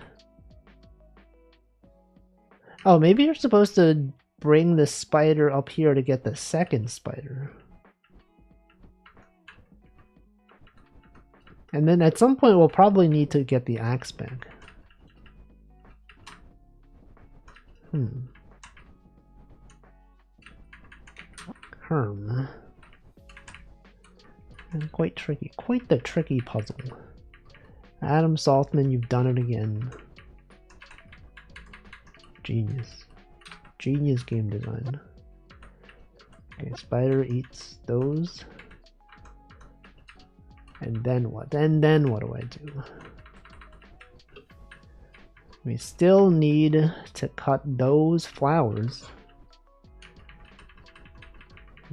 Oh, maybe you're supposed to bring the spider up here to get the second spider. And then at some point we'll probably need to get the axe back. And quite tricky. Quite the tricky puzzle. Adam Saltman, you've done it again. Genius. Genius game design. Okay, spider eats those. And then what? And then what do I do? We still need to cut those flowers.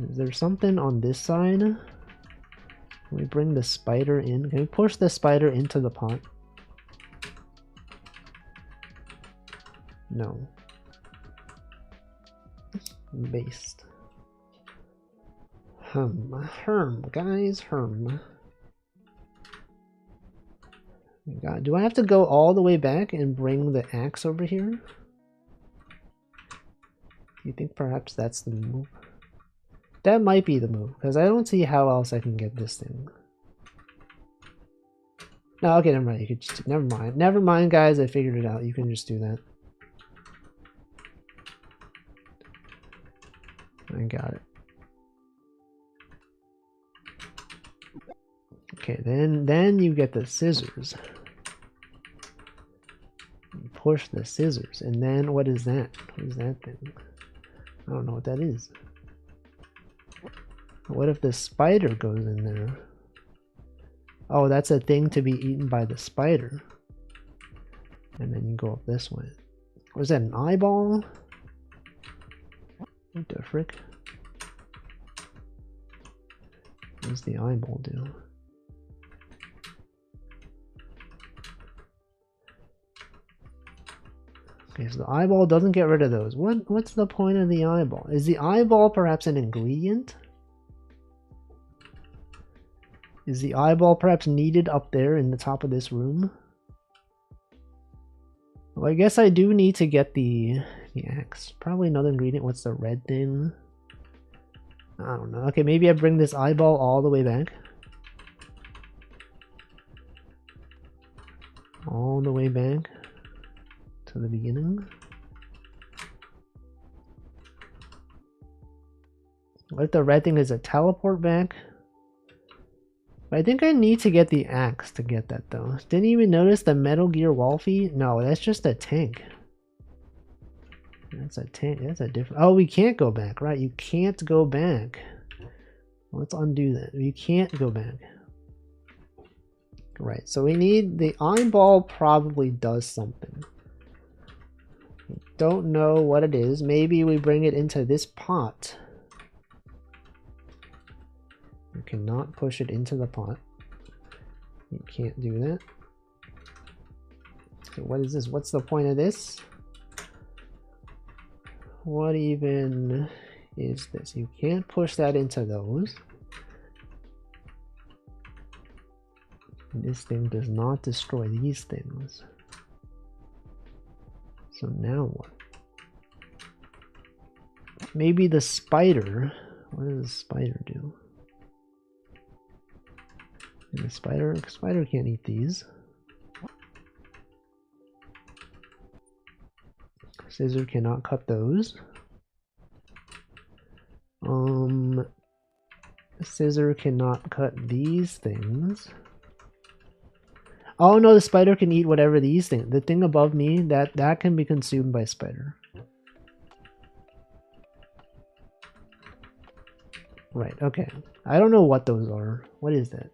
Is there something on this side? Can we bring the spider in? Can we push the spider into the pot? No. Based. Guys. God, do I have to go all the way back and bring the axe over here? Do you think perhaps that's the move? That might be the move, because I don't see how else I can get this thing. No, okay, never mind. You could just, never mind. Never mind, guys. I figured it out. You can just do that. I got it. Okay, then you get the scissors. You push the scissors, and then what is that? What is that thing? I don't know what that is. What if the spider goes in there? Oh, that's a thing to be eaten by the spider. And then you go up this way. Was that an eyeball? What the frick? What does the eyeball do? Okay, so the eyeball doesn't get rid of those. What's the point of the eyeball? Is the eyeball perhaps an ingredient? Is the eyeball perhaps needed up there in the top of this room? Well, I guess I do need to get the axe. Probably another ingredient. What's the red thing? I don't know. Okay, maybe I bring this eyeball all the way back. All the way back to the beginning. What if the red thing is a teleport back? I think I need to get the axe to get that though. Didn't even notice the Metal Gear Wolfie? No, that's just a tank. That's a tank. That's a different. Oh, we can't go back, right? You can't go back. Let's undo that. You can't go back. Right, so we need the eyeball probably does something. Don't know what it is. Maybe we bring it into this pot. You cannot push it into the pot. You can't do that. So what is this? What's the point of this? What even is this? You can't push that into those. This thing does not destroy these things. So now what? Maybe the spider. What does the spider do? And the spider can't eat these. Scissor cannot cut those. Scissor cannot cut these things. Oh no, the spider can eat whatever these things. The thing above me, that can be consumed by spider. Right, okay. I don't know what those are. What is that?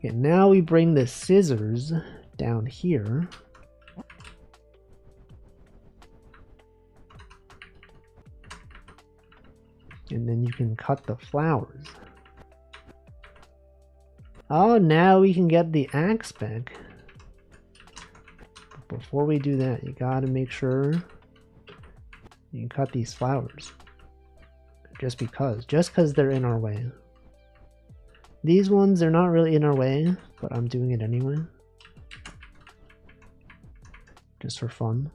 Okay, now we bring the scissors down here. And then you can cut the flowers. Oh, now we can get the axe back. But before we do that, you gotta make sure you cut these flowers. Just because they're in our way. These ones, they're not really in our way, but I'm doing it anyway. Just for fun.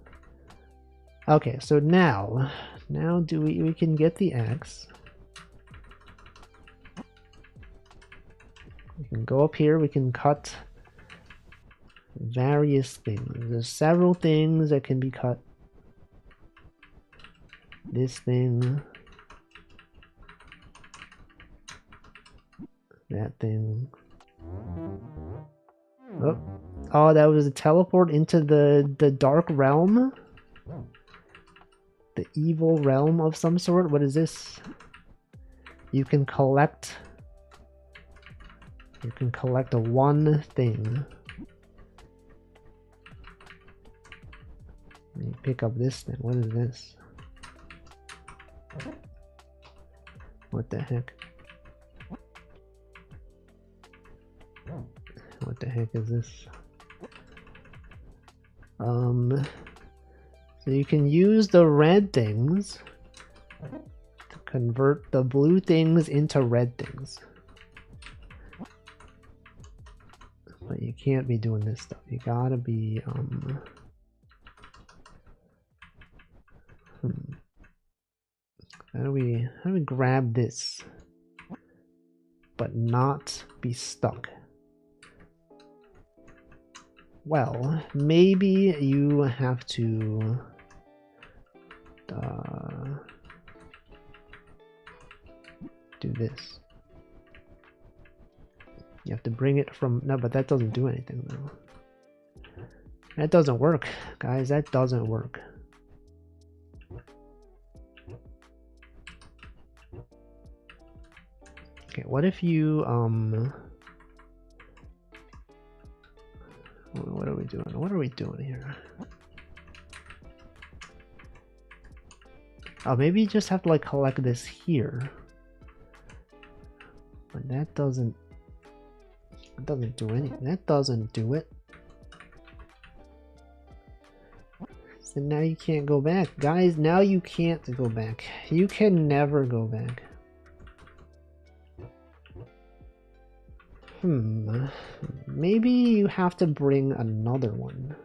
Okay, so now we can get the axe. We can go up here, we can cut various things. There's several things that can be cut. This thing. That thing. Oh, that was a teleport into the dark realm? The evil realm of some sort? What is this? You can collect one thing. Let me pick up this thing. What is this? What the heck? What the heck is this? So you can use the red things to convert the blue things into red things. But you can't be doing this stuff. You gotta be, How do we grab this but not be stuck? Well, maybe you have to do this. You have to bring it from... No, but that doesn't do anything though. That doesn't work, guys. That doesn't work. Okay, what if you what are we doing? What are we doing here? Oh, maybe you just have to like collect this here. But that doesn't do anything. That doesn't do it. So now you can't go back. Guys, now you can't go back. You can never go back. Maybe you have to bring another one.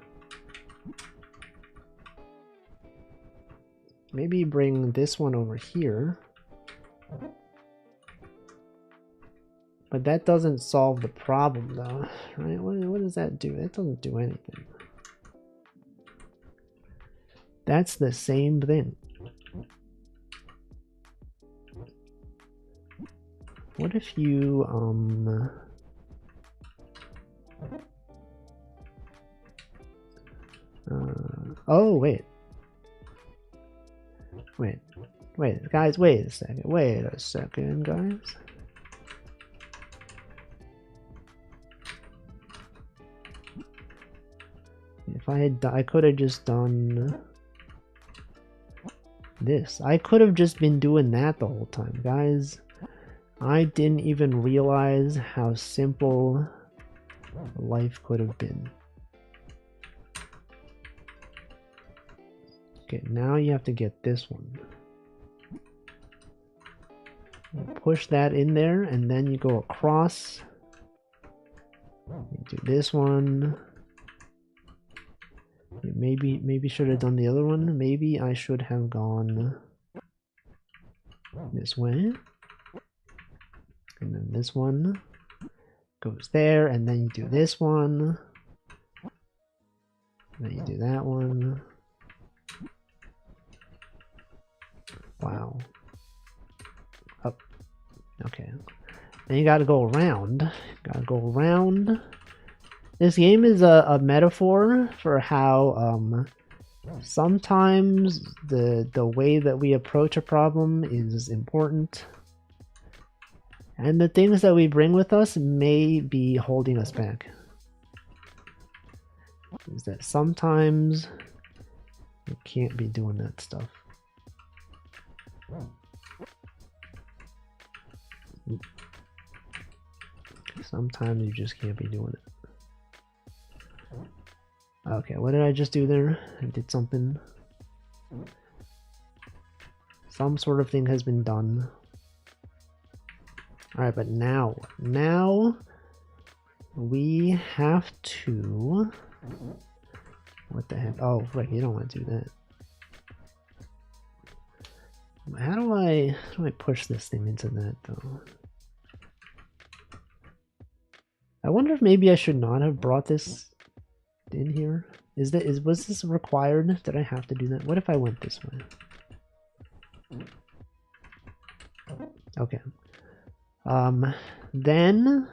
Maybe bring this one over here. But that doesn't solve the problem though, right? What does that do? That doesn't do anything. That's the same thing. What if you, oh, wait. Wait, guys, wait a second, guys. If I could have just done this. I could have just been doing that the whole time, guys. I didn't even realize how simple life could have been. Okay, now you have to get this one. Push that in there, and then you go across. You do this one. Maybe should have done the other one. Maybe I should have gone this way. And then this one goes there, and then you do this one. Then you do that one. Wow. Up. Okay. Then you gotta go around. Gotta go around. This game is a metaphor for how sometimes the way that we approach a problem is important. And the things that we bring with us may be holding us back. Is that sometimes you can't be doing that stuff. Sometimes you just can't be doing it. Okay, what did I just do there? I did something. Some sort of thing has been done. Alright, but now we have to... What the heck? Oh, right, you don't want to do that. How do I push this thing into that, though? I wonder if maybe I should not have brought this in here. Was this required? Did I have to do that? What if I went this way? Okay. Then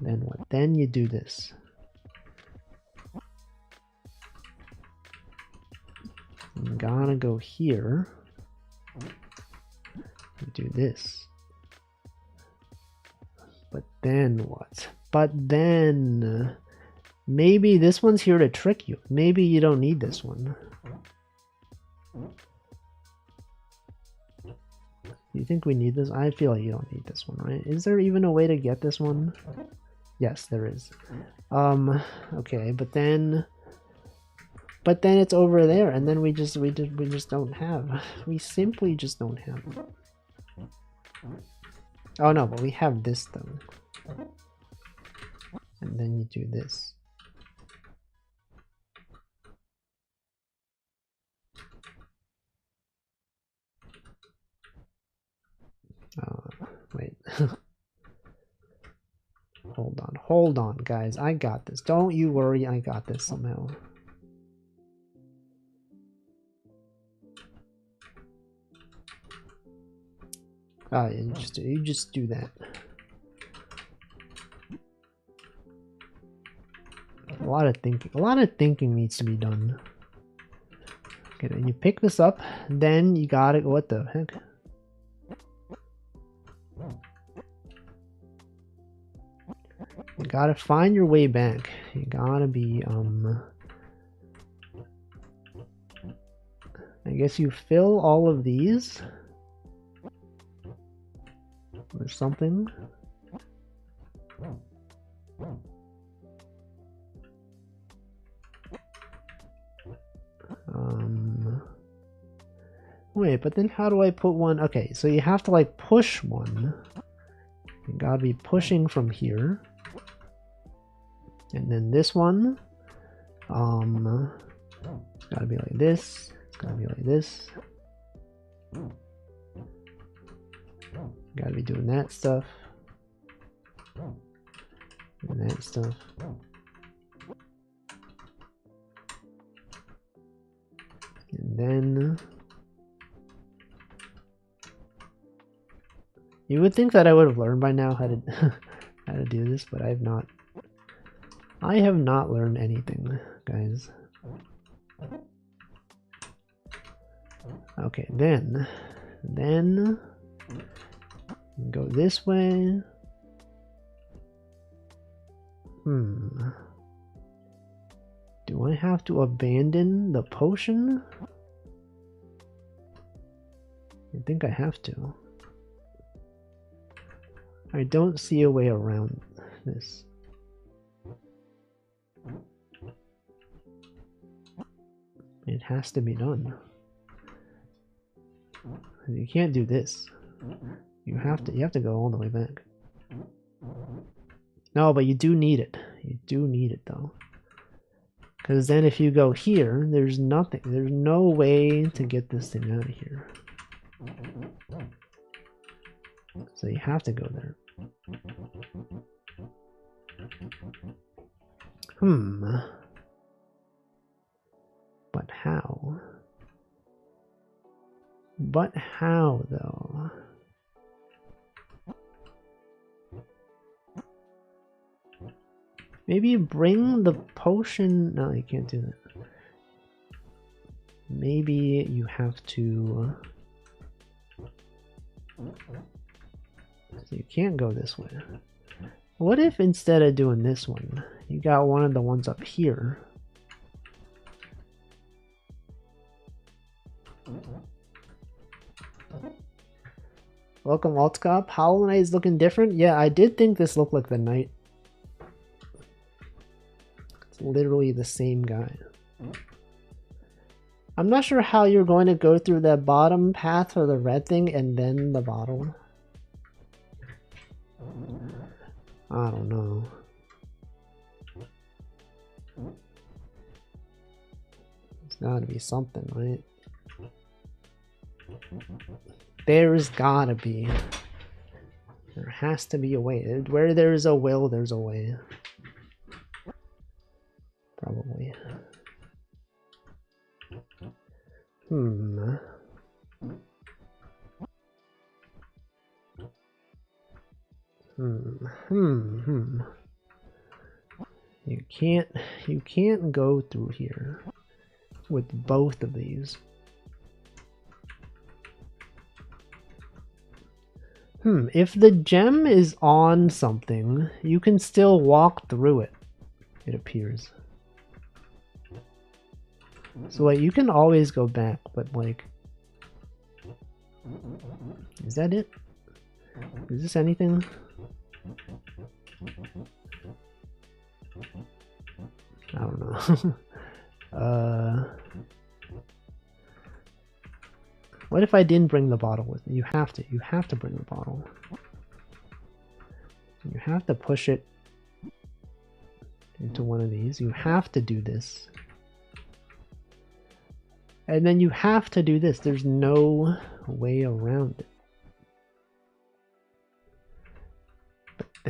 what? Then you do this. I'm gonna go here. And do this. But then what? But then maybe this one's here to trick you. Maybe you don't need this one. You think we need this? I feel like you don't need this one, right? Is there even a way to get this one? Yes, there is. Okay, but then it's over there, and then we just don't have. We simply just don't have. Oh no, but we have this though. And then you do this. Wait. Hold on, guys. I got this. Don't you worry, I got this somehow. Oh, yeah, you just do that. A lot of thinking needs to be done. Okay, then you pick this up, then you gotta, what the heck? You gotta find your way back. You gotta be, I guess you fill all of these with something. Wait, but then how do I put one? Okay, so you have to like push one. You gotta be pushing from here. And then this one, it's gotta be like this. It's gotta be like this. Gotta be doing that stuff. And that stuff. And then You would think that I would have learned by now how to how to do this, but I have not. I have not learned anything, guys. Okay, then go this way. Do I have to abandon the potion? I think I have to. I don't see a way around this. It has to be done. You can't do this. You have to go all the way back. No, but you do need it. You do need it though. Because then if you go here, there's nothing. There's no way to get this thing out of here. So you have to go there. But how? But how though? Maybe bring the potion. No, you can't do that. Maybe you have to. So you can't go this way. What if instead of doing this one, you got one of the ones up here? Welcome, Altcop. Hollow Knight is looking different. Yeah, I did think this looked like the knight. It's literally the same guy. I'm not sure how you're going to go through the bottom path for the red thing and then the bottle. I don't know. There's gotta be something, right? There's gotta be. There has to be a way. Where there's a will, there's a way. Probably. You can't go through here with both of these. If the gem is on something, you can still walk through it, it appears. So like, you can always go back, but like, is that it? Is this anything? I don't know. What if I didn't bring the bottle with me? You have to bring the bottle. You have to push it into one of these. You have to do this. And then you have to do this. There's no way around it.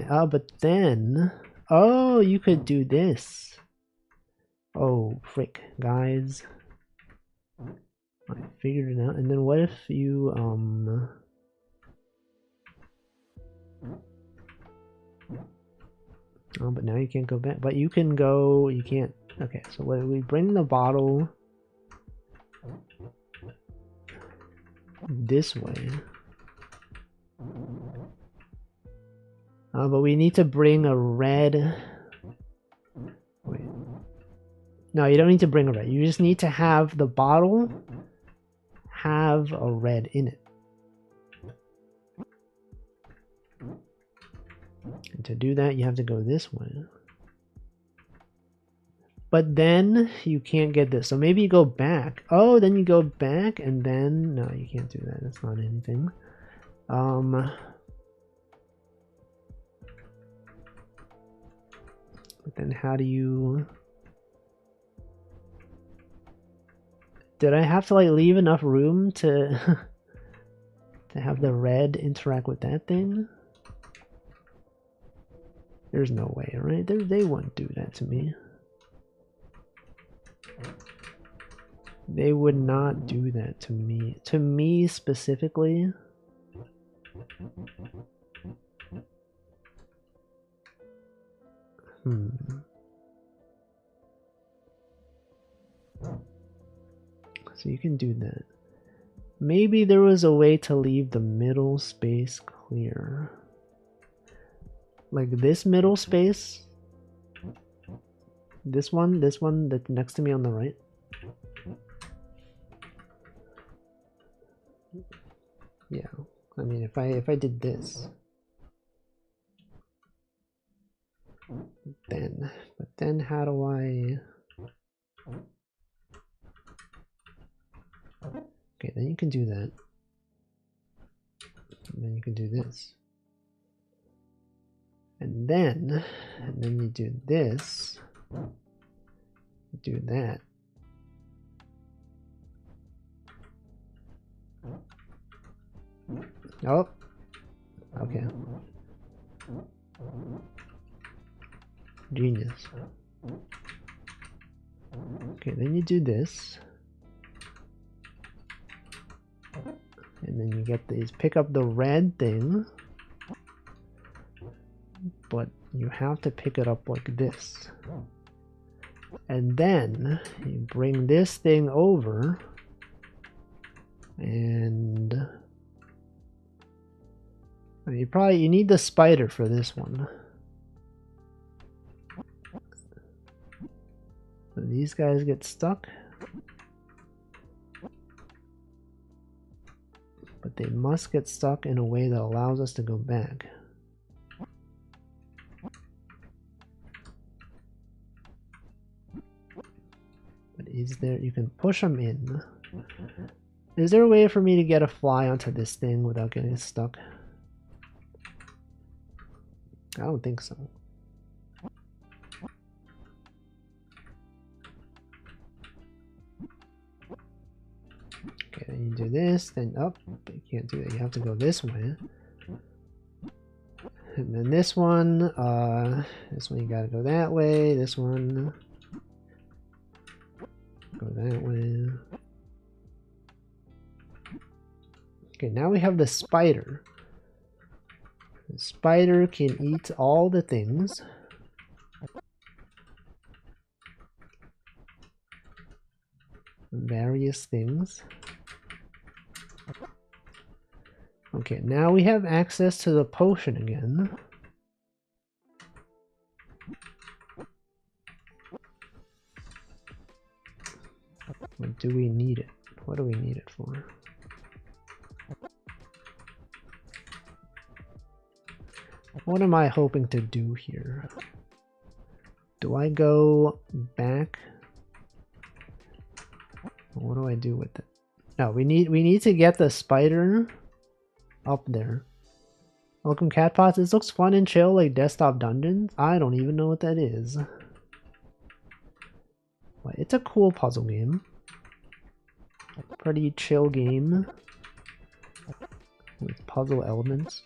But then... Oh, you could do this. Oh, frick, guys. I figured it out. And then what if you, Oh, but now you can't go back. But you can go... You can't... Okay, so what, we bring the bottle... this way. But we need to bring a red... Wait. No, you don't need to bring a red. You just need to have the bottle have a red in it. And to do that, you have to go this way. But then you can't get this. So maybe you go back. Oh, then you go back and then... No, you can't do that. That's not anything. But then how do you... Did I have to like leave enough room to to have the red interact with that thing? There's no way, right? They wouldn't do that to me. They would not do that to me. To me specifically. So you can do that. Maybe there was a way to leave the middle space clear. Like this middle space. This one that's next to me on the right. Yeah, I mean if I did this, then how do I? Okay, then you can do that. And then you can do this. And then you do this. Do that. Oh, okay. Genius. Okay, then you do this. And then you get these, pick up the red thing. But you have to pick it up like this. And then you bring this thing over. And you need the spider for this one. So these guys get stuck. But they must get stuck in a way that allows us to go back. But is there, you can push them in. Is there a way for me to get a fly onto this thing without getting stuck? I don't think so. Okay, then you do this, then up. But you can't do that. You have to go this way. And then this one you gotta go that way. This one, go that way. Okay, now we have the spider. The spider can eat all the things. Various things. Okay, now we have access to the potion again. But do we need it? What do we need it for? What am I hoping to do here? Do I go back? What do I do with it? No, we need to get the spider up there. Welcome Catpots. This looks fun and chill like desktop dungeons. I don't even know what that is. But it's a cool puzzle game. Pretty chill game with puzzle elements.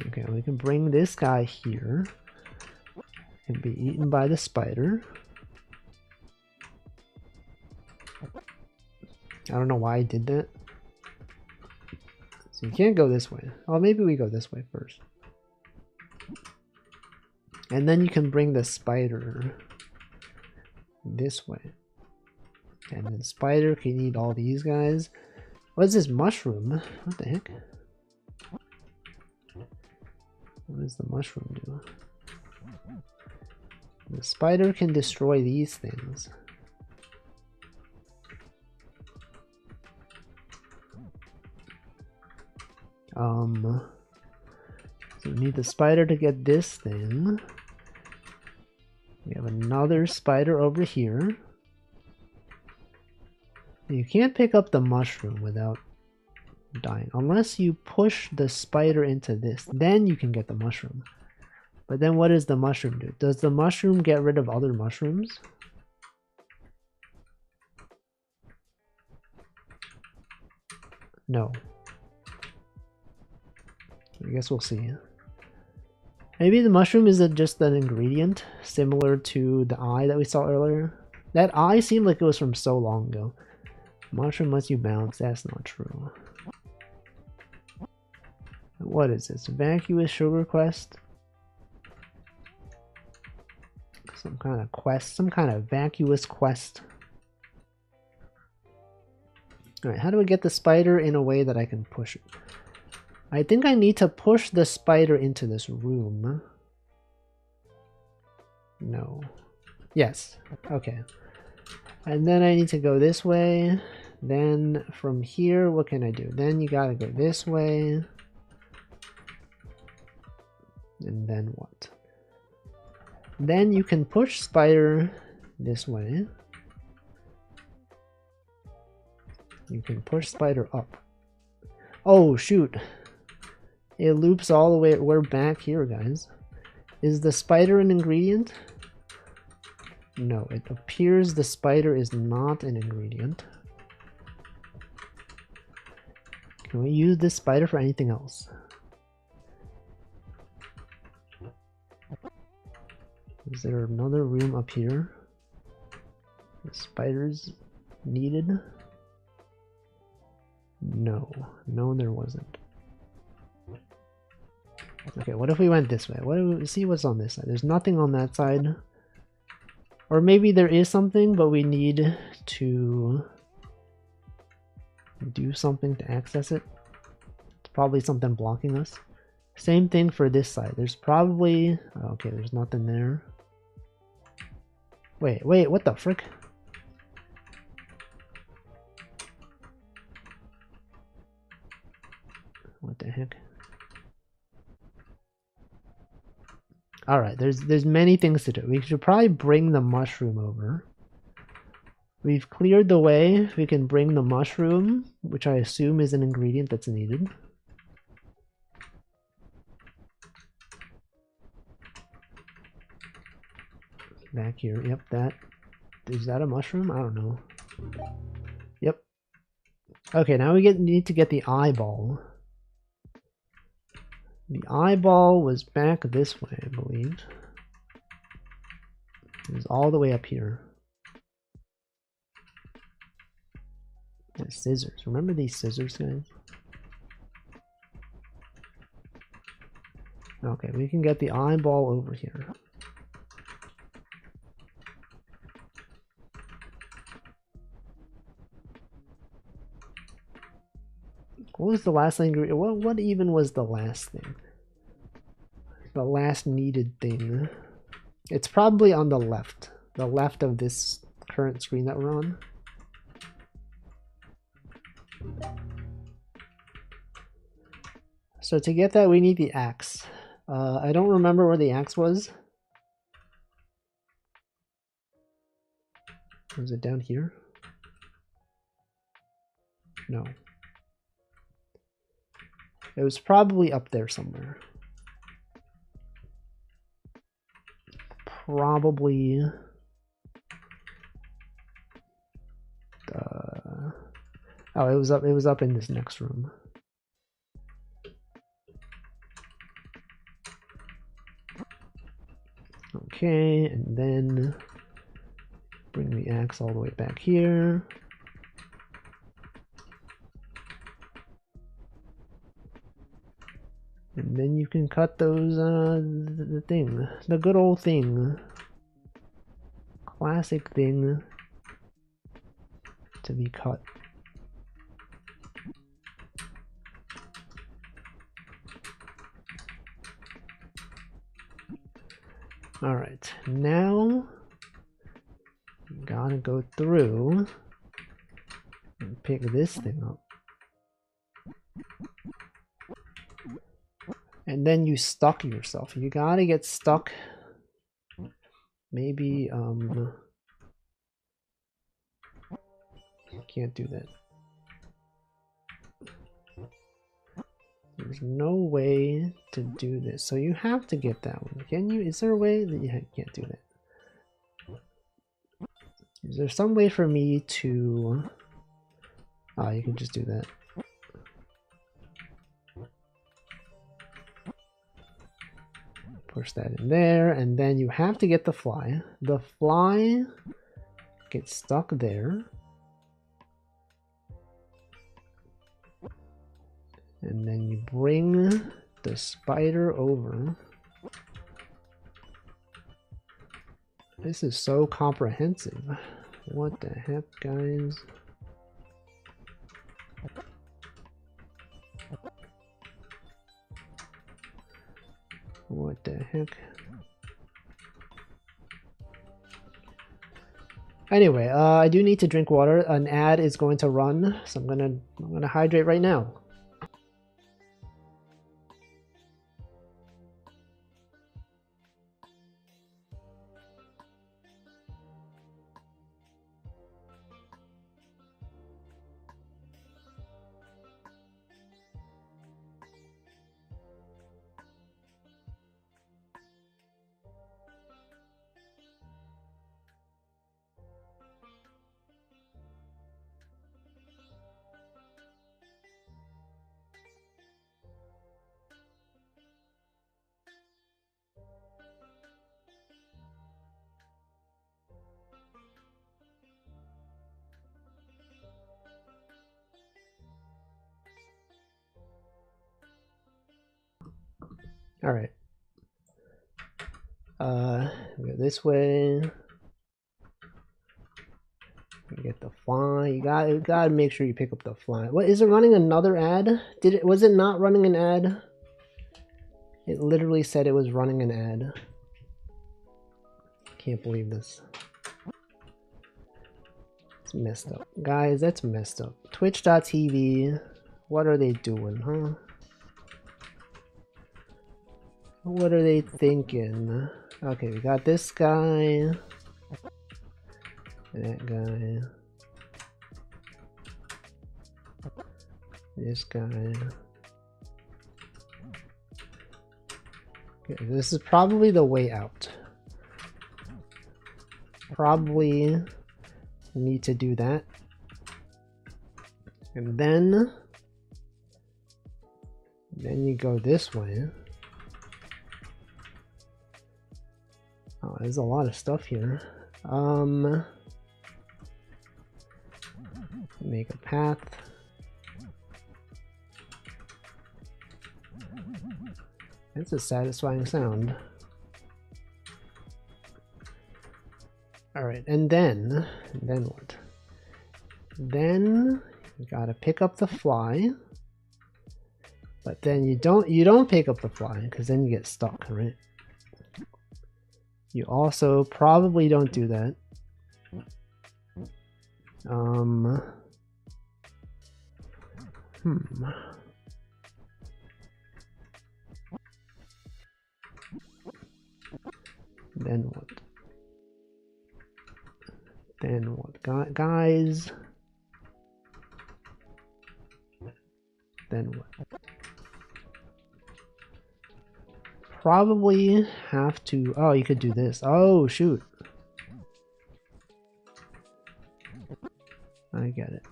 Okay, we can bring this guy here. Can be eaten by the spider. I don't know why I did that. So you can't go this way. Oh, maybe we go this way first. And then you can bring the spider this way. And then spider can eat all these guys. What is this mushroom? What the heck? What does the mushroom do? The spider can destroy these things. So we need the spider to get this thing. We have another spider over here. You can't pick up the mushroom without dying. Unless you push the spider into this. Then you can get the mushroom. But then what does the mushroom do? Does the mushroom get rid of other mushrooms? No. I guess we'll see. Maybe the mushroom is just an ingredient similar to the eye that we saw earlier. That eye seemed like it was from so long ago. Mushroom lets you bounce. That's not true. What is this? Vacuous sugar quest? Some kind of quest. Some kind of vacuous quest. Alright, how do I get the spider in a way that I can push it? I think I need to push the spider into this room. No. Yes. Okay. And then I need to go this way. Then from here, what can I do? Then you gotta go this way. And then what? Then you can push spider this way. You can push spider up. Oh, shoot. It loops all the way. We're back here, guys. Is the spider an ingredient? No, it appears the spider is not an ingredient. Can we use this spider for anything else? Is there another room up here? The spiders needed? No. No, there wasn't. Okay, what if we went this way? What do we see what's on this side? There's nothing on that side. Or maybe there is something, but we need to do something to access it. It's probably something blocking us. Same thing for this side. There's probably... Okay, there's nothing there. Wait, what the frick? What the heck? Alright, there's many things to do. We should probably bring the mushroom over. We've cleared the way. We can bring the mushroom, which I assume is an ingredient that's needed. Back here, yep, that. Is that a mushroom? I don't know. Yep. Okay, now we need to get the eyeball. The eyeball was back this way, I believe. It was all the way up here. The scissors. Remember these scissors, guys? Okay, we can get the eyeball over here. What was the last thing? What even was the last thing? The last needed thing. It's probably on the left. The left of this current screen that we're on. So to get that, we need the axe. I don't remember where the axe was. Was it down here? No. It was probably up there somewhere. Probably... Oh, it was up in this next room. Okay, and then bring the axe all the way back here. And then you can cut those, the thing, the good old thing. Classic thing to be cut. Alright, now you gotta go through and pick this thing up. And then you stuck yourself. You gotta get stuck. Maybe, can't do that. There's no way to do this. So you have to get that one. Can you? Is there a way that you can't do that? Is there some way for me to... Oh, you can just do that. Push that in there, and then you have to get the fly. The fly gets stuck there. And then you bring the spider over. This is so comprehensive. What the heck, guys? What the heck? Anyway, I do need to drink water. An ad is going to run, so I'm gonna hydrate right now. All right. Go this way. Get the fly. You gotta make sure you pick up the fly. What is it running another ad? Was it not running an ad? It literally said it was running an ad. Can't believe this. It's messed up. Guys, that's messed up. Twitch.tv. What are they doing, huh? What are they thinking? Okay, we got this guy. That guy. This guy. Okay, this is probably the way out. Probably need to do that. And then you go this way. Oh, there's a lot of stuff here. Make a path. That's a satisfying sound. Alright, and then what? Then you gotta pick up the fly. But then you don't pick up the fly, because then you get stuck, right? You also probably don't do that. Then what? Then what? Guys? Then what? Probably have to... Oh, you could do this. Oh, shoot. I get it.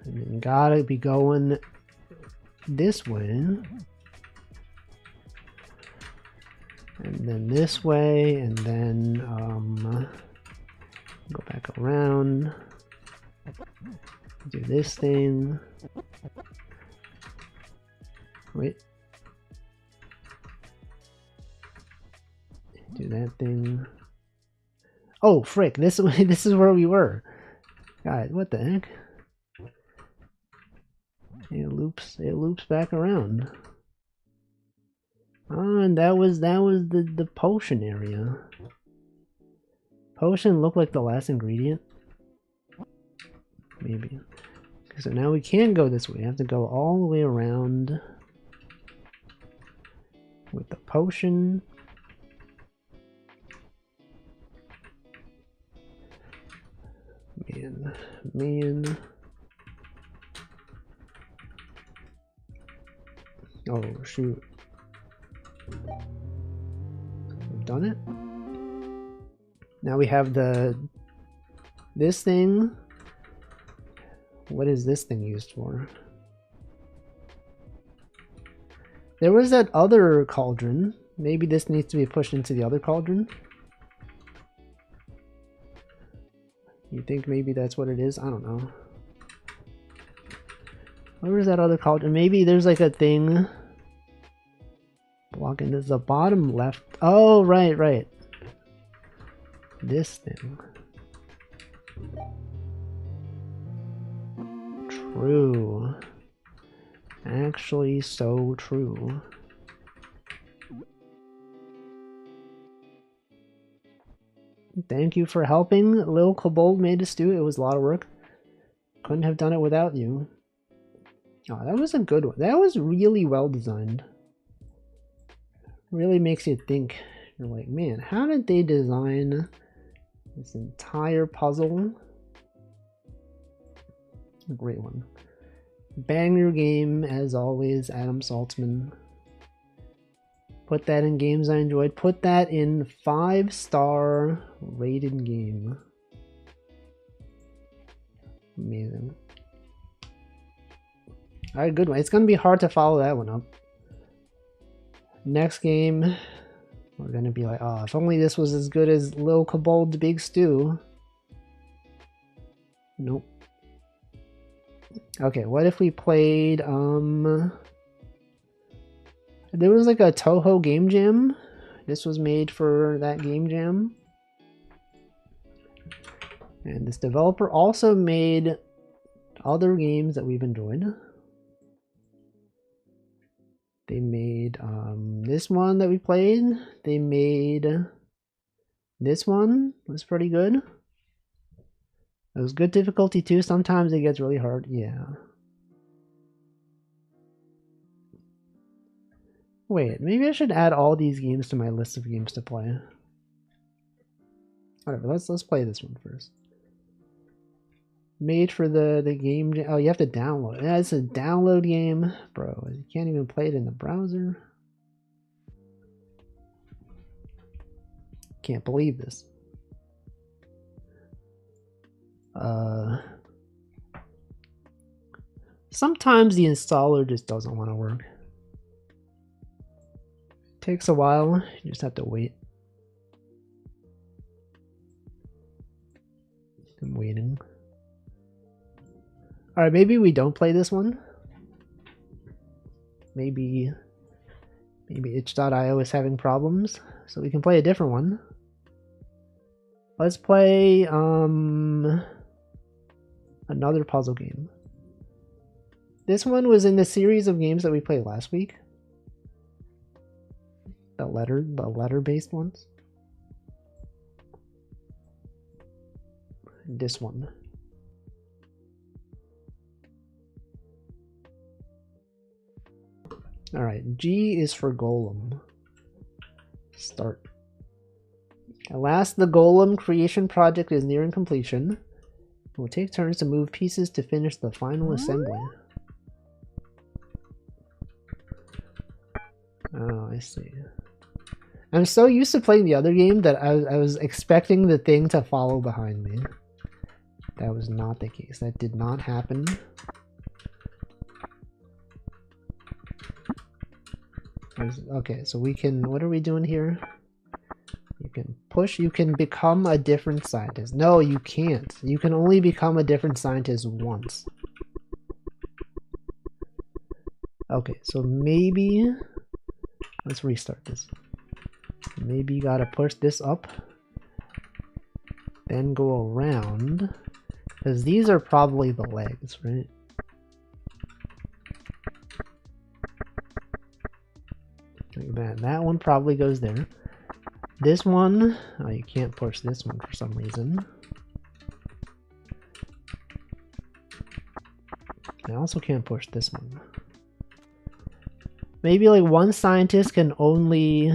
And then you gotta be going this way. And then this way, and then go back around. Do this thing. Wait. Do that thing. Oh, frick! This is where we were. God, what the heck? It loops back around. Oh, and that was the potion area. Potion looked like the last ingredient. Maybe. So now we can't go this way. We have to go all the way around with the potion. Man. Oh, shoot. We've done it. Now we have this thing. What is this thing used for? There was that other cauldron. Maybe this needs to be pushed into the other cauldron. You think maybe that's what it is? I don't know. Where is that other college? Maybe there's like a thing blocking this. The bottom left. Oh, right. This thing. True. Actually, so true. Thank you for helping. Lil Kobold made us do it. It was a lot of work. Couldn't have done it without you. Oh, that was a good one. That was really well designed. Really makes you think. You're like, man, how did they design this entire puzzle? A great one. Banger game, as always, Adam Saltzman. Put that in games I enjoyed. Put that in 5-star rated game. Amazing. Alright, good one. It's going to be hard to follow that one up. Next game, we're going to be like, oh, if only this was as good as Lil Kobold's Big Stew. Nope. Okay, what if we played, there was like a Touhou Game Jam. This was made for that Game Jam. And this developer also made other games that we've enjoyed. They made this one that we played. They made this one. It was pretty good. It was good difficulty too. Sometimes it gets really hard. Yeah. Wait, maybe I should add all these games to my list of games to play. Whatever, let's play this one first. Made for the game. Oh, you have to download. Yeah, it's a download game, bro. You can't even play it in the browser. Can't believe this. Sometimes the installer just doesn't want to work. Takes a while. You just have to wait. I'm waiting. Alright, maybe we don't play this one. Maybe itch.io is having problems, so we can play a different one. Let's play another puzzle game. This one was in the series of games that we played last week. The letter-based ones. This one. Alright, G is for Golem. Start. At last, the Golem creation project is nearing completion. We'll take turns to move pieces to finish the final assembly. Oh, I see. I'm so used to playing the other game that I was expecting the thing to follow behind me. That was not the case. That did not happen. Okay, so we can... What are we doing here? You can push... You can become a different scientist. No, you can't. You can only become a different scientist once. Okay, so maybe... Let's restart this. Maybe you gotta push this up. Then go around. Because these are probably the legs, right? Like that. That one probably goes there. This one, oh, you can't push this one for some reason. I also can't push this one. Maybe like one scientist can only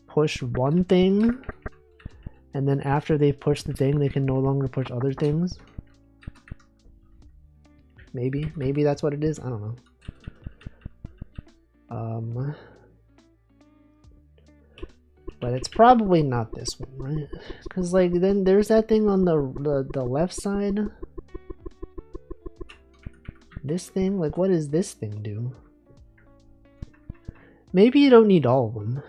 push one thing, and then after they push the thing, they can no longer push other things. Maybe that's what it is. I don't know. But it's probably not this one, right? Because like then there's that thing on the left side. This thing, like what does this thing do? Maybe you don't need all of them.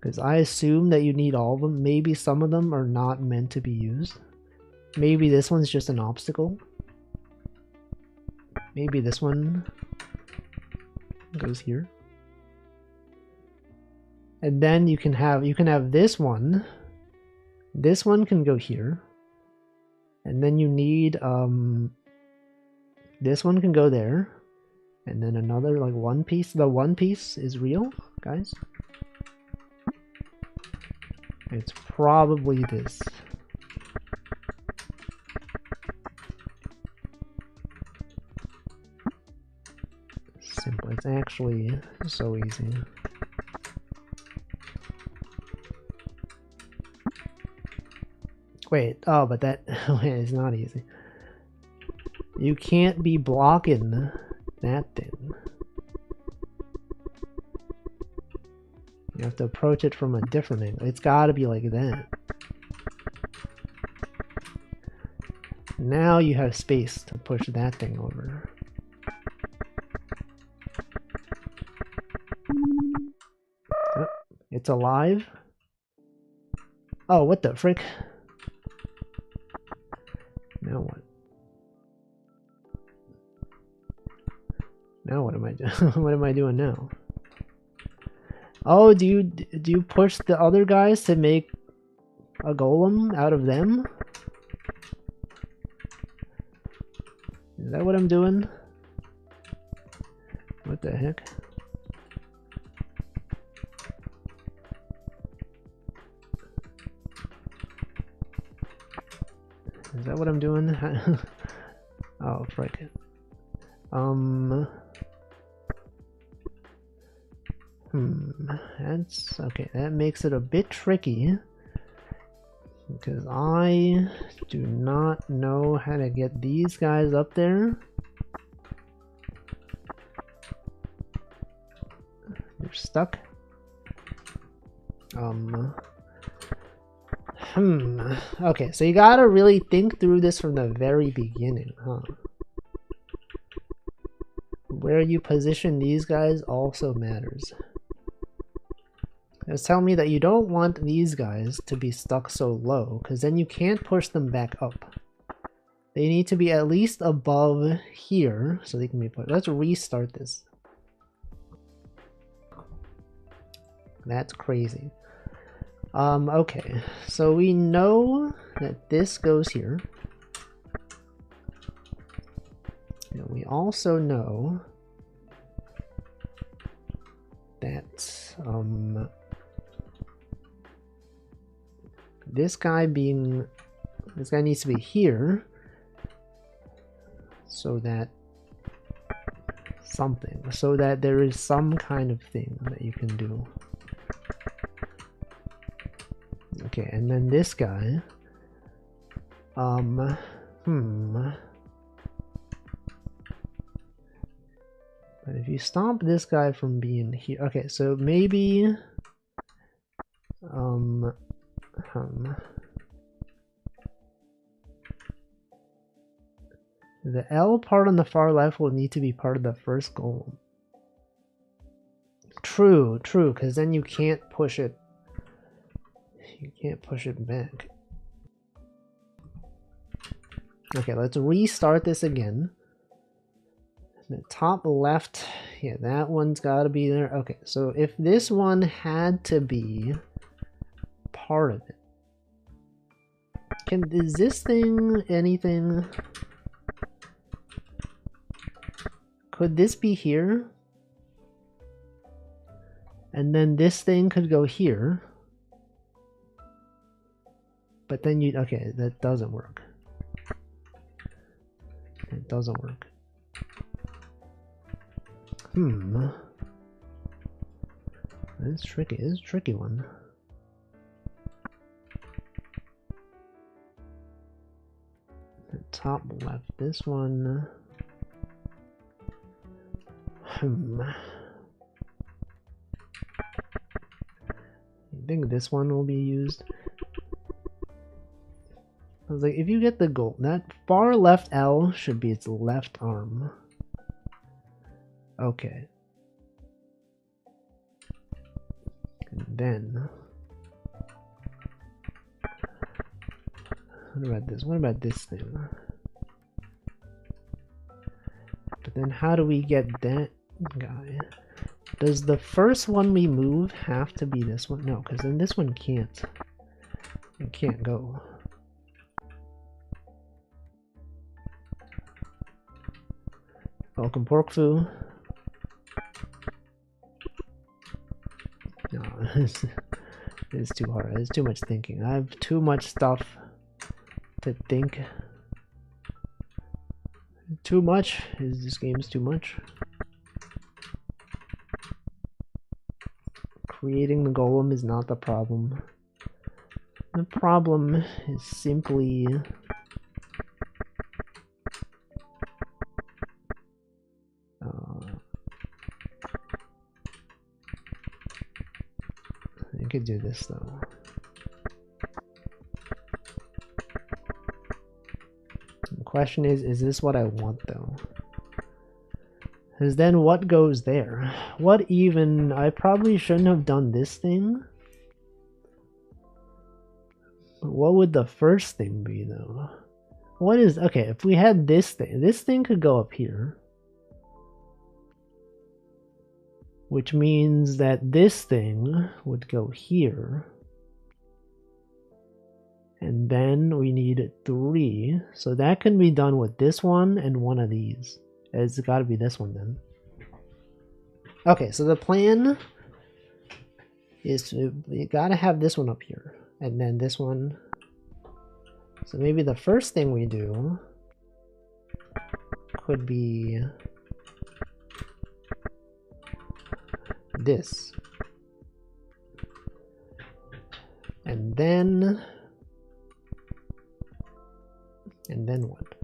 Because I assume that you need all of them. Maybe some of them are not meant to be used. Maybe this one's just an obstacle. Maybe this one goes here. And then you can have this one. This one can go here. And then you need this one can go there. And then another like one piece. The one piece is real, guys. It's probably this. Simple. It's actually so easy. Wait, oh, but that wait, it's not easy. You can't be blocking that thing. You have to approach it from a different angle. It's got to be like that. Now you have space to push that thing over. Oh, it's alive. Oh, what the frick? Now what? Now what am I doing? What am I doing now? Oh, do you push the other guys to make a golem out of them? Is that what I'm doing? What the heck? Is that what I'm doing? Oh, frick. That's okay. That makes it a bit tricky because I do not know how to get these guys up there. They're stuck. Okay, so you gotta really think through this from the very beginning, huh? Where you position these guys also matters. It's telling me that you don't want these guys to be stuck so low, because then you can't push them back up. They need to be at least above here, so they can be pushed. Let's restart this. That's crazy. Okay, so we know that this goes here. And we also know that, this guy needs to be here so that there is some kind of thing that you can do. Okay, and then this guy, but if you stop this guy from being here, okay, so maybe, the L part on the far left will need to be part of the first golem. True, because then you can't push it. You can't push it back. Okay, let's restart this again. The top left, yeah, that one's got to be there. Okay, so if this one had to be part of it, is this thing anything? Could this be here? And then this thing could go here. But then okay, that doesn't work. It doesn't work. That's tricky. This is a tricky one. The top left. This one. I think this one will be used. I was like, if you get the goal, that far left L should be its left arm. Okay. And then What about this? What about this thing? But then how do we get that guy? Does the first one we move have to be this one? No, because then this one can't. It can't go. Welcome, Porkfu. No, it's too hard. It's too much thinking. I have too much stuff to think. Too much? This game's too much? Creating the golem is not the problem. The problem is simply I could do this though. The question is this what I want though? Because then what goes there? What even? I probably shouldn't have done this thing. But what would the first thing be though? What is, okay, if we had this thing could go up here. Which means that this thing would go here. And then we need 3. So that can be done with this one and one of these. It's got to be this one then. Okay, so the plan is we got to have this one up here. And then this one. So maybe the first thing we do could be this. And then what?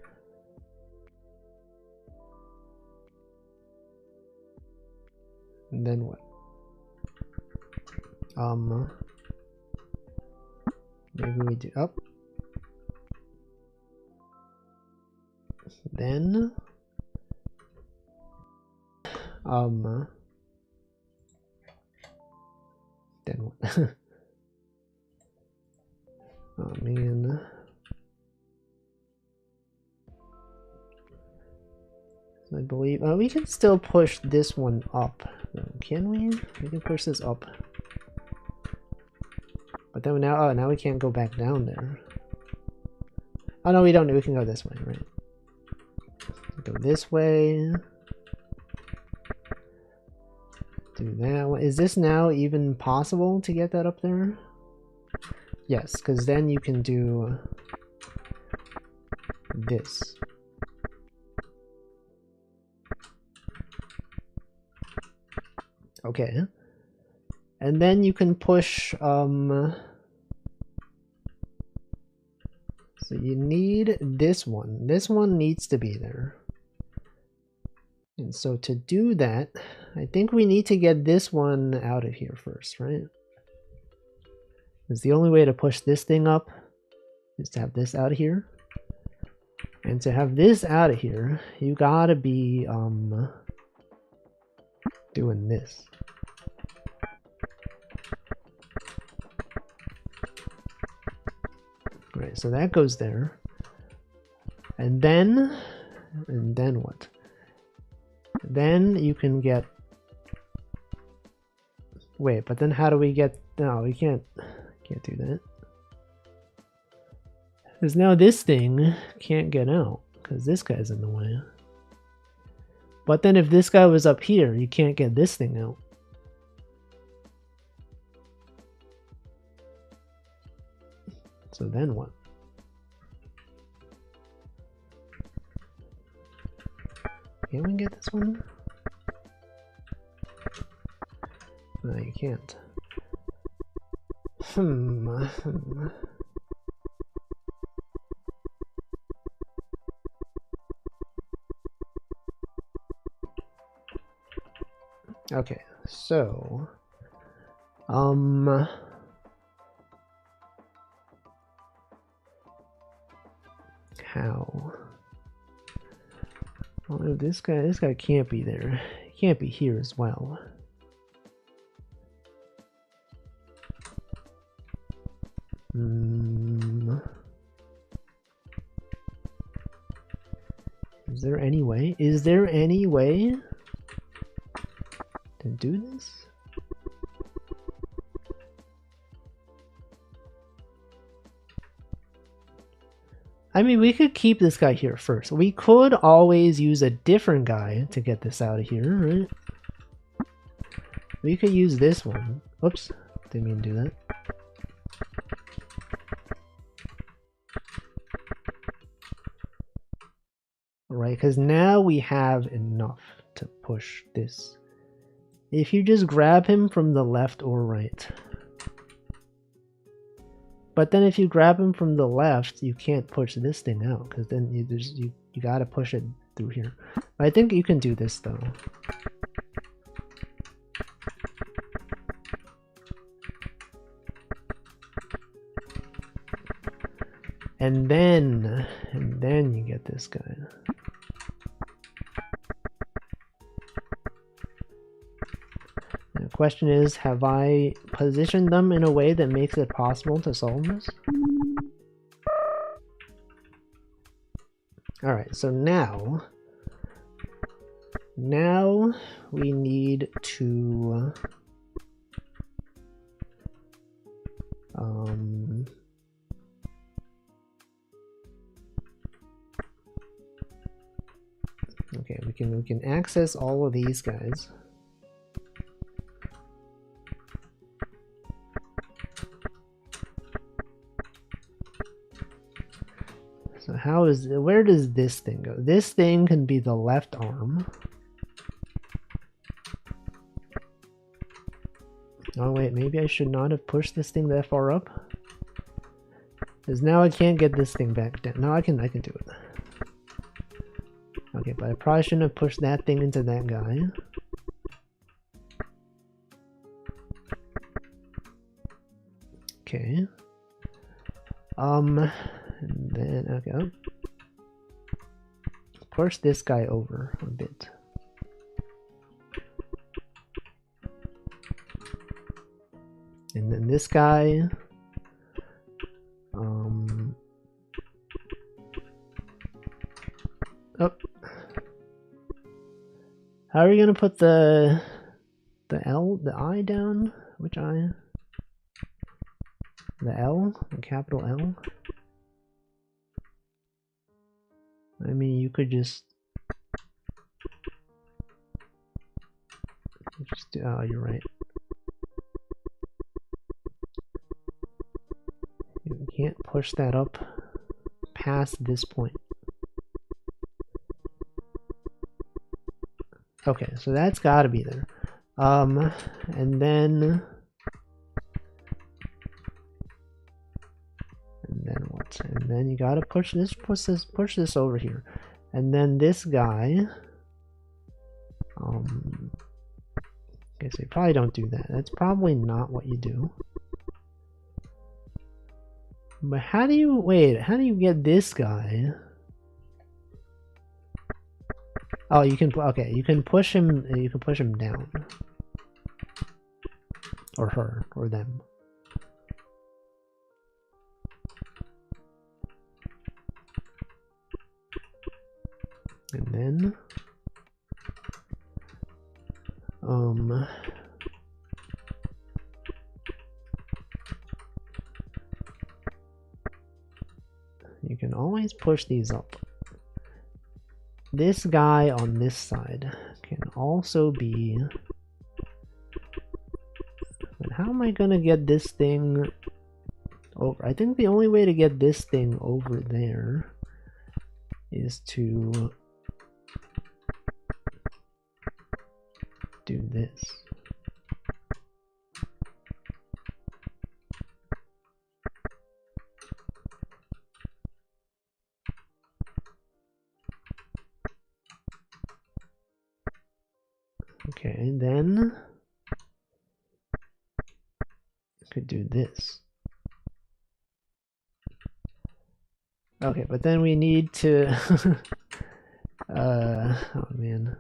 And then what? Maybe we do up. Then what? Oh man. I believe we can still push this one up. Can we? We can push this up. But then now, oh, now we can't go back down there. Oh no, we don't. We can go this way, right? Go this way. Do that. Is this now even possible to get that up there? Yes, because then you can do this. Okay. And then you can push, so you need this one. This one needs to be there. And so to do that, I think we need to get this one out of here first, right? Because the only way to push this thing up is to have this out of here. And to have this out of here, you gotta be, doing this. Right, so that goes there. And then what? Then you can get, wait, but then how do we get, no, we can't do that. Because now this thing can't get out because this guy's in the way. But then if this guy was up here, you can't get this thing out. So then what? Can we get this one? No, you can't. Okay, so how? Well, this guy can't be there. He can't be here as well. Is there any way? Is there any way to do this? I mean, we could keep this guy here first. We could always use a different guy to get this out of here, right? We could use this one. Oops, didn't mean to do that. Right, because now we have enough to push this. If you just grab him from the left or right. But then if you grab him from the left, you can't push this thing out, because then you gotta push it through here. I think you can do this though. And then you get this guy. And the question is, have I positioned them in a way that makes it possible to solve this? Alright, so now we need to okay, we can access all of these guys. So where does this thing go? This thing can be the left arm. Oh wait, maybe I should not have pushed this thing that far up. Because now I can't get this thing back down. No, I can do it. Okay, but I probably shouldn't have pushed that thing into that guy. Okay. And then, okay. Push this guy over a bit. And then this guy. Oh. How are you gonna put the I down? Which I? The L? The capital L? I mean, you could just do, oh, you're right. You can't push that up past this point. Okay, so that's gotta be there. And then what? And then you gotta push this over here. And then this guy. Okay, so you probably don't do that. That's probably not what you do. But how do you get this guy? Oh, you can, okay, you can push him down. Or her, or them. And then you can always push these up. This guy on this side can also be, but how am I gonna get this thing over? I think the only way to get this thing over there is to do this. Okay, then I could do this. Okay, but then we need to oh man.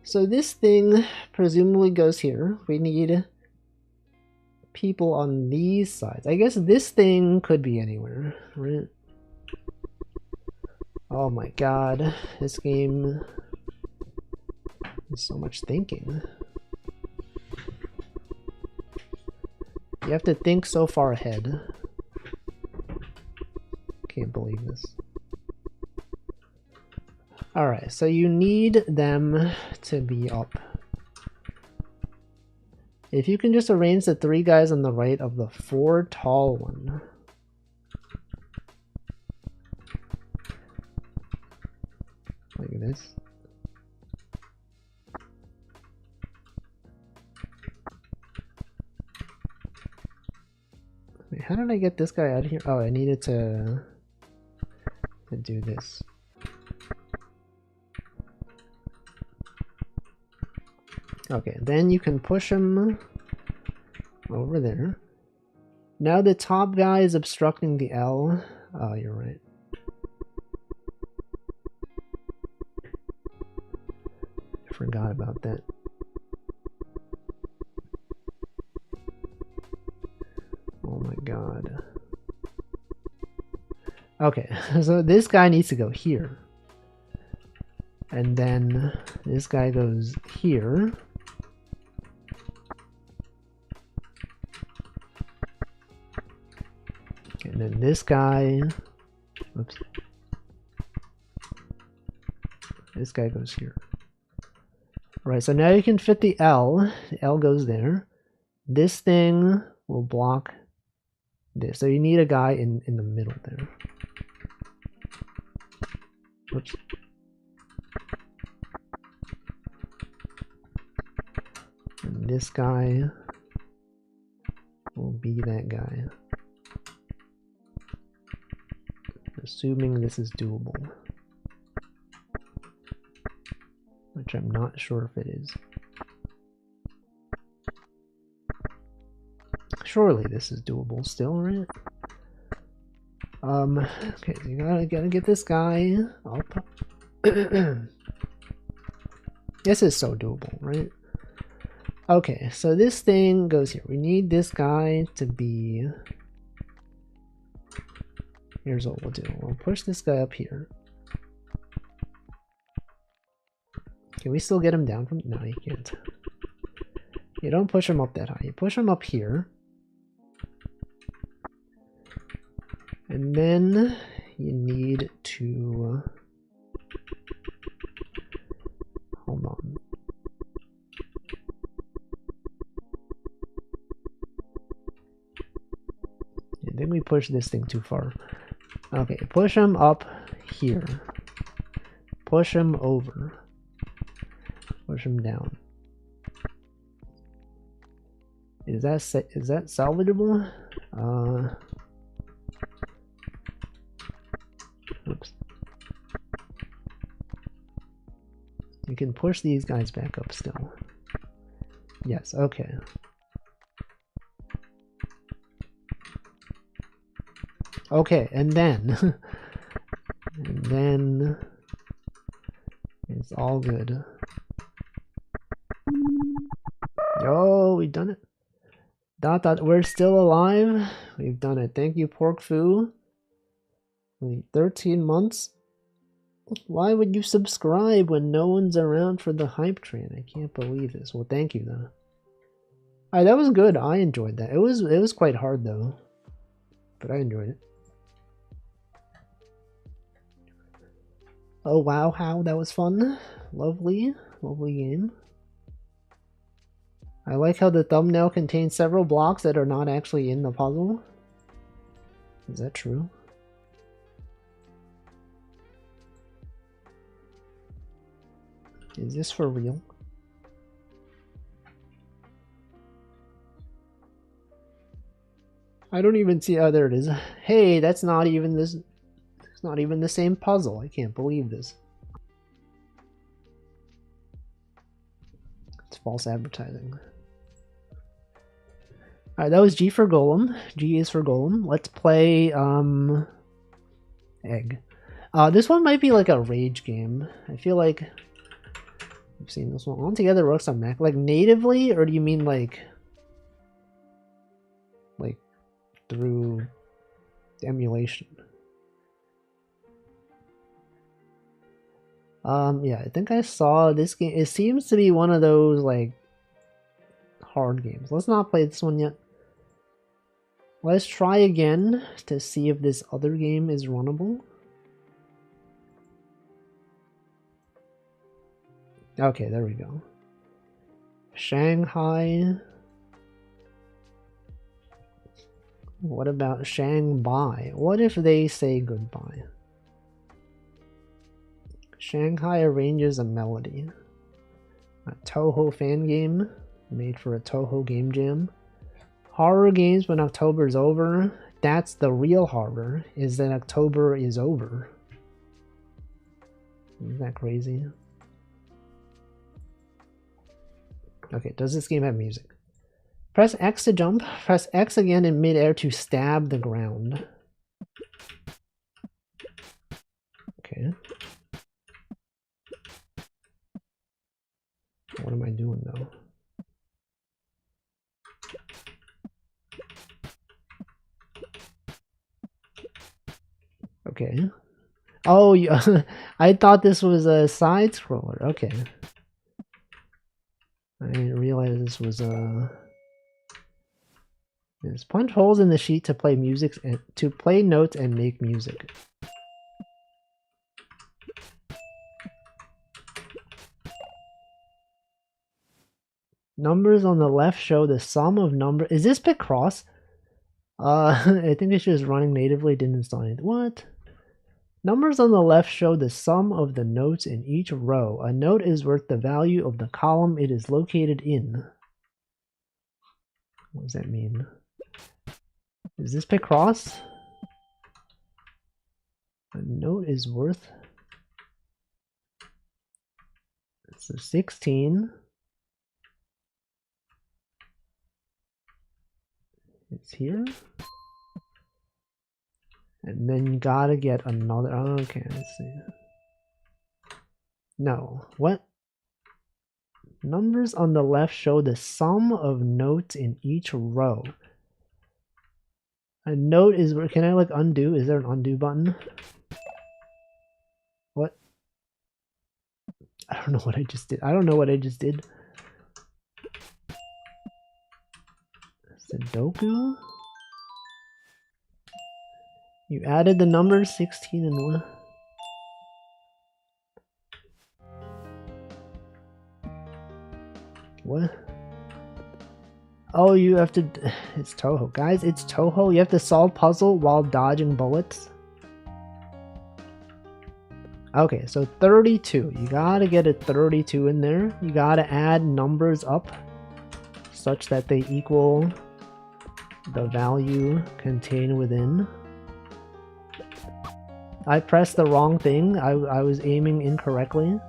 So this thing presumably goes here. We need people on these sides. I guess this thing could be anywhere, right? Oh my god, this game is so much thinking. You have to think so far ahead. Can't believe this. Alright, so you need them to be up. If you can just arrange the 3 guys on the right of the 4 tall one. Like this. Wait, how did I get this guy out of here? Oh, I needed to do this. Okay, then you can push him over there. Now the top guy is obstructing the L. Oh, you're right. I forgot about that. Oh my god. Okay, so this guy needs to go here. And then this guy goes here. And then this guy, oops, this guy goes here. Alright, so now you can fit the L. The L goes there. This thing will block this. So you need a guy in the middle there. Oops. And this guy will be that guy. Assuming this is doable. Which I'm not sure if it is. Surely this is doable still, right? Okay, so you gotta get this guy up. This is so doable, right? Okay, so this thing goes here. We need this guy to be... Here's what we'll do. We'll push this guy up here. Can we still get him down from... No, you can't. You don't push him up that high. You push him up here. And then you need to... Hold on. I think we pushed this thing too far. Okay, push him up here. Push him over. Push him down. Is that salvageable? Oops. You can push these guys back up still. Yes, okay. Okay, and then it's all good. Yo, we've done it. We're still alive. We've done it. Thank you, Pork Foo. 13 months. Why would you subscribe when no one's around for the hype train? I can't believe this. Well, thank you though. Alright, that was good. I enjoyed that. It was quite hard though, but I enjoyed it. Oh wow, how that was fun. Lovely game. I like how the thumbnail contains several blocks that are not actually in the puzzle. Is that true? Is this for real? I don't even see. Oh, there it is. Hey, that's not even this. It's not even the same puzzle. I can't believe this. It's false advertising. Alright, that was G for Golem. G is for Golem. Let's play Egg. This one might be like a rage game. I feel like I've seen this one. Altogether works on Mac. Like natively, or do you mean like like through emulation. Yeah, I think I saw this game. It seems to be one of those like hard games. Let's not play this one yet. Let's try again to see if this other game is runnable. Okay, there we go. Shanghai. What about Shanghai? What if they say goodbye? Shanghai arranges a melody. A Touhou fan game made for a Touhou game jam. Horror games when October is over. That's the real horror, is that October is over. Isn't that crazy? Okay, does this game have music? Press X to jump. Press X again in midair to stab the ground. Okay. What am I doing though? Okay. Oh, I thought this was a side scroller. Okay. I didn't realize this was There's punch holes in the sheet to play music and to play notes and make music. Numbers on the left show the sum of number. Is this Picross? I think it's just running natively. Didn't install anything. What? Numbers on the left show the sum of the notes in each row. A note is worth the value of the column it is located in. What does that mean? Is this Picross? A note is worth... It's a 16. It's here. And then you gotta get another... Okay, let's see. No. What? Numbers on the left show the sum of notes in each row. A note is... Can I like undo? Is there an undo button? What? I don't know what I just did. I don't know what I just did. Sudoku? You added the numbers 16 and 1. What? Oh, you have to... It's Touhou. Guys, it's Touhou. You have to solve puzzle while dodging bullets. Okay, so 32. You gotta get a 32 in there. You gotta add numbers up such that they equal the value contained within. I pressed the wrong thing. I was aiming incorrectly.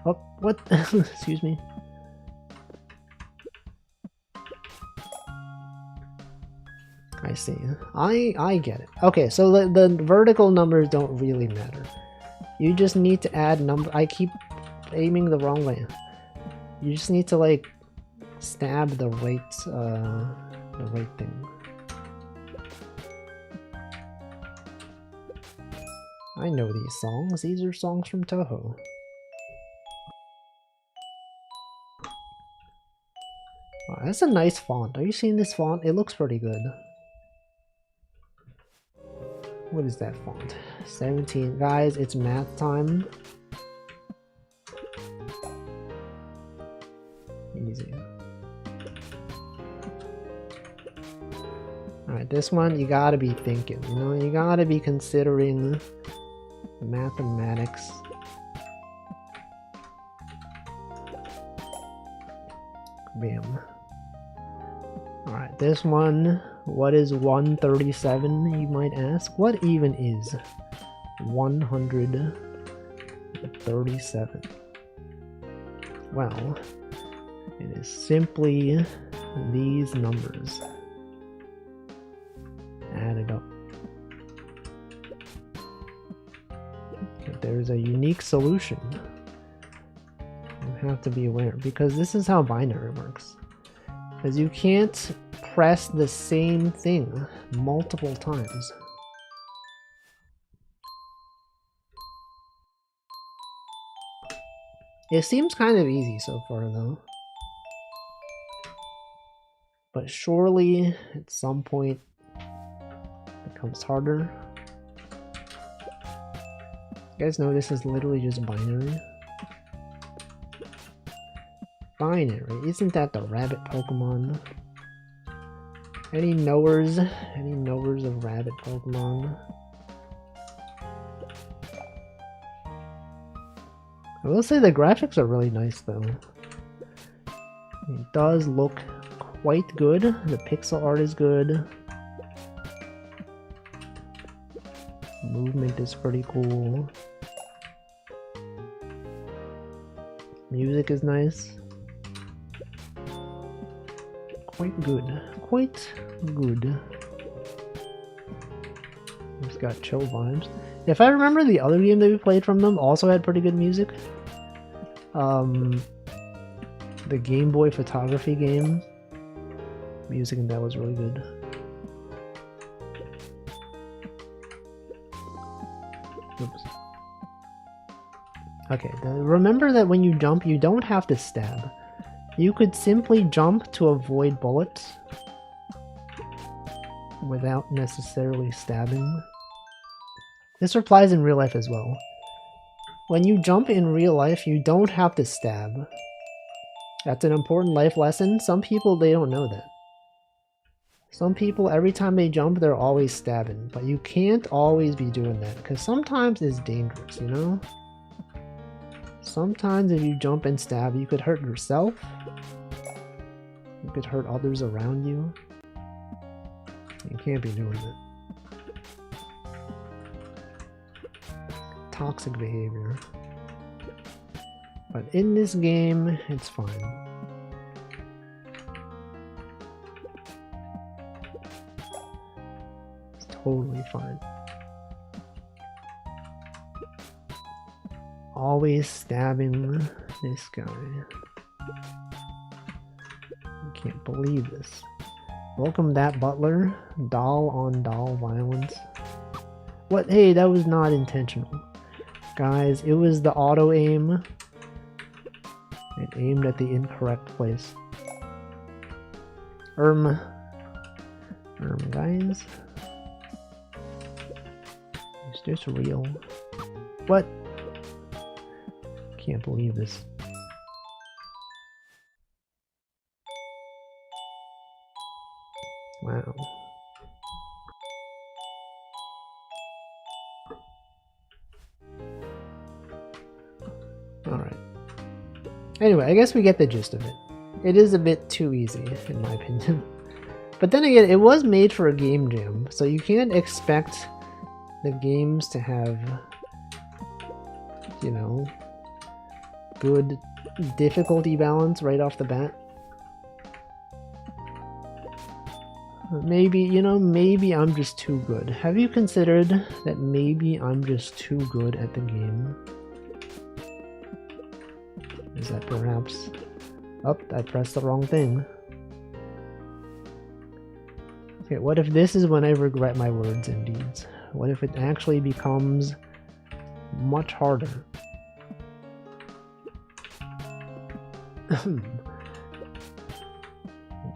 Oh, what? Excuse me. I see. I get it. Okay, so the vertical numbers don't really matter. You just need to add number. I keep aiming the wrong way. You just need to like stab the right thing. I know these songs. These are songs from Touhou. Wow, that's a nice font. Are you seeing this font? It looks pretty good. What is that font? 17. Guys, it's math time. Easy. Alright, this one you gotta be thinking. You know, you gotta be considering mathematics. Bam. Alright, this one. What is 137, you might ask? What even is 137? Well, it is simply these numbers added up. But there's a unique solution. You have to be aware, because this is how binary works. Because you can't press the same thing multiple times. It seems kind of easy so far though. But surely at some point it becomes harder. You guys know this is literally just binary. Binary, isn't that the rabbit Pokemon? Any knowers of rabbit Pokemon? I will say the graphics are really nice though. It does look quite good. The pixel art is good. Movement is pretty cool. Music is nice. Quite good. Quite good. It's got chill vibes. If I remember, the other game that we played from them also had pretty good music. The Game Boy photography game. Music in that was really good. Oops. Okay, remember that when you jump, you don't have to stab. You could simply jump to avoid bullets without necessarily stabbing. This applies in real life as well. When you jump in real life, you don't have to stab. That's an important life lesson. Some people, they don't know that. Some people, every time they jump, they're always stabbing. But you can't always be doing that, because sometimes it's dangerous, you know? Sometimes if you jump and stab, you could hurt yourself. You could hurt others around you. You can't be doing that. Toxic behavior. But in this game, it's fine. It's totally fine. Always stabbing this guy. I can't believe this. Welcome that butler. Doll on doll violence. What? Hey, that was not intentional. Guys, it was the auto aim. It aimed at the incorrect place. Guys. Is this real? What? Can't believe this. Wow. Alright. Anyway, I guess we get the gist of it. It is a bit too easy, in my opinion. But then again, it was made for a game jam, so you can't expect the games to have, you know, good difficulty balance right off the bat. Maybe, you know, maybe I'm just too good. Have you considered that maybe I'm just too good at the game? Is that perhaps... Oh, I pressed the wrong thing. Okay, what if this is when I regret my words and deeds? What if it actually becomes much harder?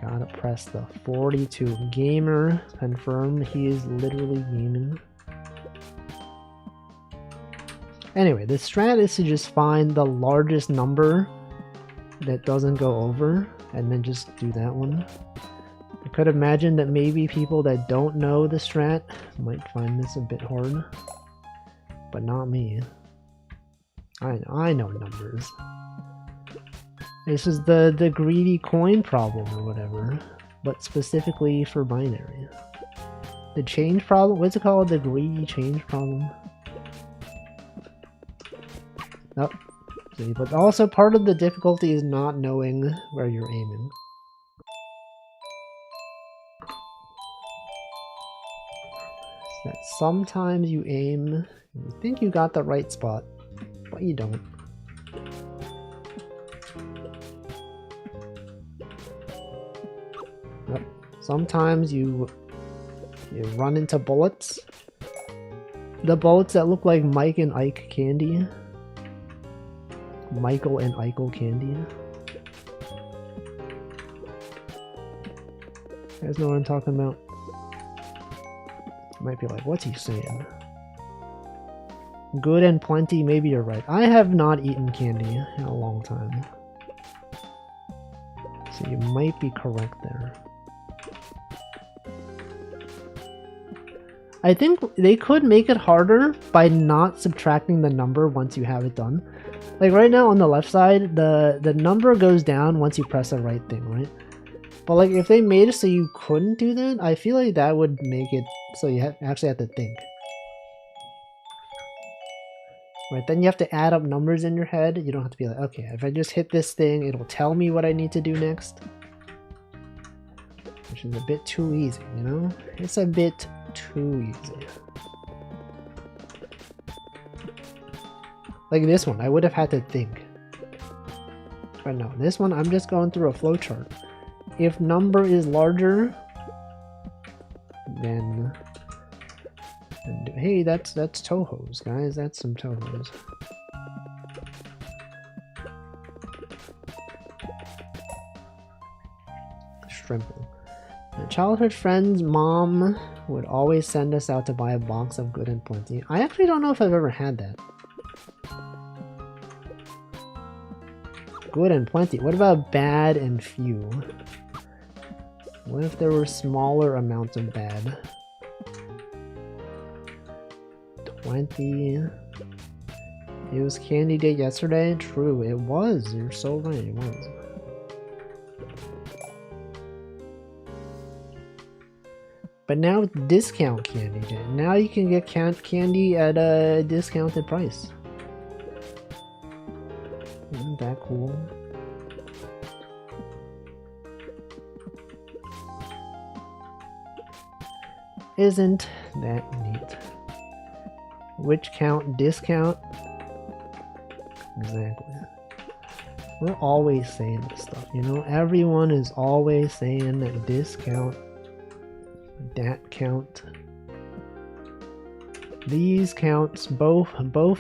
Gotta press the 42. Gamer, confirm he is literally gaming. Anyway, the strat is to just find the largest number that doesn't go over, and then just do that one. I could imagine that maybe people that don't know the strat might find this a bit hard, but not me. I know numbers. This is the greedy coin problem or whatever, but specifically for binary. The change problem? What's it called? The greedy change problem? Oh, see, but also part of the difficulty is not knowing where you're aiming. That sometimes you aim and you think you got the right spot, but you don't. Sometimes you run into bullets. The bullets that look like Mike and Ike candy. Michael and Eichel candy. You guys know what I'm talking about? You might be like, what's he saying? Good and plenty, maybe you're right. I have not eaten candy in a long time. So you might be correct there. I think they could make it harder by not subtracting the number once you have it done. Like right now on the left side, the number goes down once you press the right thing, right? But like if they made it so you couldn't do that, I feel like that would make it so you actually have to think. Right, then you have to add up numbers in your head. You don't have to be like, okay, if I just hit this thing, it'll tell me what I need to do next. Which is a bit too easy, you know? It's a bit too easy. Like this one, I would have had to think. But no, this one, I'm just going through a flowchart. If number is larger, then hey, that's Toho's, guys. That's some Toho's. Shrimple. My childhood friend's mom would always send us out to buy a box of Good and Plenty. I actually don't know if I've ever had that. Good and Plenty. What about bad and few? What if there were smaller amounts of bad? 20. It was candy day yesterday? True, it was. You're so right, it was. But now it's discount candy day. Now you can get candy at a discounted price. Isn't that cool? Isn't that neat? Which count? Discount? Exactly. We're always saying this stuff, you know? Everyone is always saying that discount, that count. These counts, both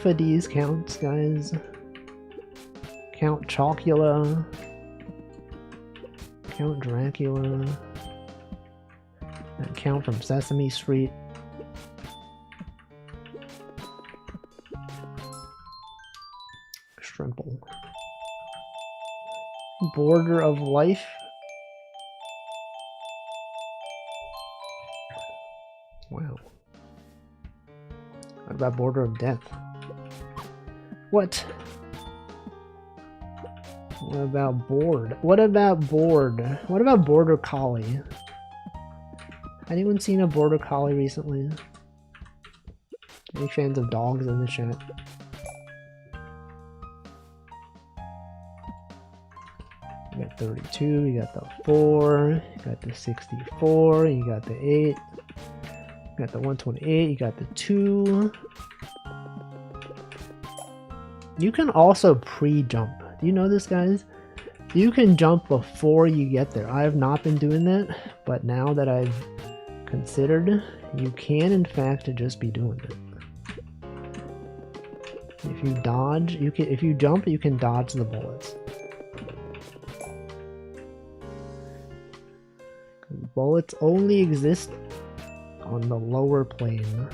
of these counts, guys. Count Chocula. Count Dracula. That count from Sesame Street. Shrimple. Border of Life. Wow. What about Border of Death? What? What about Bored? What about Bored? What about Border Collie? Anyone seen a Border Collie recently? Any fans of dogs in the chat? You got 32, you got the 4, you got the 64, you got the 8, you got the 128, you got the 2. You can also pre-jump. Do you know this, guys? You can jump before you get there. I have not been doing that, but now that I've considered, you can in fact just be doing it. If you dodge, you can. If you jump, you can dodge the bullets. Bullets only exist on the lower plane.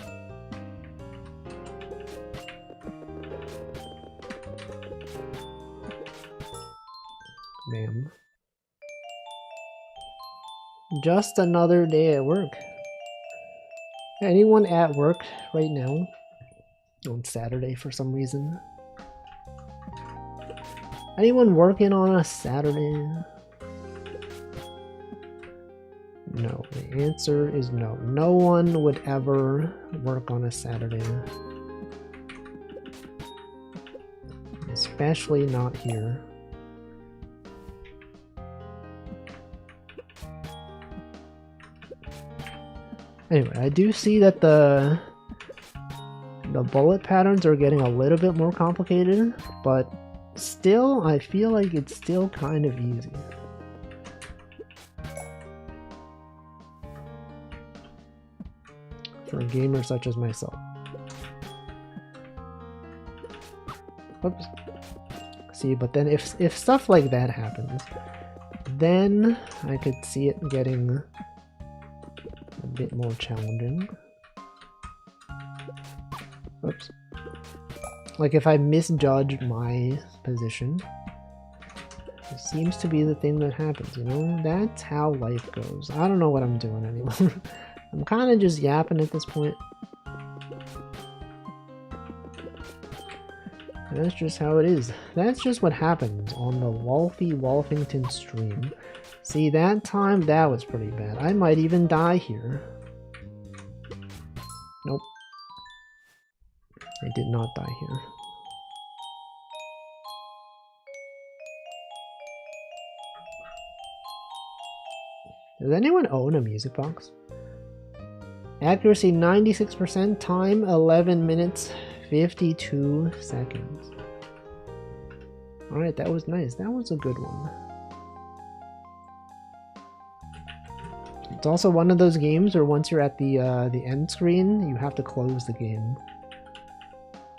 Ma'am. Just another day at work. Anyone at work right now? On Saturday for some reason? Anyone working on a Saturday? No. The answer is no. No one would ever work on a Saturday. Especially not here. Anyway, I do see that the bullet patterns are getting a little bit more complicated, but still, I feel like it's still kind of easy. for a gamer such as myself. Oops. See, but then if stuff like that happens, then I could see it getting a bit more challenging. Oops. Like if I misjudge my position, it seems to be the thing that happens, you know? That's how life goes. I don't know what I'm doing anymore. I'm kind of just yapping at this point. That's just how it is. That's just what happens on the Wolfie Wolfington stream. See, that time, that was pretty bad. I might even die here. Nope. I did not die here. Does anyone own a music box? Accuracy 96%, time 11 minutes 52 seconds. Alright, that was nice. That was a good one. It's also one of those games where once you're at the end screen, you have to close the game.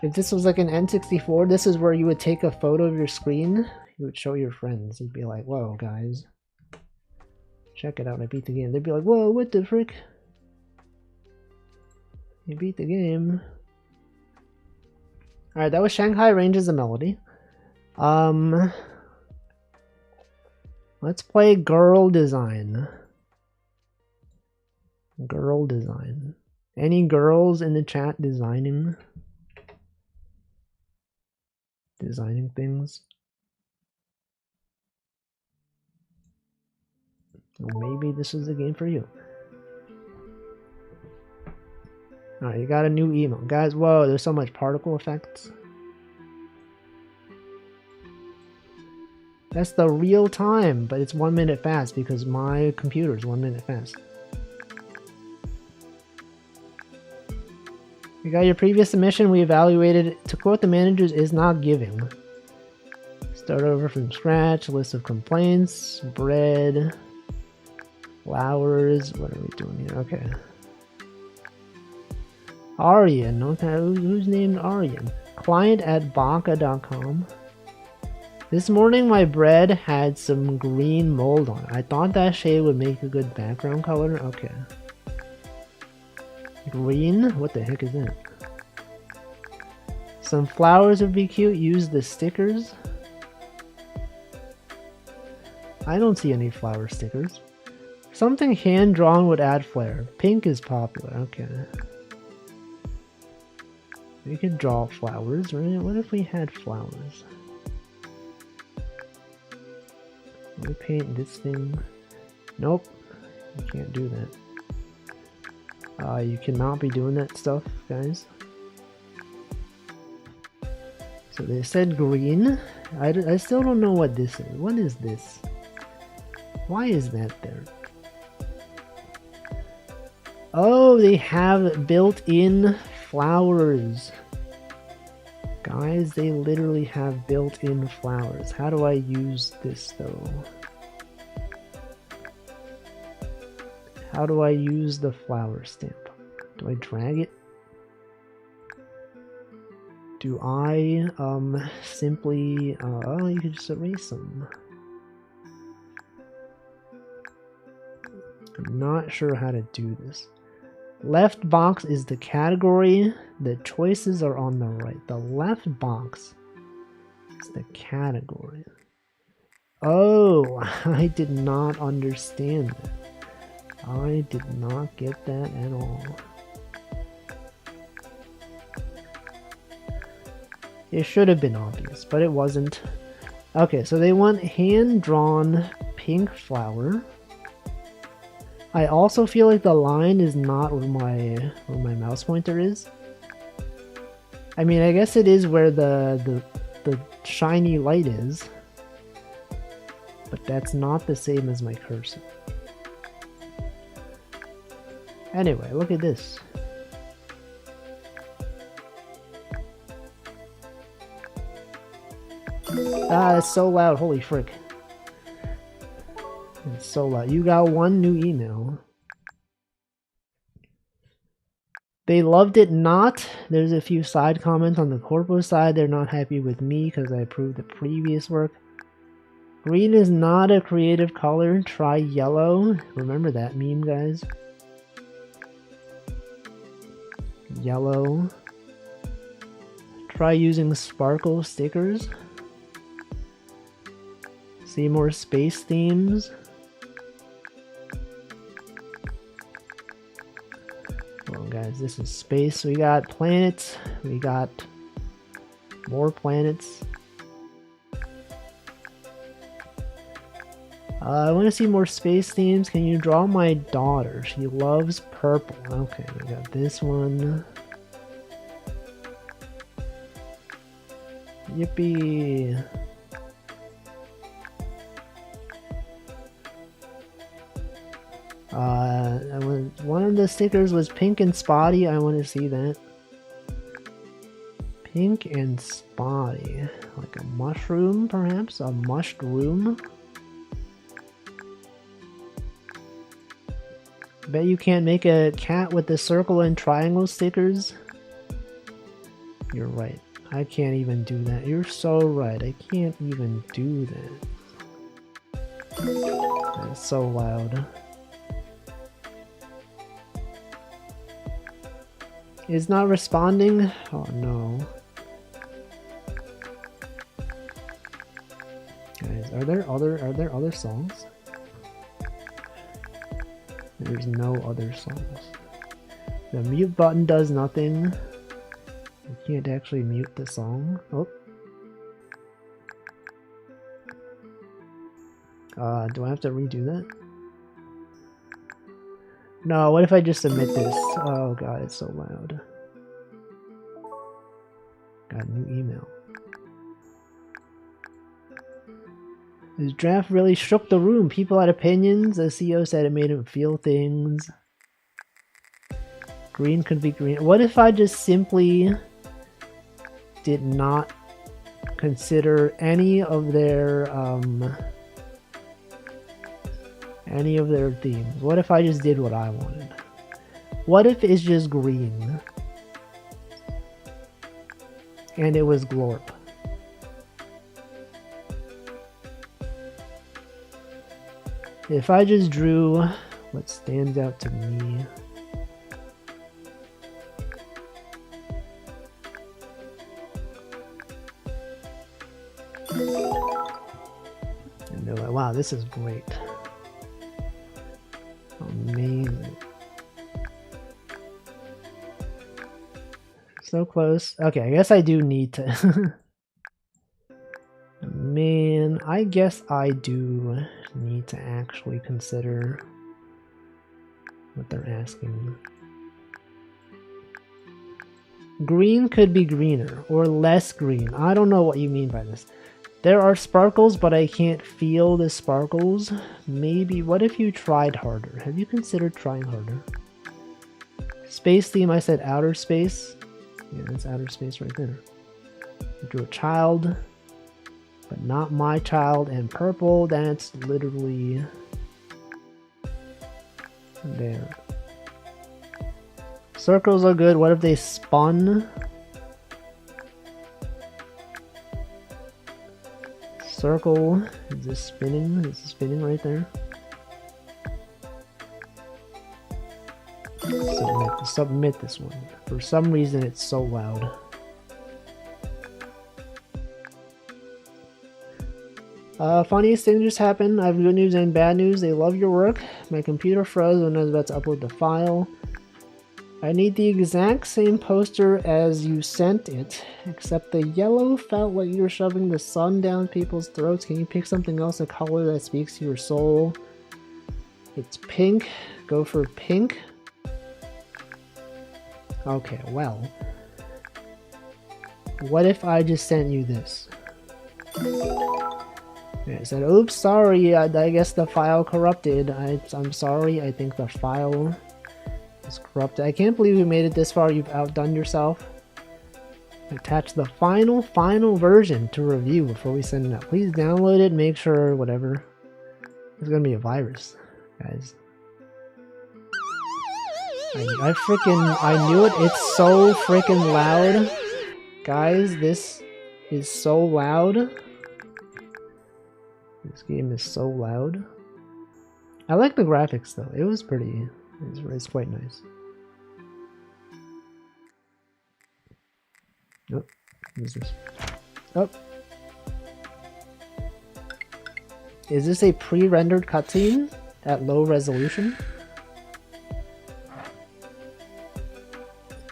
If this was like an N64, this is where you would take a photo of your screen, you would show your friends. You'd be like, whoa, guys. Check it out, I beat the game. They'd be like, whoa, what the frick? You beat the game. Alright, that was Shanghai Ranges of Melody. Let's play Girl Design. Girl Design. Any girls in the chat designing things? Well, maybe this is the game for you. Alright, you got a new emote. Guys, whoa, there's so much particle effects. That's the real time, but it's 1 minute fast because my computer's 1 minute fast. You got your previous submission, we evaluated it. To quote the managers, is not giving. Start over from scratch, list of complaints, bread, flowers, what are we doing here? Okay. Aryan, okay, who's named Aryan? Client at baka.com. This morning my bread had some green mold on it. I thought that shade would make a good background color. Okay. Green? What the heck is that? Some flowers would be cute. Use the stickers. I don't see any flower stickers. Something hand-drawn would add flair. Pink is popular. Okay. We could draw flowers, right? What if we had flowers? Let me paint this thing. Nope. You can't do that. You cannot be doing that stuff, guys. So they said green. I still don't know what this is. What is this? Why is that there? Oh, they have built-in flowers. Guys, they literally have built-in flowers. How do I use this though? How do I use the flower stamp? Do I drag it? Do I simply oh, you could just erase them. I'm not sure how to do this. Left box is the category. The choices are on the right. The left box is the category. Oh, I did not understand that. I did not get that at all. It should have been obvious, but it wasn't. Okay, so they want hand-drawn pink flower. I also feel like the line is not where my mouse pointer is. I mean, I guess it is where the shiny light is, but that's not the same as my cursor. Anyway, look at this. Ah, it's so loud. Holy frick. It's so loud. You got one new email. They loved it not. There's a few side comments on the corpo side. They're not happy with me because I approved the previous work. Green is not a creative color. Try yellow. Remember that meme, guys? Yellow. Try using sparkle stickers. See more space themes. Well, guys, this is space. We got planets. We got more planets. I want to see more space themes. Can you draw my daughter? She loves purple. Okay, we got this one. Yippee. One of the stickers was pink and spotty. I want to see that. Pink and spotty. Like a mushroom, perhaps? A mushroom? Bet you can't make a cat with the circle and triangle stickers? You're right. I can't even do that. You're so right. I can't even do that. That's so loud. It's not responding? Oh no. Guys, are there other songs? There's no other songs. The mute button does nothing. You can't actually mute the song. Oh. Do I have to redo that? No, what if I just submit this? Oh god, it's so loud. Got a new email. This draft really shook the room. People had opinions. The CEO said it made him feel things. Green could be green. What if I just simply did not consider any of their themes? What if I just did what I wanted? What if it's just green and it was Glorp? If I just drew what stands out to me. And they're like, wow, this is great. Amazing. So close. Okay, I guess I do need to. Man, I guess I do need to actually consider what they're asking. Green could be greener or less green. I don't know what you mean by this. There are sparkles, but I can't feel the sparkles. Maybe, what if you tried harder? Have you considered trying harder? Space theme, I said outer space. Yeah, that's outer space right there. I drew a child, but not my child, and purple, that's literally there. Circles are good. What if they spun? Circle, is this spinning? Is it spinning right there? Submit this one. For some reason it's so loud. Funniest thing just happened. I have good news and bad news. They love your work. My computer froze when I was about to upload the file. I need the exact same poster as you sent it, except the yellow felt like you were shoving the sun down people's throats. Can you pick something else, a color that speaks to your soul? It's pink. Go for pink. Okay, well. What if I just sent you this? I said, oops, sorry, I guess the file corrupted. I'm sorry, I think the file is corrupted. I can't believe you made it this far. You've outdone yourself. Attach the final version to review before we send it out. Please download it, make sure, whatever. There's gonna be a virus, guys. I knew it. It's so freaking loud. Guys, this is so loud. This game is so loud. I like the graphics though. It was pretty, it's quite nice. Oh, what is this? Oh. Is this a pre-rendered cutscene at low resolution?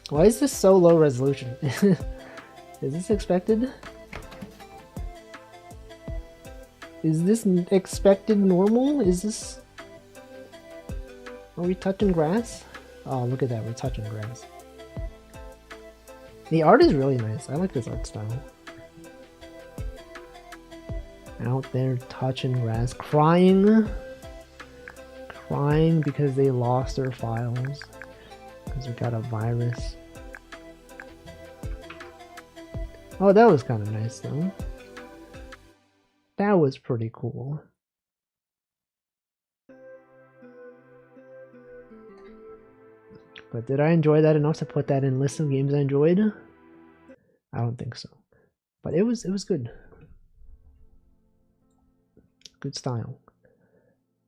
Why is this so low resolution? Is this expected? Is this expected normal? Is this... Are we touching grass? Oh, look at that, we're touching grass. The art is really nice. I like this art style. Out there touching grass, crying. Crying because they lost their files. Because we got a virus. Oh, that was kind of nice though. That was pretty cool. But did I enjoy that enough to put that in list of games I enjoyed? I don't think so. But it was good. Good style.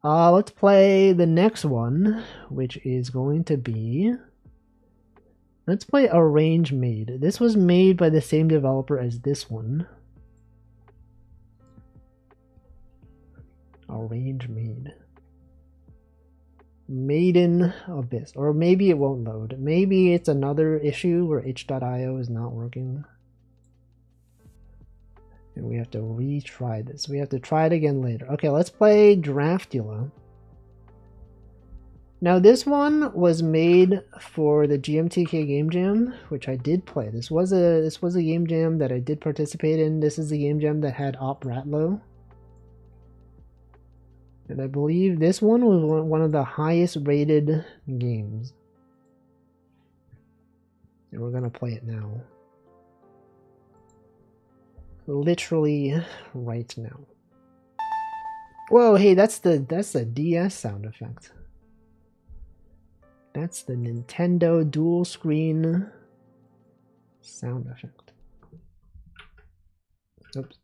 Let's play the next one, which is going to be... Let's play Arrange Made. This was made by the same developer as this one. Arrange Made. Maiden Abyss. Or maybe it won't load. Maybe it's another issue where itch.io is not working. And we have to retry this. We have to try it again later. Okay, let's play Draftula. Now this one was made for the GMTK Game Jam, which I did play. This was a game jam that I did participate in. This is the game jam that had Op Ratlow. And I believe this one was one of the highest rated games. And we're gonna play it now. Literally right now. Whoa, hey, that's the DS sound effect. That's the Nintendo dual screen sound effect. Oops.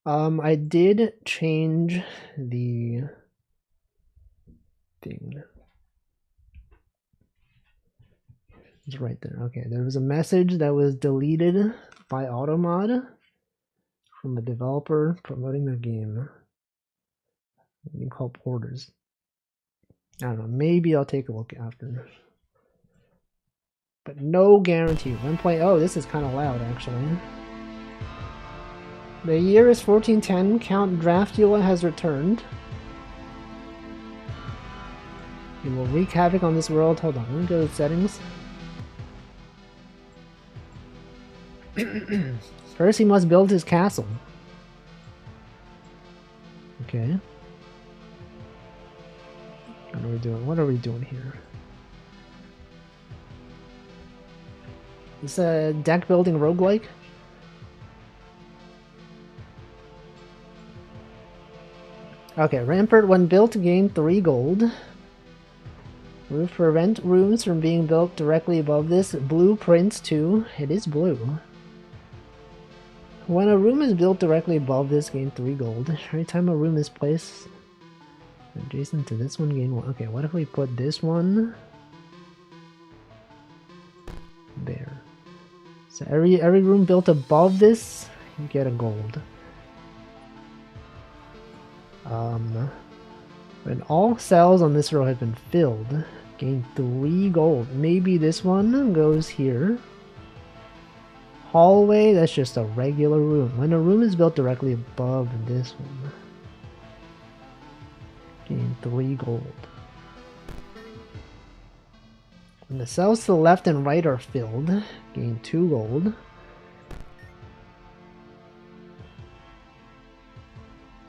I did change the thing. It's right there. Okay, there was a message that was deleted by Automod from a developer promoting their game. You can call porters. I don't know, maybe I'll take a look after. But no guarantee. When play, oh, this is kind of loud actually. The year is 1410. Count Draftula has returned. He will wreak havoc on this world. Hold on, let me go to settings. First, he must build his castle. Okay. What are we doing? What are we doing here? Is this a deck building roguelike? Okay, Rampart when built gain 3 gold. Roof prevent rooms from being built directly above this. Blueprints too. It is blue. When a room is built directly above this, gain 3 gold. Every time a room is placed adjacent to this one, gain 1. Okay, what if we put this one there? So every room built above this, you get a gold. When all cells on this row have been filled, gain 3 gold. Maybe this one goes here. Hallway, that's just a regular room. When a room is built directly above this one, gain 3 gold. When the cells to the left and right are filled, gain 2 gold.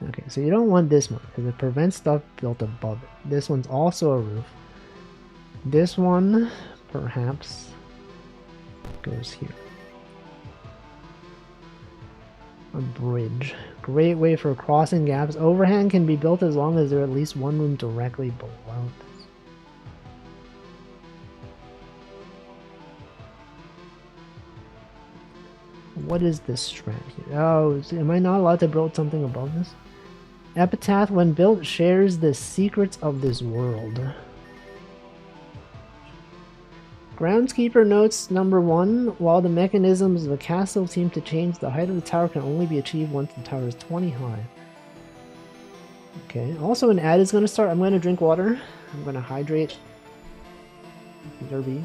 Okay, so you don't want this one because it prevents stuff built above it. This one's also a roof. This one, perhaps, goes here. A bridge. Great way for crossing gaps. Overhand can be built as long as there are at least one room directly below this. What is this strat here? Oh, am I not allowed to build something above this? Epitaph, when built, shares the secrets of this world. Groundskeeper notes number 1, while the mechanisms of the castle seem to change, the height of the tower can only be achieved once the tower is 20 high. Okay, also an ad is going to start. I'm going to drink water. I'm going to hydrate. Derby.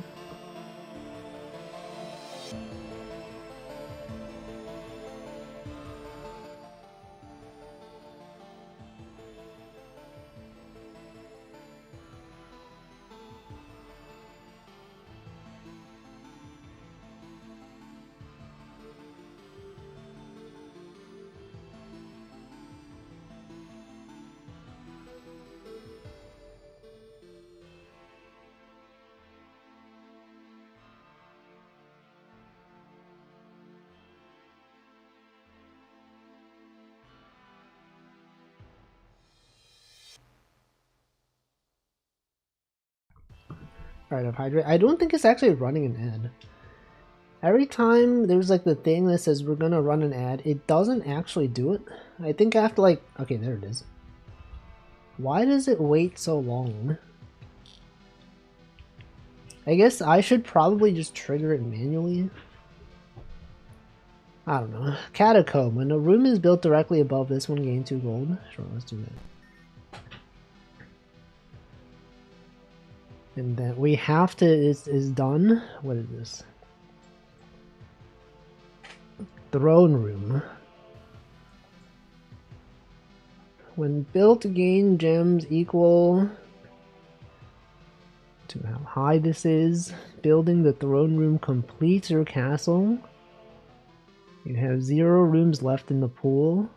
Alright, I've hydrated. I don't think it's actually running an ad. Every time there's like the thing that says we're gonna run an ad, it doesn't actually do it. I think after like, okay, there it is. Why does it wait so long? I guess I should probably just trigger it manually. I don't know. Catacomb. When a room is built directly above this one, gain 2 gold. Sure, let's do that. And then we have to, is done. What is this? Throne room. When built, gain gems equal to how high this is. Building the throne room completes your castle. You have 0 rooms left in the pool.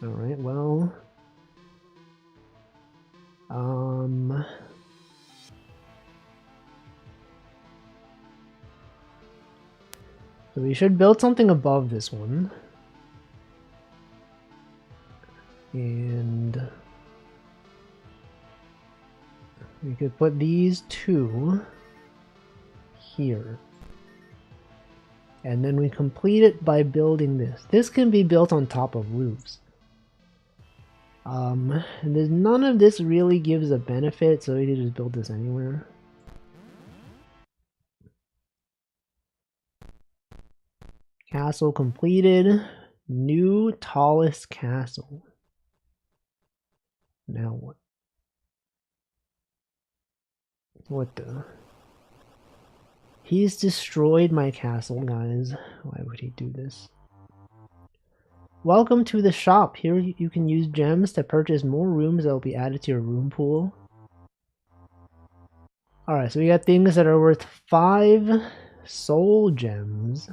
Alright, well... So we should build something above this one. And... we could put these 2 here. And then we complete it by building this. This can be built on top of roofs. And there's none of this really gives a benefit, so we can just build this anywhere. Castle completed. New tallest castle. Now what? What the? He's destroyed my castle, guys. Why would he do this? Welcome to the shop. Here you can use gems to purchase more rooms that will be added to your room pool. Alright, so we got things that are worth 5 soul gems.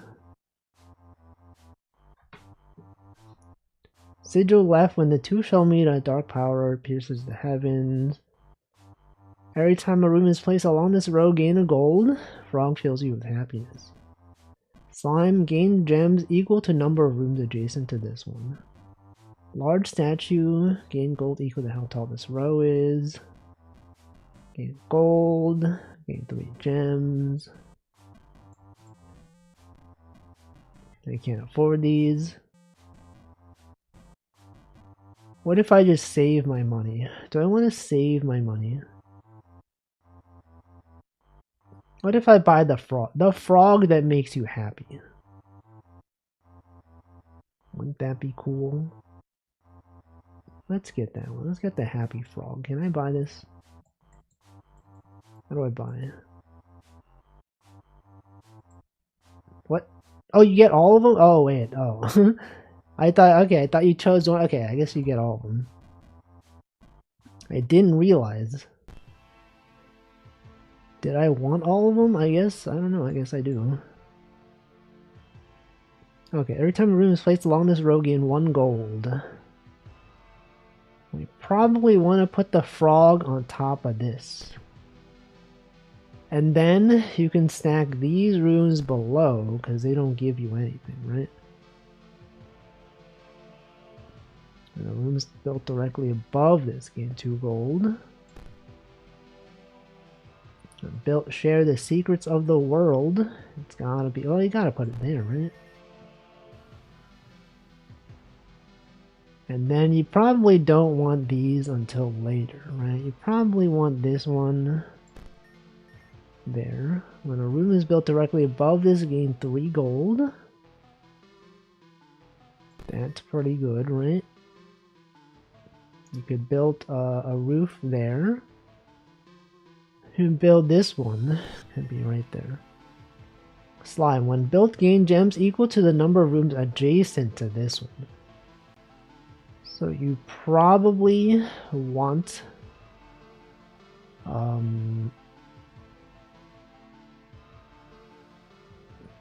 Sigil left. When the 2 shall meet, a dark power pierces the heavens. Every time a room is placed along this row, gain a gold. Frog fills you with happiness. Slime, gain gems equal to number of rooms adjacent to this one. Large statue, gain gold equal to how tall this row is. Gain gold, gain 3 gems. I can't afford these. What if I just save my money? Do I want to save my money? What if I buy the frog? The frog that makes you happy. Wouldn't that be cool? Let's get that one. Let's get the happy frog. Can I buy this? How do I buy it? What? Oh, you get all of them? Oh, wait. Oh. I thought you chose one. Okay, I guess you get all of them. I didn't realize. Did I want all of them? I guess. I don't know. I guess I do. Okay, every time a room is placed along this row, gain 1 gold. We probably want to put the frog on top of this. And then you can stack these rooms below because they don't give you anything, right? And the rooms built directly above this gain 2 gold. Built share the secrets of the world. It's gotta be. Oh, you gotta put it there, right? And then you probably don't want these until later, right? You probably want this one there. When a room is built directly above this, gain 3 gold. That's pretty good, right? You could build a roof there. You can build this one. Could be right there. Slime. When built, gain gems equal to the number of rooms adjacent to this one. So you probably want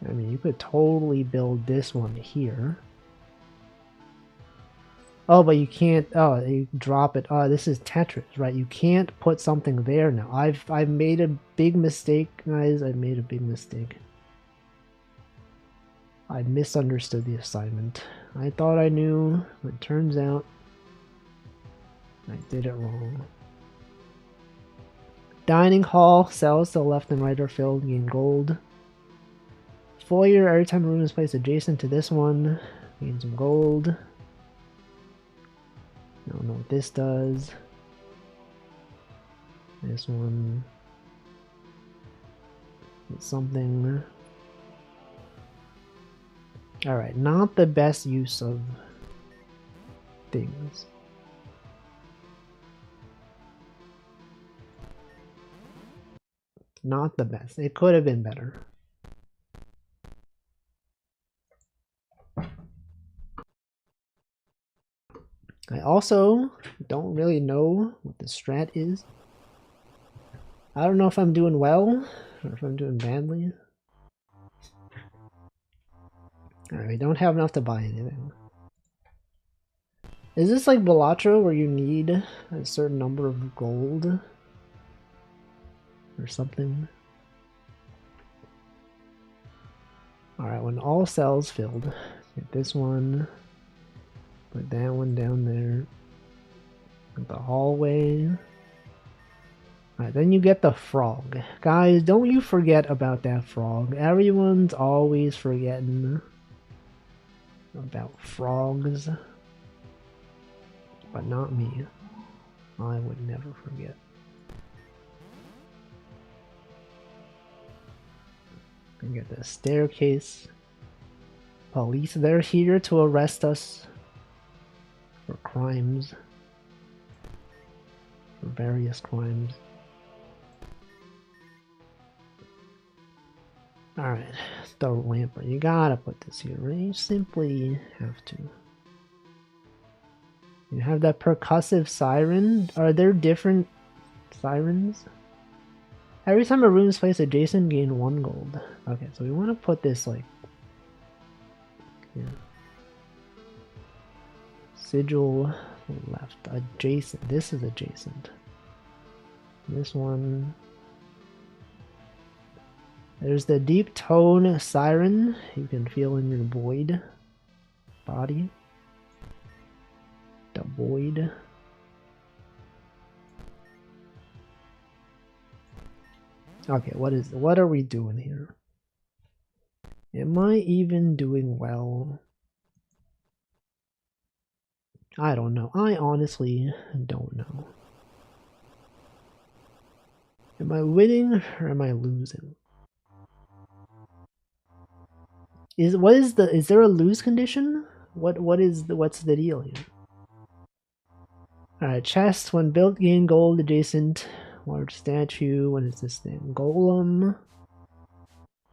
I mean, you could totally build this one here. Oh, but you can't. Oh, you drop it. Oh, this is Tetris, right? You can't put something there now. I've made a big mistake, guys. I made a big mistake. I misunderstood the assignment. I thought I knew, but turns out I did it wrong. Dining hall, cells to the left and right are filled, gain gold. Foyer, every time a room is placed adjacent to this one, gain some gold. I don't know what this does. This one. It's something. Alright, not the best use of things. Not the best. It could have been better. I also don't really know what the strat is. I don't know if I'm doing well or if I'm doing badly. Alright, we don't have enough to buy anything. Is this like Balatro where you need a certain number of gold? Or something? Alright, when all cells filled, get this one, put that one down there, get the hallway. Alright, then you get the frog. Guys, don't you forget about that frog. Everyone's always forgetting about frogs. But not me. I would never forget. And get the staircase. Police, they're here to arrest us for crimes. For various crimes. Alright, the lamp. You gotta put this here, right? You simply have to. You have that percussive siren. Are there different sirens? Every time a room is placed adjacent, gain 1 gold. Okay, so we want to put this like here. Sigil left. Adjacent. This is adjacent. This one. There's the deep tone siren you can feel in your void body. The void. Okay, what are we doing here? Am I even doing well? I don't know. I honestly don't know. Am I winning or am I losing? Is there a lose condition? What's the deal here? Alright, chest when built gain gold adjacent. Large statue, what is this thing? Golem.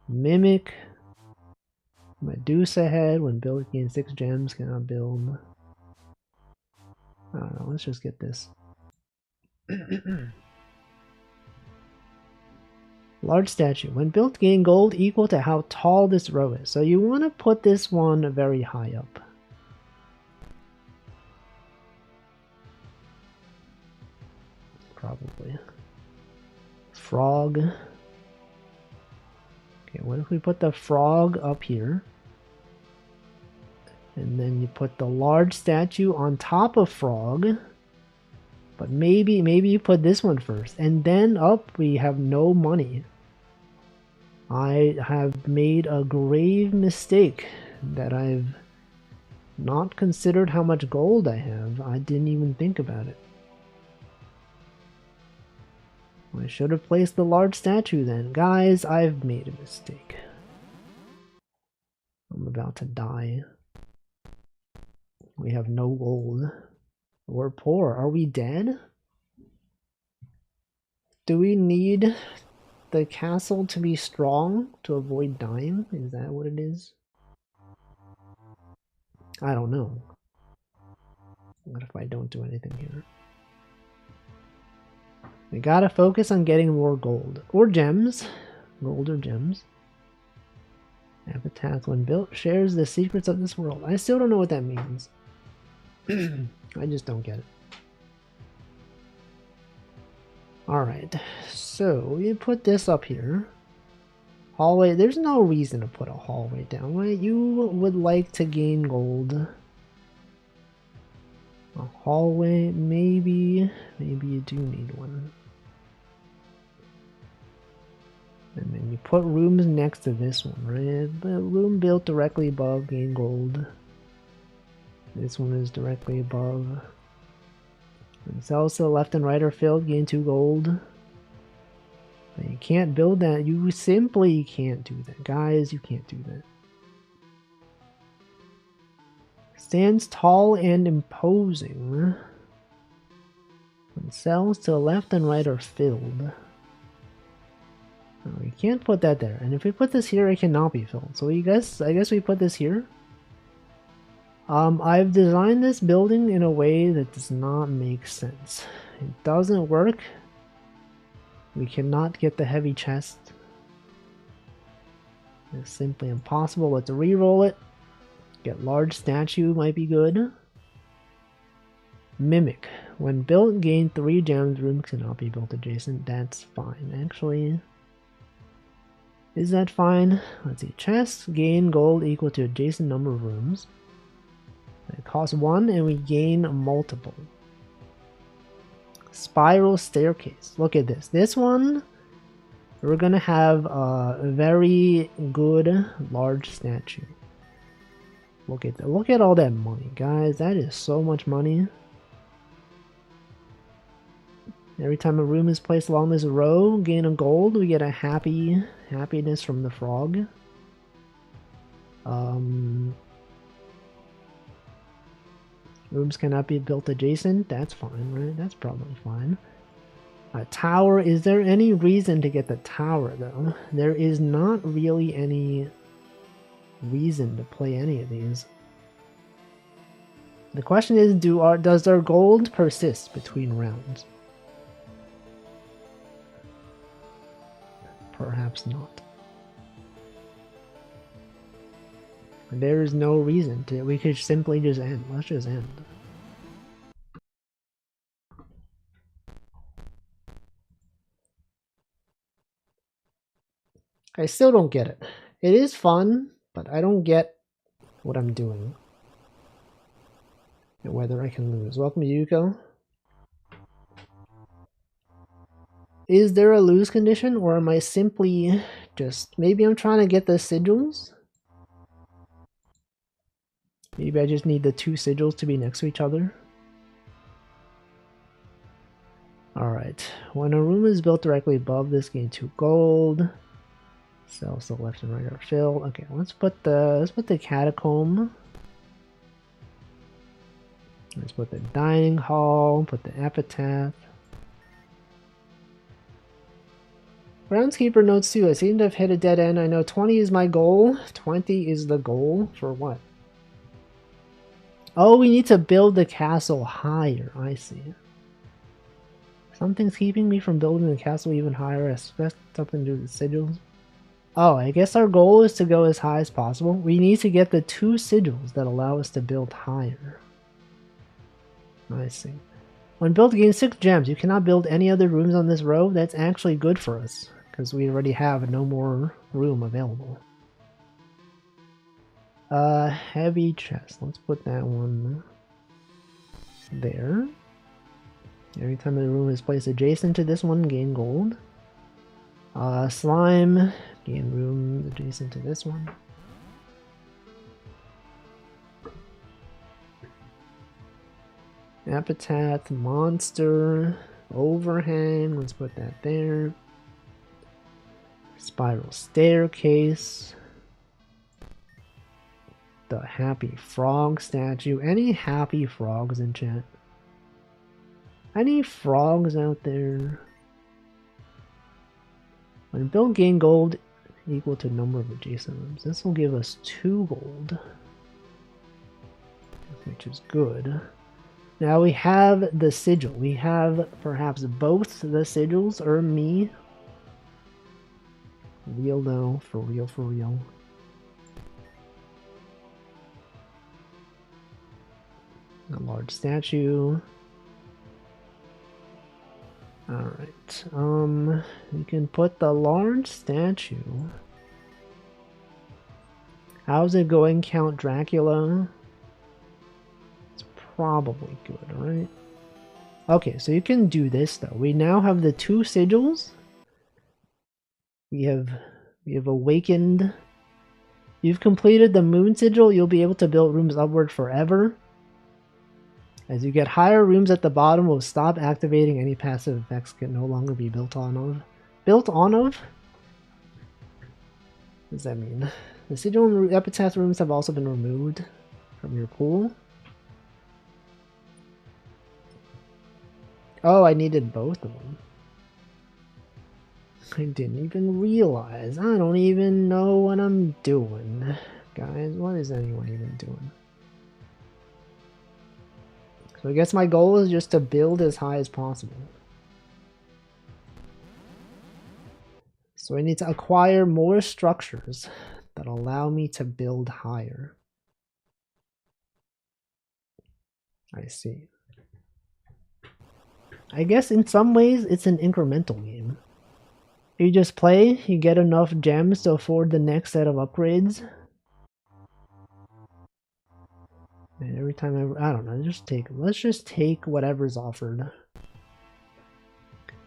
Mimic. Medusa head when built gain 6 gems, cannot build. I don't know, let's just get this. Large statue. When built gain gold equal to how tall this row is. So you want to put this one very high up. Probably. Frog. what if we put the frog up here? And then you put the large statue on top of frog. But maybe you put this one first. And then up we have no money. I have made a grave mistake that I've not considered how much gold I have. I didn't even think about it. I should have placed the large statue then. Guys, I've made a mistake. I'm about to die. We have no gold. We're poor. Are we dead? Do we need the castle to be strong to avoid dying? Is that what it is? I don't know. What if I don't do anything here? We gotta focus on getting more gold. Or gems. Gold or gems. Epitaph, when built, shares the secrets of this world. I still don't know what that means. I just don't get it. Alright, so we put this up here. Hallway, there's no reason to put a hallway down, right? You would like to gain gold. A hallway, maybe you do need one. And then you put rooms next to this one, right? The room built directly above, gain gold. This one is directly above. And cells to the left and right are filled, gain 2 gold. But you can't build that. You simply can't do that. Guys, you can't do that. Stands tall and imposing. When cells to the left and right are filled. No, you can't put that there. And if we put this here, it cannot be filled. So I guess we put this here. I've designed this building in a way that does not make sense. It doesn't work. We cannot get the heavy chest. It's simply impossible. Let's re-roll it. Get large statue might be good. Mimic. When built, gain 3 gems. Rooms cannot be built adjacent. That's fine. Actually, is that fine? Let's see. Chest. Gain gold equal to adjacent number of rooms. It costs 1 and we gain multiple. Spiral staircase. Look at this. This one, we're gonna have a very good large statue. Look at that. Look at all that money, guys. That is so much money. Every time a room is placed along this row, gain a gold. We get a happiness from the frog. Rooms cannot be built adjacent. That's fine, right? That's probably fine. A tower. Is there any reason to get the tower, though? There is not really any reason to play any of these. The question is, does our gold persist between rounds? Perhaps not. There is no reason to. We could simply just end. Let's just end. I still don't get it. It is fun, but I don't get what I'm doing. And whether I can lose. Welcome to Yuko. Is there a lose condition, or am I simply just... Maybe I'm trying to get the sigils? Maybe I just need the 2 sigils to be next to each other. Alright. When a room is built directly above this, gain 2 gold. Cells to the left and right are filled. Okay, let's put the catacomb. Let's put the dining hall, put the epitaph. Groundskeeper notes too. I seem to have hit a dead end. I know 20 is my goal. 20 is the goal for what? Oh, we need to build the castle higher. I see. Something's keeping me from building the castle even higher. I expect something to do with the sigils. Oh, I guess our goal is to go as high as possible. We need to get the 2 sigils that allow us to build higher. I see. When built, gain 6 gems. You cannot build any other rooms on this row. That's actually good for us. because we already have no more room available. Heavy chest. Let's put that one there. Every time the room is placed adjacent to this one, gain gold. Slime, gain room adjacent to this one. Epitaph, monster, overhang, let's put that there. Spiral staircase. The happy frog statue. Any happy frogs in chat? Any frogs out there? When build gain gold equal to number of adjacent rooms. This will give us 2 gold, which is good. Now we have the sigil. We have perhaps both the sigils or me. Real though, for real, for real. A large statue. Alright, we can put the large statue. How's it going, Count Dracula? It's probably good, right? Okay, so you can do this though. We now have the 2 sigils. We have awakened. You've completed the moon sigil. You'll be able to build rooms upward forever. As you get higher, rooms at the bottom will stop activating. Any passive effects can no longer be built on of. Built on of? What does that mean? The sigil and epitaph rooms have also been removed from your pool. Oh, I needed both of them. I didn't even realize. I don't even know what I'm doing. Guys, what is anyone even doing? So I guess my goal is just to build as high as possible. So I need to acquire more structures that allow me to build higher. I see. I guess in some ways it's an incremental game. You just play, you get enough gems to afford the next set of upgrades. And every time I don't know, let's just take whatever's offered.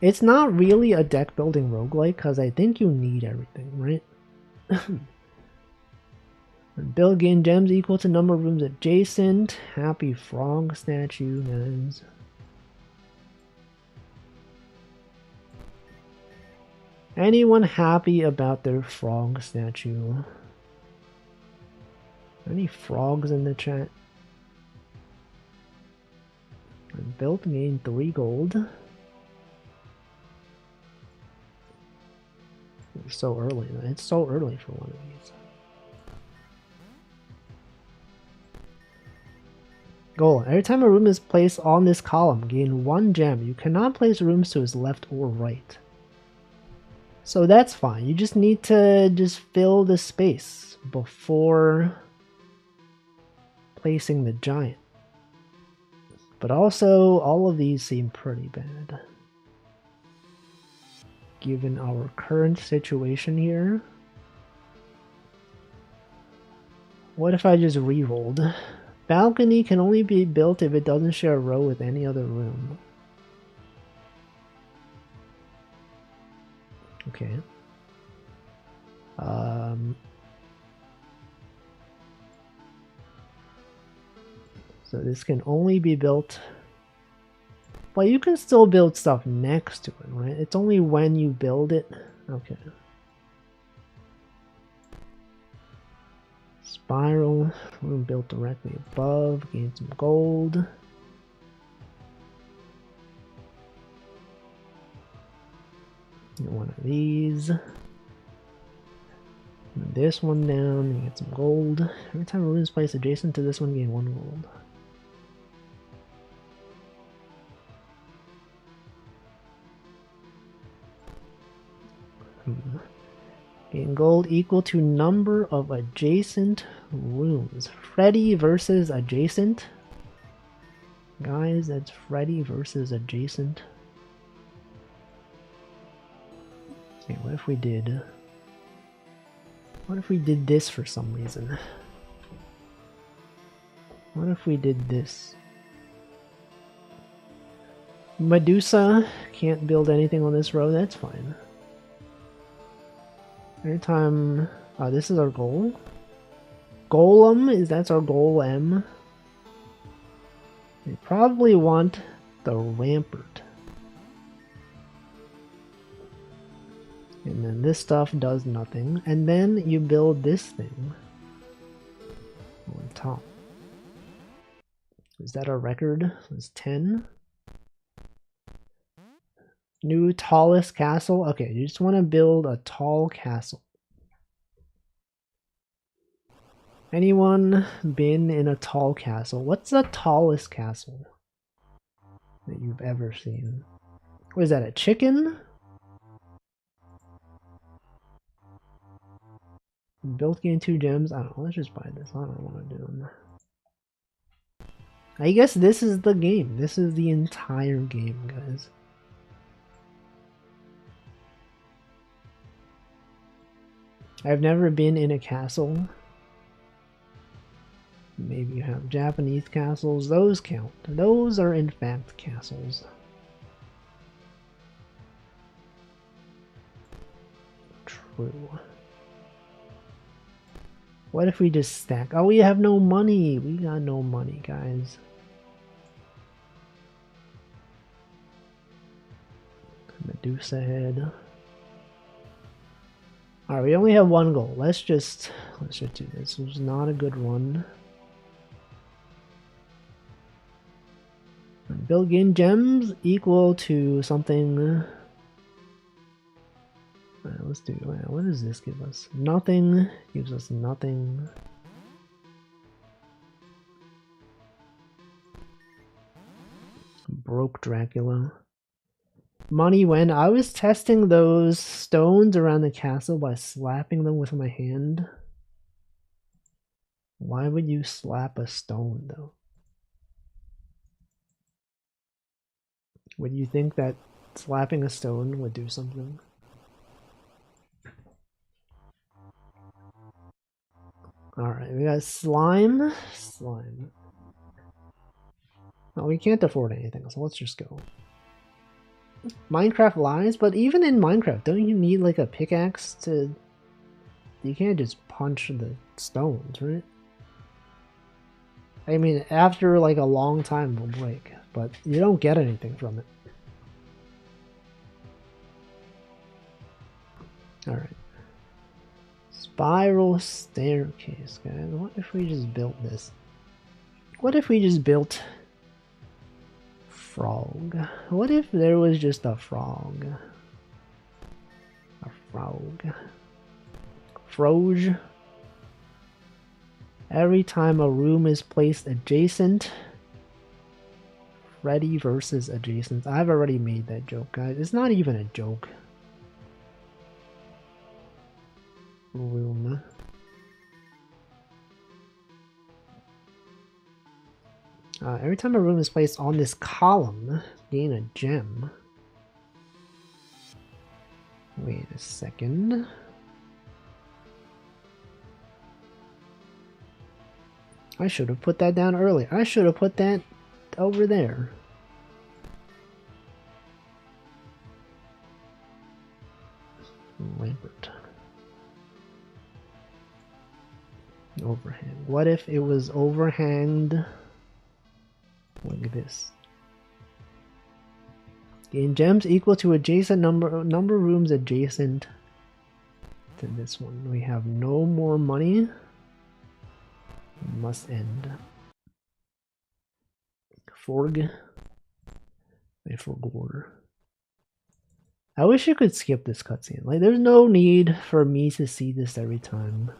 It's not really a deck building roguelike because I think you need everything, right? Build gain gems equal to number of rooms adjacent. Happy frog statue, guys. Anyone happy about their frog statue? Any frogs in the chat? Built gain 3 gold. It's so early. It's so early for one of these. Goal. Every time a room is placed on this column, gain 1 gem. You cannot place rooms to its left or right. So that's fine. You just need to fill the space before placing the giant. But also, all of these seem pretty bad. Given our current situation here. What if I just re-rolled? Balcony can only be built if it doesn't share a row with any other room. Okay. So this can only be built. Well, you can still build stuff next to it, right? It's only when you build it. Okay. Spiral. Room built directly above. Gain some gold. Get one of these. Move this one down and get some gold. Every time a room is placed adjacent to this one, gain 1 gold. Gain gold equal to number of adjacent rooms. Freddy versus adjacent. Guys, that's Freddy versus adjacent. Okay, what if we did... What if we did this for some reason? What if we did this? Medusa can't build anything on this road, that's fine. Every time... Oh, this is our goal? Golem, that's our goal M. We probably want the rampart. And then this stuff does nothing. And then you build this thing on top. Is that our record? It's 10. New tallest castle. Okay, you just want to build a tall castle. Anyone been in a tall castle? What's the tallest castle that you've ever seen? What is that, a chicken? Built gain 2 gems? I don't know, let's just buy this. I don't want to do them. I guess this is the game. This is the entire game, guys. I've never been in a castle. Maybe you have Japanese castles. Those count. Those are in fact castles. True. What if we just stack? Oh, we have no money. We got no money, guys. Medusa head. Alright, we only have one goal. Let's just do this. This was not a good one. Build gain gems equal to something. Let's do. What does this give us? Nothing. Gives us nothing. Broke Dracula. Money when I was testing those stones around the castle by slapping them with my hand. Why would you slap a stone though? Would you think that slapping a stone would do something? Alright, we got slime. Slime. Oh, we can't afford anything, so let's just go. Minecraft lies, but even in Minecraft, don't you need like a pickaxe to... You can't just punch the stones, right? I mean, after like a long time it'll break, but you don't get anything from it. Alright. Spiral staircase, guys. What if we just built this? What if we just built... Frog. What if there was just a frog? A frog. Froge. Every time a room is placed adjacent. Freddy versus adjacent. I've already made that joke, guys. It's not even a joke. Room. Every time a room is placed on this column, gain a gem. Wait a second. I should have put that down earlier. I should have put that over there. Rampart. Overhang. What if it was overhanged? Like this. Gain gems equal to adjacent number rooms adjacent to this one. We have no more money. Must end. Forg. Wait for order. I wish you could skip this cutscene. Like, there's no need for me to see this every time.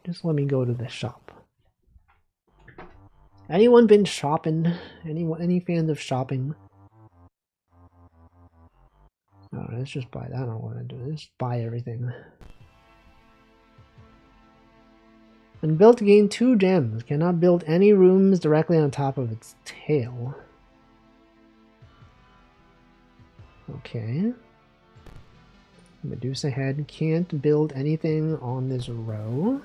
Just let me go to the shop. Anyone been shopping? Any fans of shopping? Alright, let's just buy that. I don't know what to do. Let's buy everything. And built to gain 2 gems. Cannot build any rooms directly on top of its tail. Okay. Medusa head. Can't build anything on this row.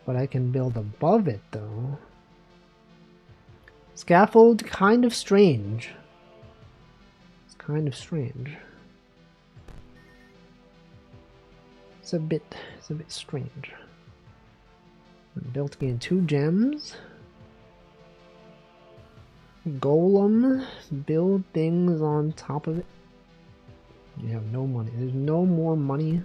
But I can build above it, though. Scaffold, kind of strange. It's kind of strange. It's a bit strange. Built to gain 2 gems. Golem, build things on top of it. You have no money. There's no more money.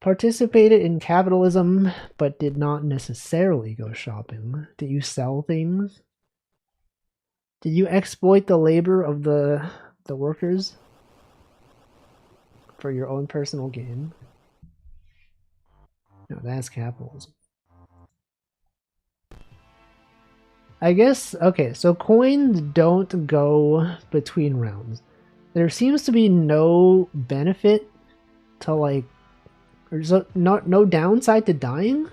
Participated in capitalism, but did not necessarily go shopping. Did you sell things? Did you exploit the labor of the workers for your own personal gain? No, that's capitalism. I guess, okay, so coins don't go between rounds. There seems to be no benefit to, like, or so no downside to dying.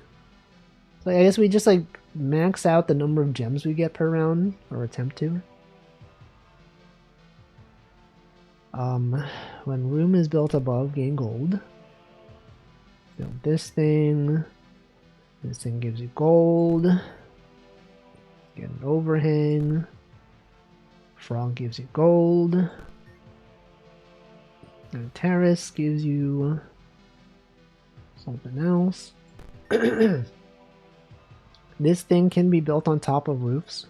So I guess we just, like, max out the number of gems we get per round, or attempt to. When room is built above, gain gold. Build this thing. This thing gives you gold. Get an overhang. Frog gives you gold. And terrace gives you something else. This thing can be built on top of roofs,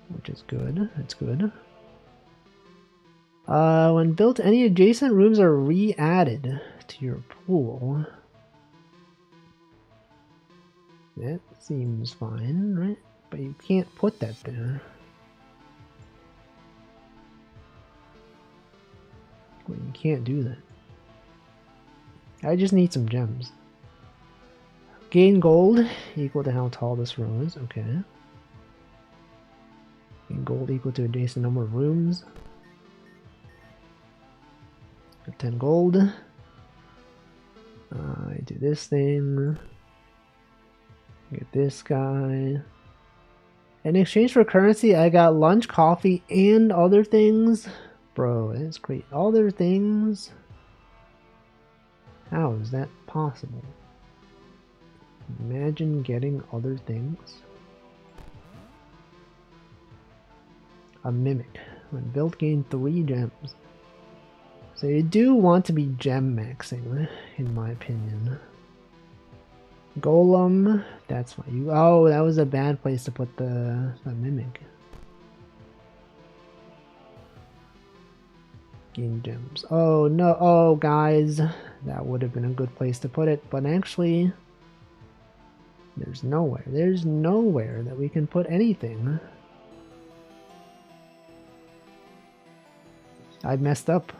which is good. It's good. When built, any adjacent rooms are re-added to your pool. That seems fine, right? But you can't put that there. Well, you can't do that. I just need some gems. Gain gold equal to how tall this row is. Okay. Gain gold equal to adjacent number of rooms. 10 gold. I do this thing. Get this guy. In exchange for currency, I got lunch, coffee, and other things. Bro, that's great. Other things? How is that possible? Imagine getting other things. A mimic. When built, gain 3 gems. So you do want to be gem maxing, in my opinion. Golem, that's why you. Oh, that was a bad place to put the mimic. Gain gems. Oh no, oh guys, that would have been a good place to put it, but actually, there's nowhere. There's nowhere that we can put anything. I messed up.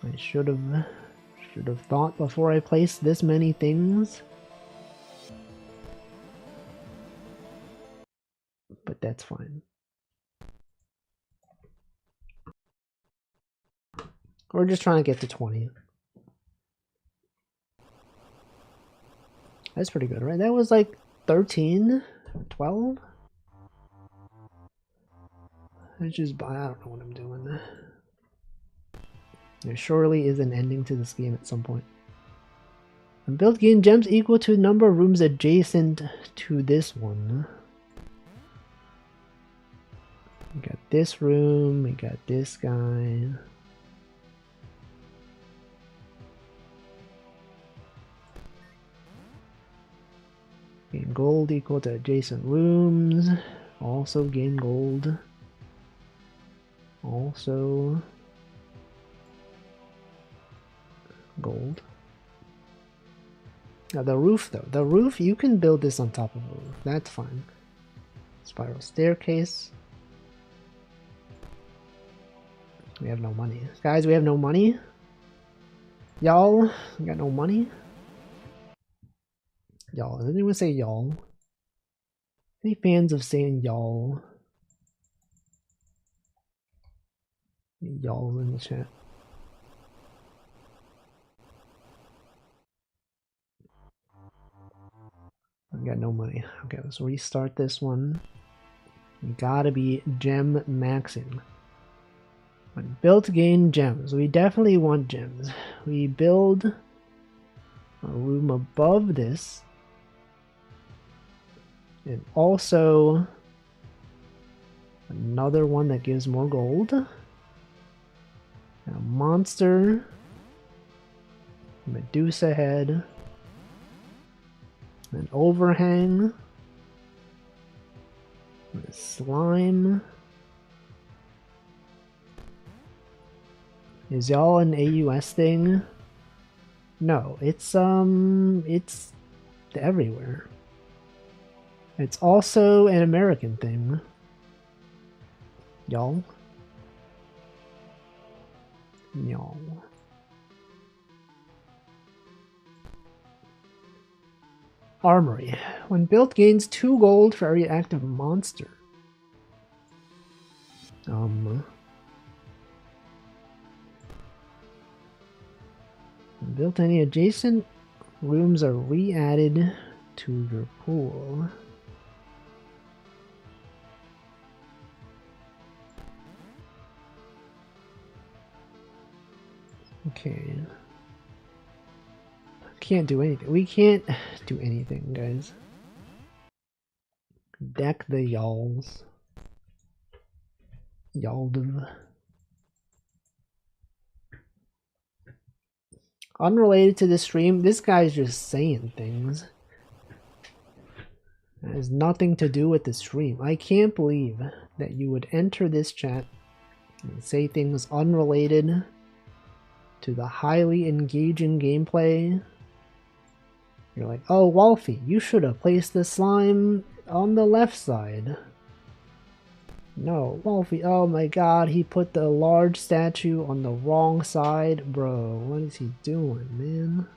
I should have thought before I placed this many things. But that's fine. We're just trying to get to 20. That's pretty good, right? That was like 13, 12? I don't know what I'm doing. There surely is an ending to this game at some point. And build gain gems equal to the number of rooms adjacent to this one. We got this room, we got this guy. Gain gold equal to adjacent rooms. Also gain gold. Also gold. Now the roof though. The roof, you can build this on top of a roof. That's fine. Spiral staircase. We have no money. Guys, we have no money. Y'all, we got no money. Y'all, does anyone say y'all? Any fans of saying y'all? Y'all in the chat. I got no money. Okay, let's restart this one. We gotta be gem maxing. When built to gain gems, we definitely want gems. We build a room above this. And also another one that gives more gold. A monster. Medusa head. An overhang. A slime. Is y'all an AUS thing? No, it's everywhere. It's also an American thing. Y'all. Y'all. Armory. When built, gains 2 gold for every active monster. Built, any adjacent rooms are re-added to your pool. Okay. Can't do anything. We can't do anything, guys. Deck the y'alls. Yaldiv. Unrelated to the stream, this guy's just saying things. That has nothing to do with the stream. I can't believe that you would enter this chat and say things unrelated to the highly engaging gameplay. You're like, oh, Wolfie, you should have placed the slime on the left side. No, Wolfie, oh my god, he put the large statue on the wrong side. Bro, what is he doing, man?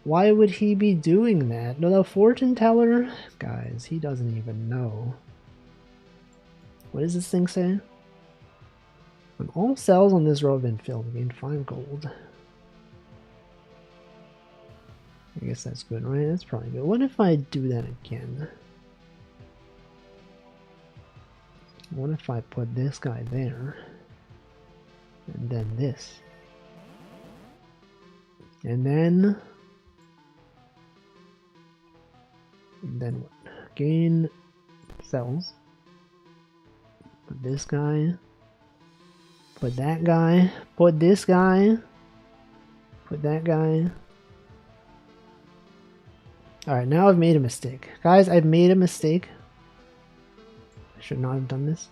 Why would he be doing that? No, the fortune teller? Guys, he doesn't even know. What does this thing say? When all cells on this row have been filled, gain 5 gold. I guess that's good, right? That's probably good. What if I do that again? What if I put this guy there? And then this. And then what? Gain cells. Put this guy. Put that guy. Put this guy. Put that guy. Alright, now I've made a mistake. Guys, I've made a mistake. I should not have done this.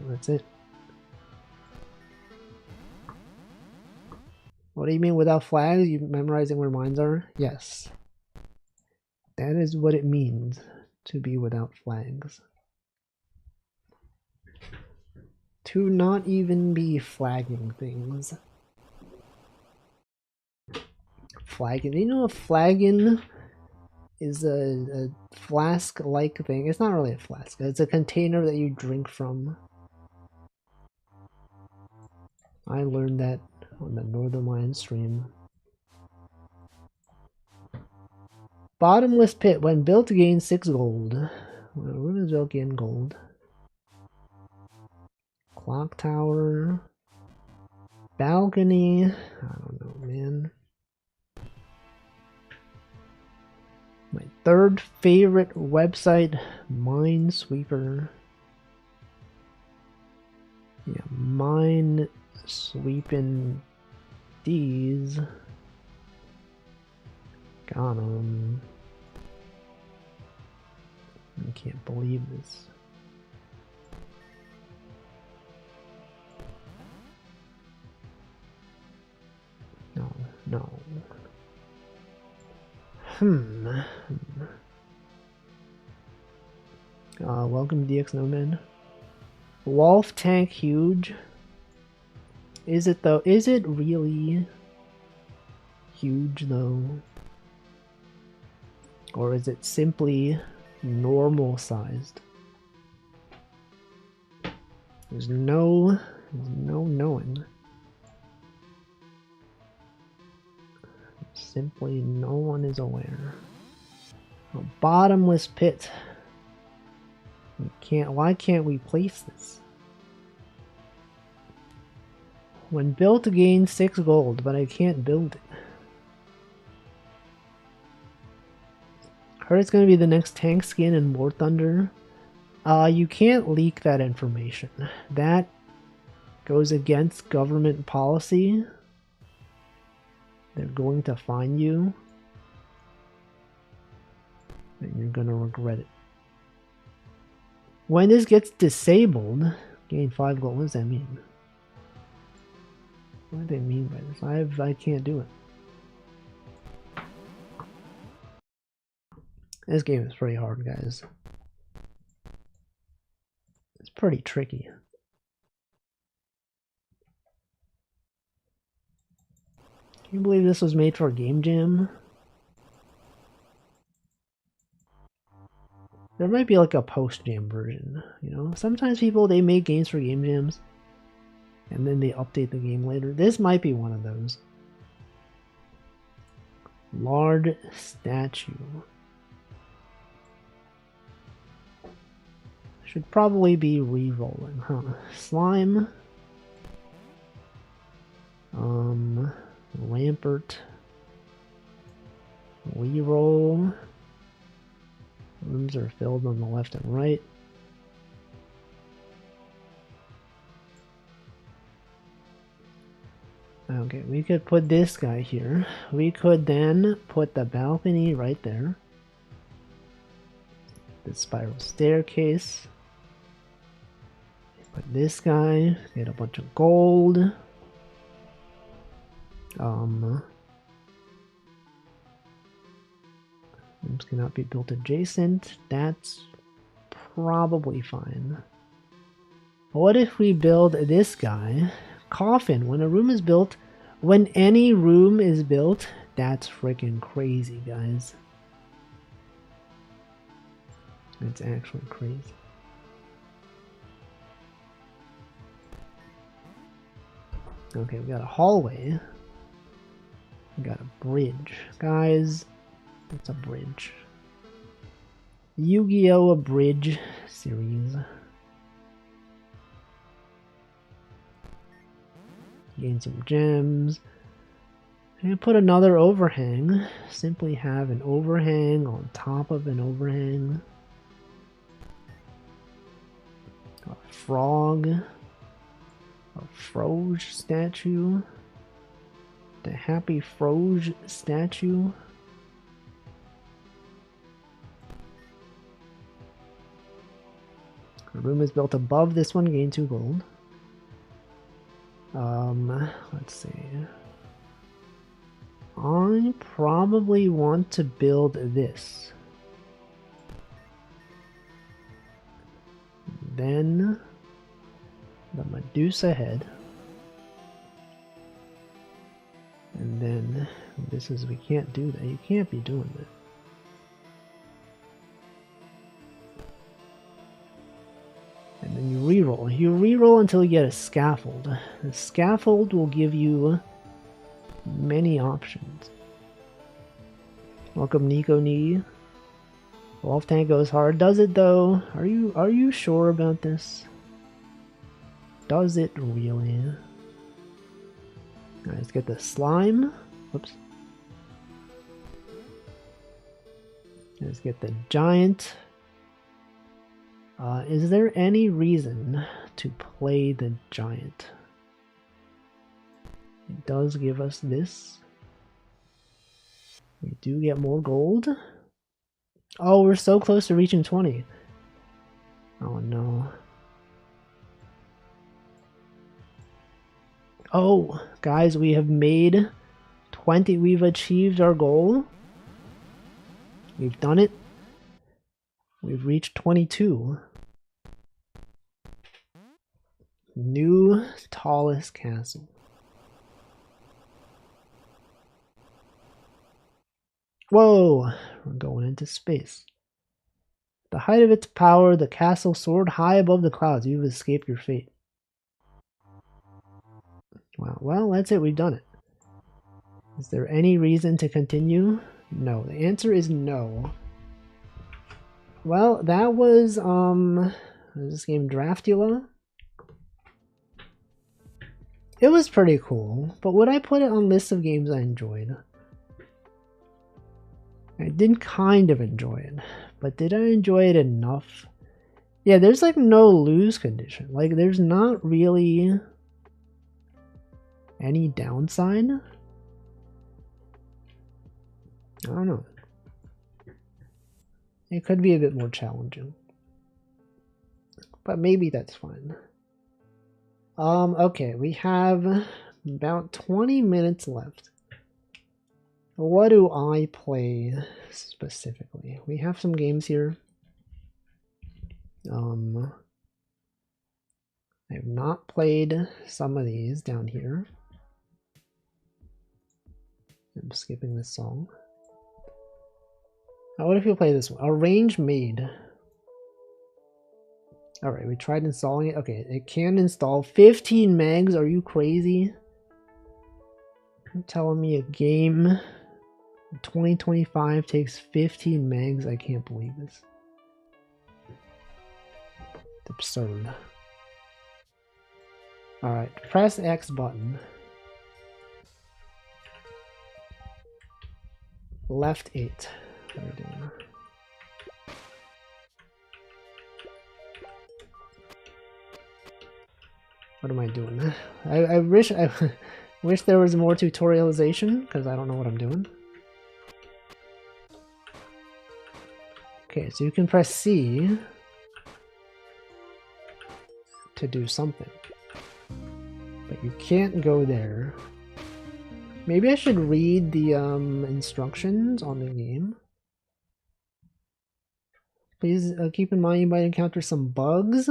That's it. What do you mean without flags? You memorizing where mines are? Yes. That is what it means to be without flags. To not even be flagging things. Flagging. You know, a flagon is a flask-like thing. It's not really a flask. It's a container that you drink from. I learned that on the Northern Lion stream. Bottomless pit. When built, gain 6 gold. When a room is built, gain gold. Clock tower. Balcony. I don't know, man. My third favorite website, Minesweeper. Yeah, Minesweeping these. Got 'em. I can't believe this. No. Welcome DX Nomad. Wolf tank huge. Is it though? Is it really huge though? Or is it simply normal sized? There's no knowing. Simply no one is aware. A bottomless pit. Why can't we place this? When built, gain 6 gold, but I can't build it. Heard it's gonna be the next tank skin in War Thunder. You can't leak that information. That goes against government policy. They're going to fine you. And you're gonna regret it. When this gets disabled, gain 5 gold. What does that mean? What do they mean by this? I can't do it. This game is pretty hard, guys. It's pretty tricky. Can you believe this was made for a game jam? There might be like a post-jam version, you know? Sometimes people, they make games for game jams and then they update the game later. This might be one of those. Large statue. Should probably be re-rolling, huh? Slime. Rampart. Re-roll. Rooms are filled on the left and right. Okay, we could put this guy here. We could then put the balcony right there. The spiral staircase. Put this guy, get a bunch of gold. Rooms cannot be built adjacent. That's probably fine. What if we build this guy? Coffin. When a room is built, when any room is built, that's freaking crazy, guys. It's actually crazy. Okay, we got a hallway. We got a bridge. Guys, it's a bridge. Yu-Gi-Oh! A bridge series. Gain some gems. And put another overhang. Simply have an overhang on top of an overhang. A frog. A Froge statue. The Happy Froge statue. The room is built above this one, gain 2 gold. Let's see. I probably want to build this. Then the Medusa head. And then this is, we can't do that. You can't be doing that. And then you reroll. You reroll until you get a scaffold. The scaffold will give you many options. Welcome, Nico Knee. Wolf Tank goes hard. Does it though? Are you sure about this? Does it really? Alright, let's get the slime. Whoops. Let's get the giant. Is there any reason to play the giant? It does give us this. We do get more gold. Oh, we're so close to reaching 20. Oh no. Oh, guys, we have made 20. We've achieved our goal. We've done it. We've reached 22. New tallest castle. Whoa, we're going into space. The height of its power, the castle soared high above the clouds. You've escaped your fate. Wow, well, that's it. We've done it. Is there any reason to continue? No. The answer is no. Well, that was this game Draftula. It was pretty cool, but would I put it on list of games I enjoyed? I did kind of enjoy it, but did I enjoy it enough? Yeah, there's like no lose condition. Like there's not really any downside. I don't know. It could be a bit more challenging, but maybe that's fine. Okay, we have about 20 minutes left. What do I play specifically? We have some games here. I have not played some of these down here. I'm skipping this song. What if you play this one? Arrange Made. Alright, we tried installing it. Okay, it can install 15 megs. Are you crazy? You're telling me a game in 2025 takes 15 megs? I can't believe this. It's absurd. Alright, press X button. Left 8. What are we doing? What am I doing? I wish there was more tutorialization, because I don't know what I'm doing. Okay, so you can press C to do something. But you can't go there. Maybe I should read the instructions on the game. Please keep in mind you might encounter some bugs.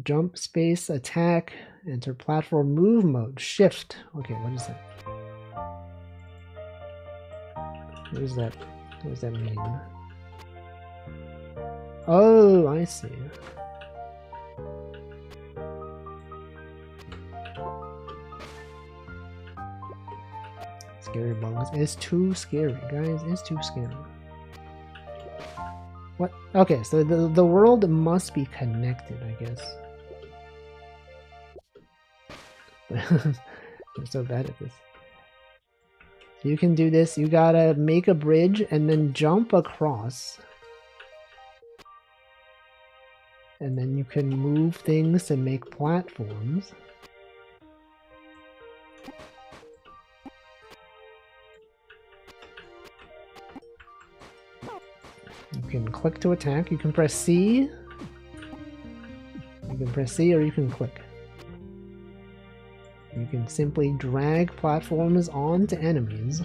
Jump, space, attack, enter platform move mode, shift. Okay, what is that? What is that? What does that mean? Oh, I see. Scary bugs. It's too scary, guys. It's too scary. What? Okay, so the world must be connected, I guess. I'm so bad at this. You can do this. You gotta make a bridge and then jump across. And then you can move things to make platforms. You can click to attack. You can press C. You can press C or you can click. You can simply drag platforms onto enemies.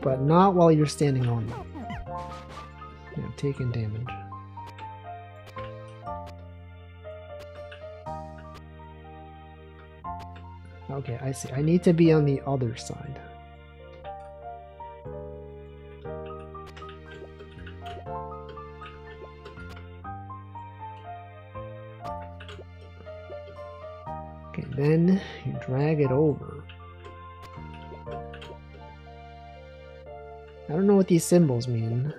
But not while you're standing on them. You're taking damage. Okay, I see. I need to be on the other side. Okay, then you drag it over. I don't know what these symbols mean.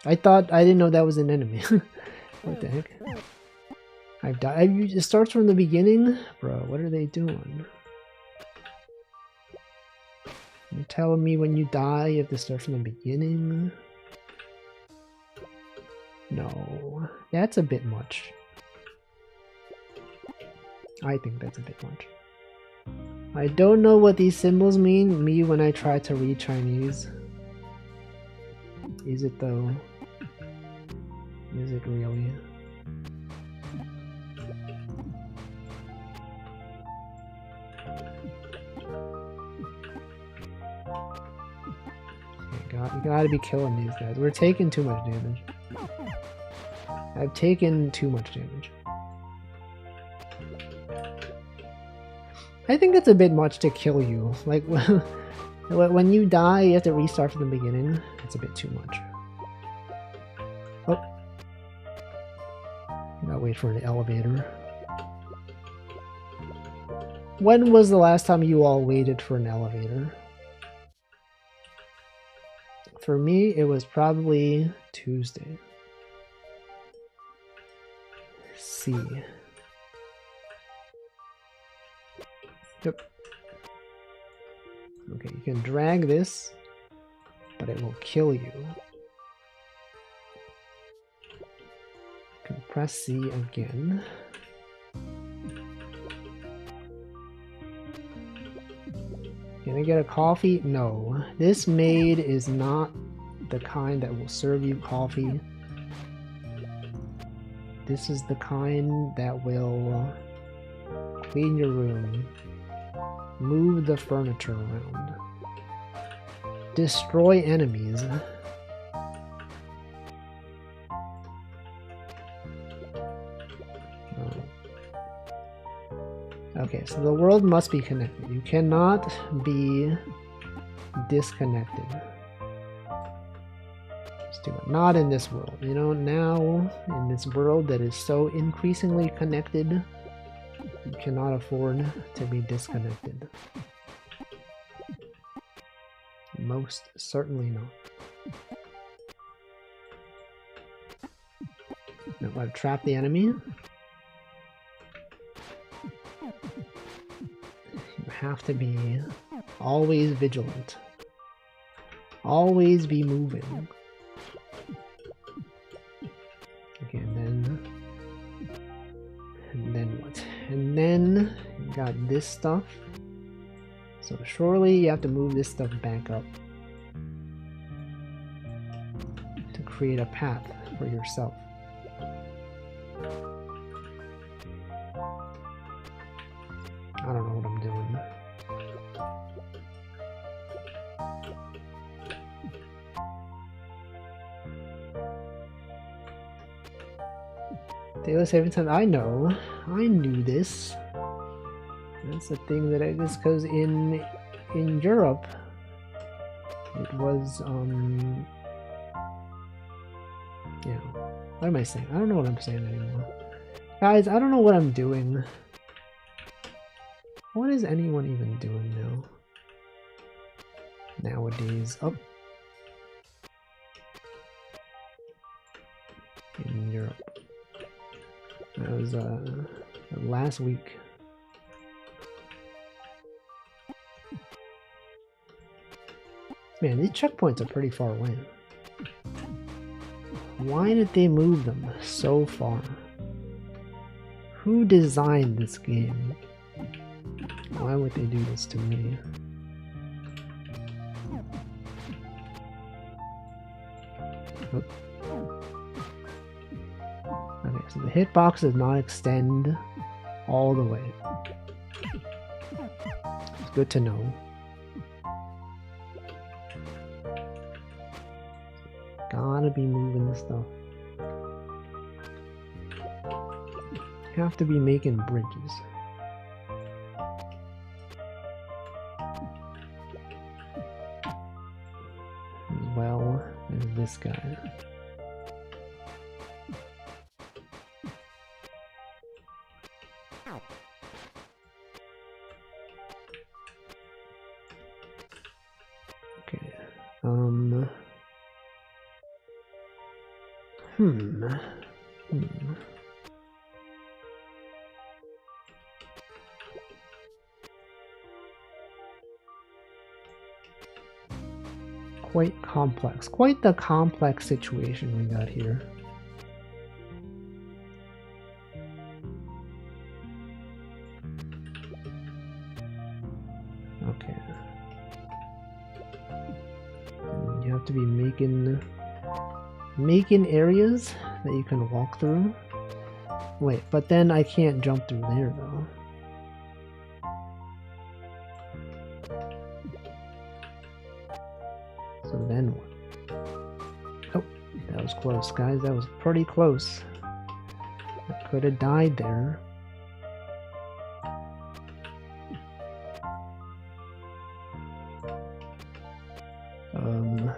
I didn't know that was an enemy. What the heck? I've died. It starts from the beginning? Bro, what are they doing? You're telling me when you die you have to start from the beginning? No, that's a bit much. I think that's a bit much. I don't know what these symbols mean, me when I try to read Chinese. Is it though? Is it really? You gotta be killing these guys. We're taking too much damage. I've taken too much damage. I think it's a bit much to kill you. Like, when you die, you have to restart from the beginning. It's a bit too much. Oh. Gotta wait for an elevator. When was the last time you all waited for an elevator? For me, it was probably Tuesday. C. Yep. Okay, you can drag this, but it will kill you. You can press C again. Can I get a coffee? No. This maid is not the kind that will serve you coffee. This is the kind that will clean your room, move the furniture around, destroy enemies. Okay, so the world must be connected. You cannot be disconnected. Let's do it. Not in this world. You know, now in this world that is so increasingly connected, you cannot afford to be disconnected. Most certainly not. Now, I've trapped the enemy. Have to be always vigilant. Always be moving. Okay, and then what? And then you got this stuff. So surely you have to move this stuff back up to create a path for yourself. I don't know what I'm doing. Daily saving time. I know. I knew this. That's the thing that I guess because in Europe it was yeah. What am I saying? I don't know what I'm saying anymore. Guys, I don't know what I'm doing. What is anyone even doing now? Nowadays. Oh. In Europe. That was last week. Man, these checkpoints are pretty far away. Why did they move them so far? Who designed this game? Why would they do this to me? Oh. Okay, so the hitbox does not extend all the way. It's good to know. Gotta be moving this stuff. Have to be making bridges. As well as this guy. Okay. Quite complex. Quite the complex situation we got here. Okay. And you have to be making areas that you can walk through. Wait, but then I can't jump through there though. So then what? Oh, that was close, guys. That was pretty close. I could have died there. I don't know.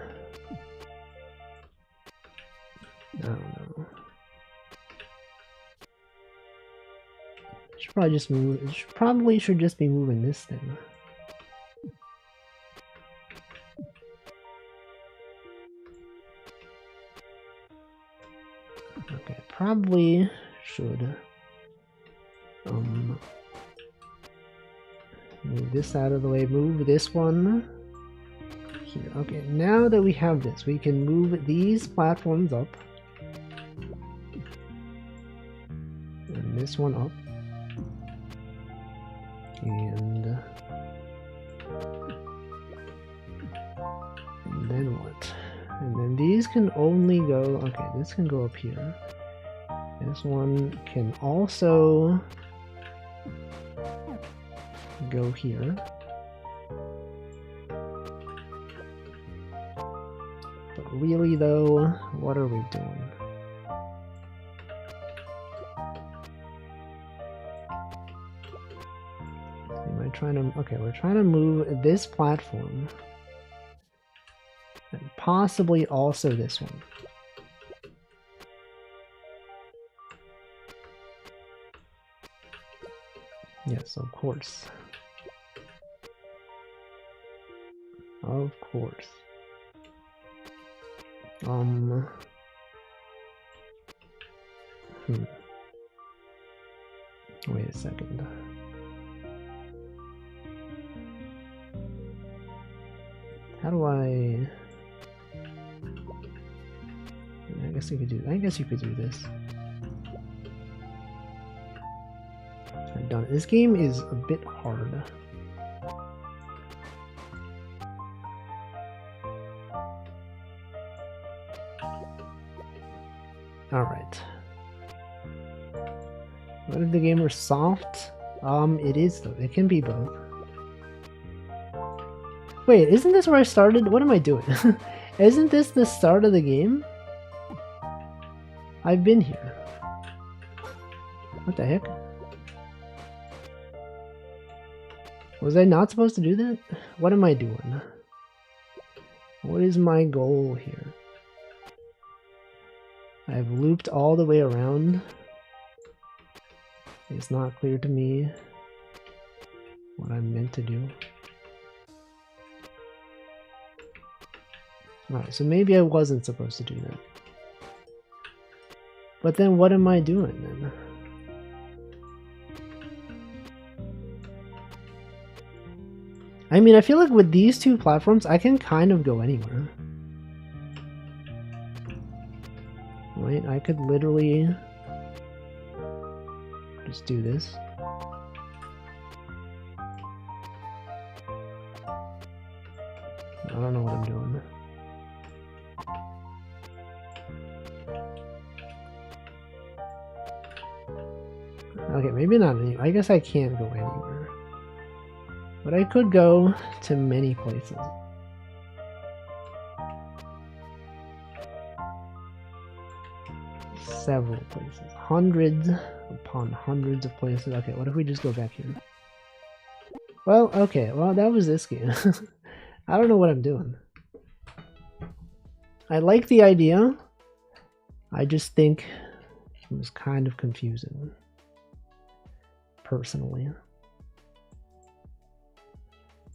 Should probably just move. Probably should just be moving this thing. Okay, probably should move this out of the way. Move this one here. Okay, now that we have this, we can move these platforms up. And this one up. And then what? And then these can only go, okay, this can go up here. This one can also go here. But really though, what are we doing? Am I trying to, okay, we're trying to move this platform. And possibly also this one. Yes, of course. Of course. Wait a second. How do I guess you could do, I guess you could do this. I'm done. This game is a bit hard. Alright. What if the game were soft? It is though. It can be both. Wait, isn't this where I started? What am I doing? Isn't this the start of the game? I've been here. What the heck? Was I not supposed to do that? What am I doing? What is my goal here? I've looped all the way around. It's not clear to me what I'm meant to do. Alright, so maybe I wasn't supposed to do that. But then what am I doing then? I mean, I feel like with these two platforms, I can kind of go anywhere. Right? I could literally just do this. I don't know what I'm doing. Okay, maybe not any. I guess I can't go anywhere. But I could go to many places. Several places. Hundreds upon hundreds of places. Okay, what if we just go back here? Well, okay, well that was this game. I don't know what I'm doing. I like the idea. I just think it was kind of confusing. Personally.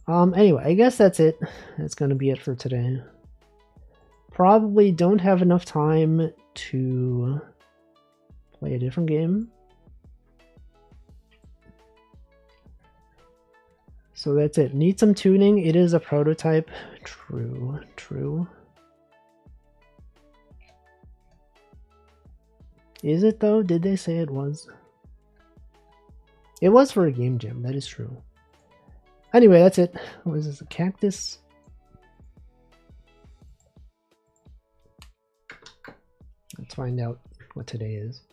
Anyway, I guess that's it. That's gonna be it for today. Probably don't have enough time to play a different game. So that's it. Need some tuning. It is a prototype. True, true. Is it though? Did they say it was? It was for a game jam, that is true. Anyway, that's it. What is this, a cactus? Let's find out what today is.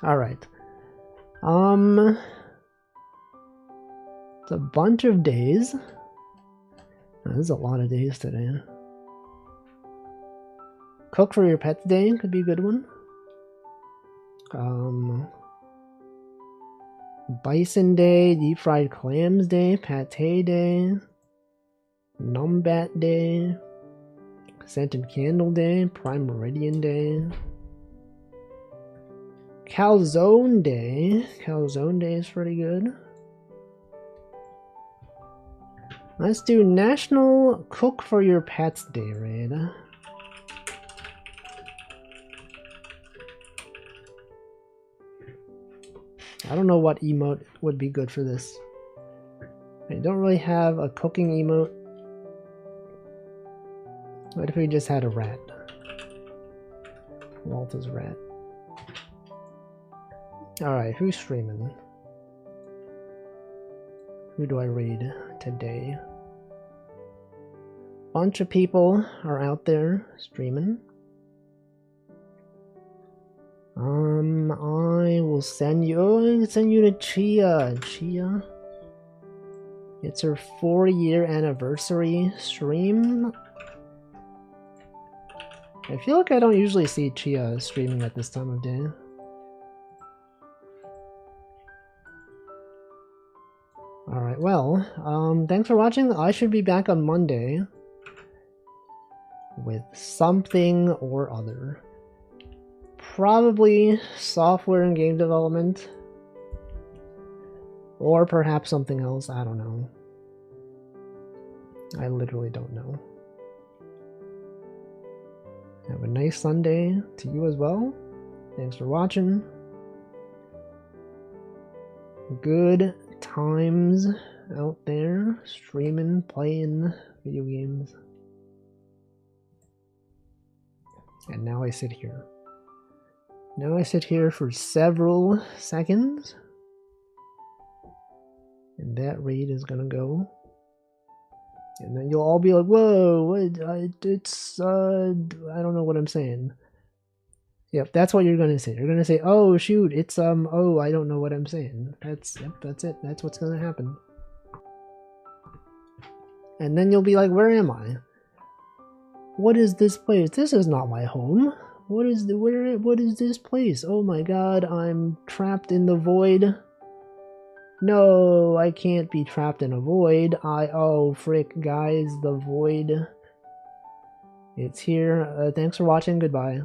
Alright. It's a bunch of days. There's a lot of days today. Cook for your pet day could be a good one. Bison day, deep fried clams day, pate day, numbat day, Scented Candle Day, Prime Meridian Day, Calzone Day. Calzone Day is pretty good. Let's do National Cook for Your Pets Day raid. I don't know what emote would be good for this. I don't really have a cooking emote. What if we just had a rat? Walter's rat. Alright, who's streaming? Who do I raid today? Bunch of people are out there streaming. I will send you. Oh, I can send you to Chia. Chia. It's her 4-year anniversary stream. I feel like I don't usually see Chia streaming at this time of day. Alright, well, thanks for watching. I should be back on Monday with something or other. Probably software and game development. Or perhaps something else, I don't know. I literally don't know. Have a nice Sunday to you as well. Thanks for watching. Good times out there, streaming, playing video games. And now I sit here. Now I sit here for several seconds. And that raid is gonna go. And then you'll all be like, whoa, it's, I don't know what I'm saying. Yep, that's what you're gonna say. You're gonna say, oh shoot, it's, oh, I don't know what I'm saying. Yep, that's it. That's what's gonna happen. And then you'll be like, where am I? What is this place? This is not my home. What is this place? Oh my god, I'm trapped in the void. No, I can't be trapped in a void. Oh frick, guys, the void. It's here. Thanks for watching. Goodbye.